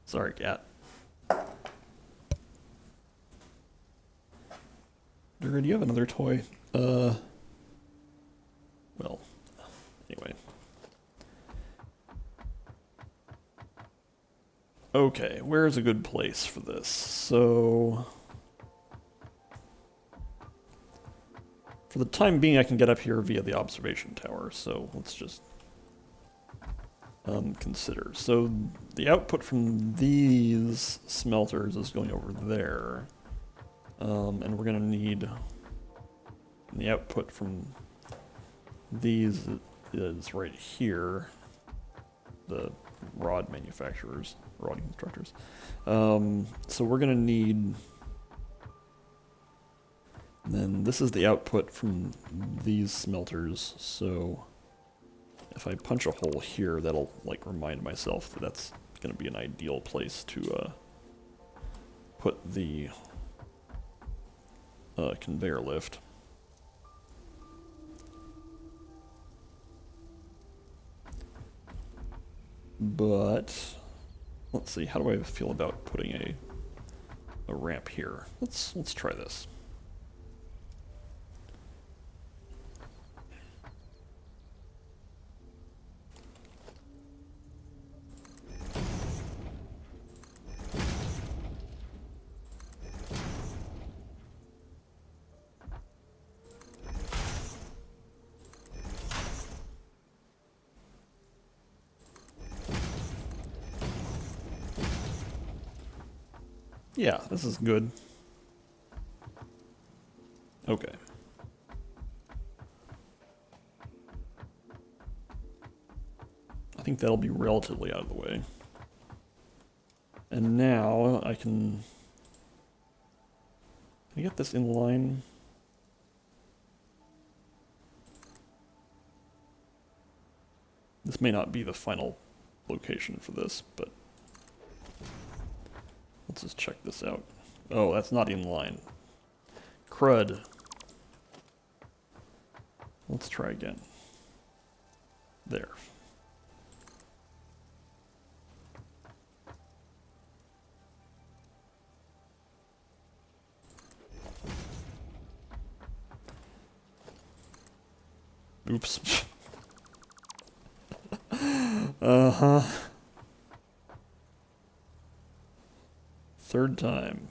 Sorry, cat. Durga, do you have another toy? Well, anyway. Okay, where's a good place for this? So, for the time being, I can get up here via the observation tower, so let's just consider. So, the output from these smelters is going over there, and we're going to need the output from these is right here, the rod manufacturers, rod constructors. So we're going to need, then this is the output from these smelters, so if I punch a hole here, that'll like remind myself that that's going to be an ideal place to put the conveyor lift. But Let's see, how do I feel about putting a ramp here? Let's try this. Yeah, this is good. Okay. I think that'll be relatively out of the way. And now I can I get this in line? This may not be the final location for this, but let's just check this out. Oh, that's not in line. Crud. Let's try again. There. Oops. Uh-huh. Third time.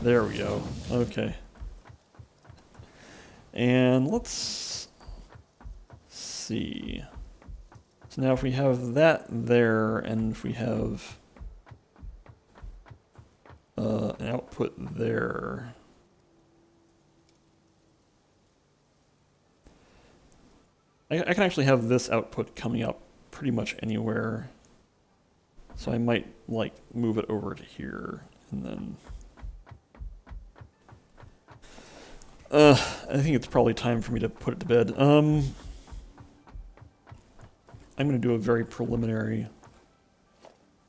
There we go. Okay. And let's see. So now if we have that there, and if we have an output there, I can actually have this output coming up pretty much anywhere. So I might like move it over to here, and then I think it's probably time for me to put it to bed. I'm going to do a very preliminary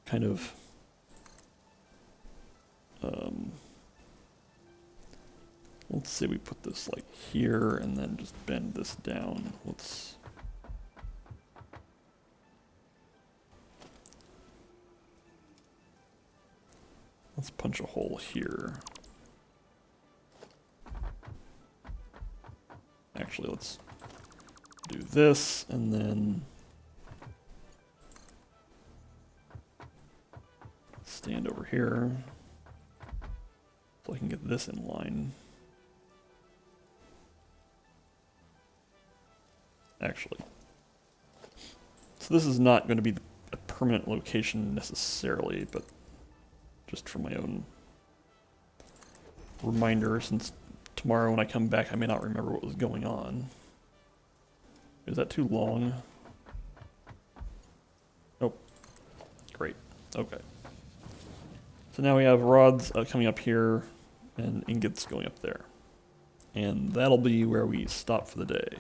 kind of let's say we put this like here and then just bend this down. Let's punch a hole here. Actually, let's do this and then stand over here so I can get this in line. Actually. So this is not going to be a permanent location necessarily, but just for my own reminder, since tomorrow when I come back I may not remember what was going on. Is that too long? Oh, great. Okay. So now we have rods coming up here and ingots going up there. And that'll be where we stop for the day.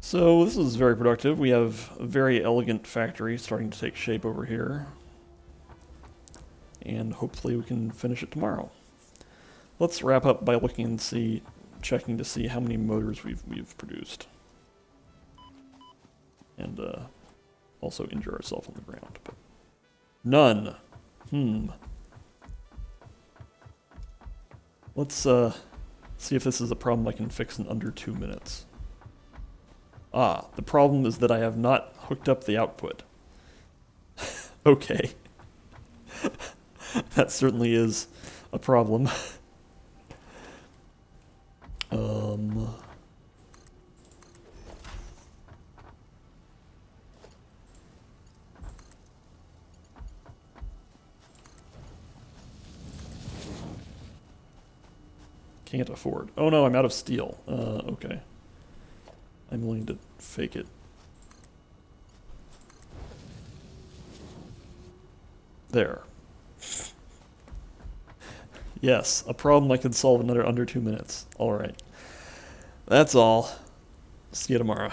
So this is very productive. We have a very elegant factory starting to take shape over here. And hopefully we can finish it tomorrow. Let's wrap up by looking and checking to see how many motors we've produced. And also injure ourselves on the ground. But none. Let's see if this is a problem I can fix in under 2 minutes. Ah, the problem is that I have not hooked up the output. Okay. That certainly is a problem. Can't afford. Oh no, I'm out of steel. Okay. I'm willing to fake it. There. Yes, a problem I could solve in under 2 minutes. Alright. That's all. See you tomorrow.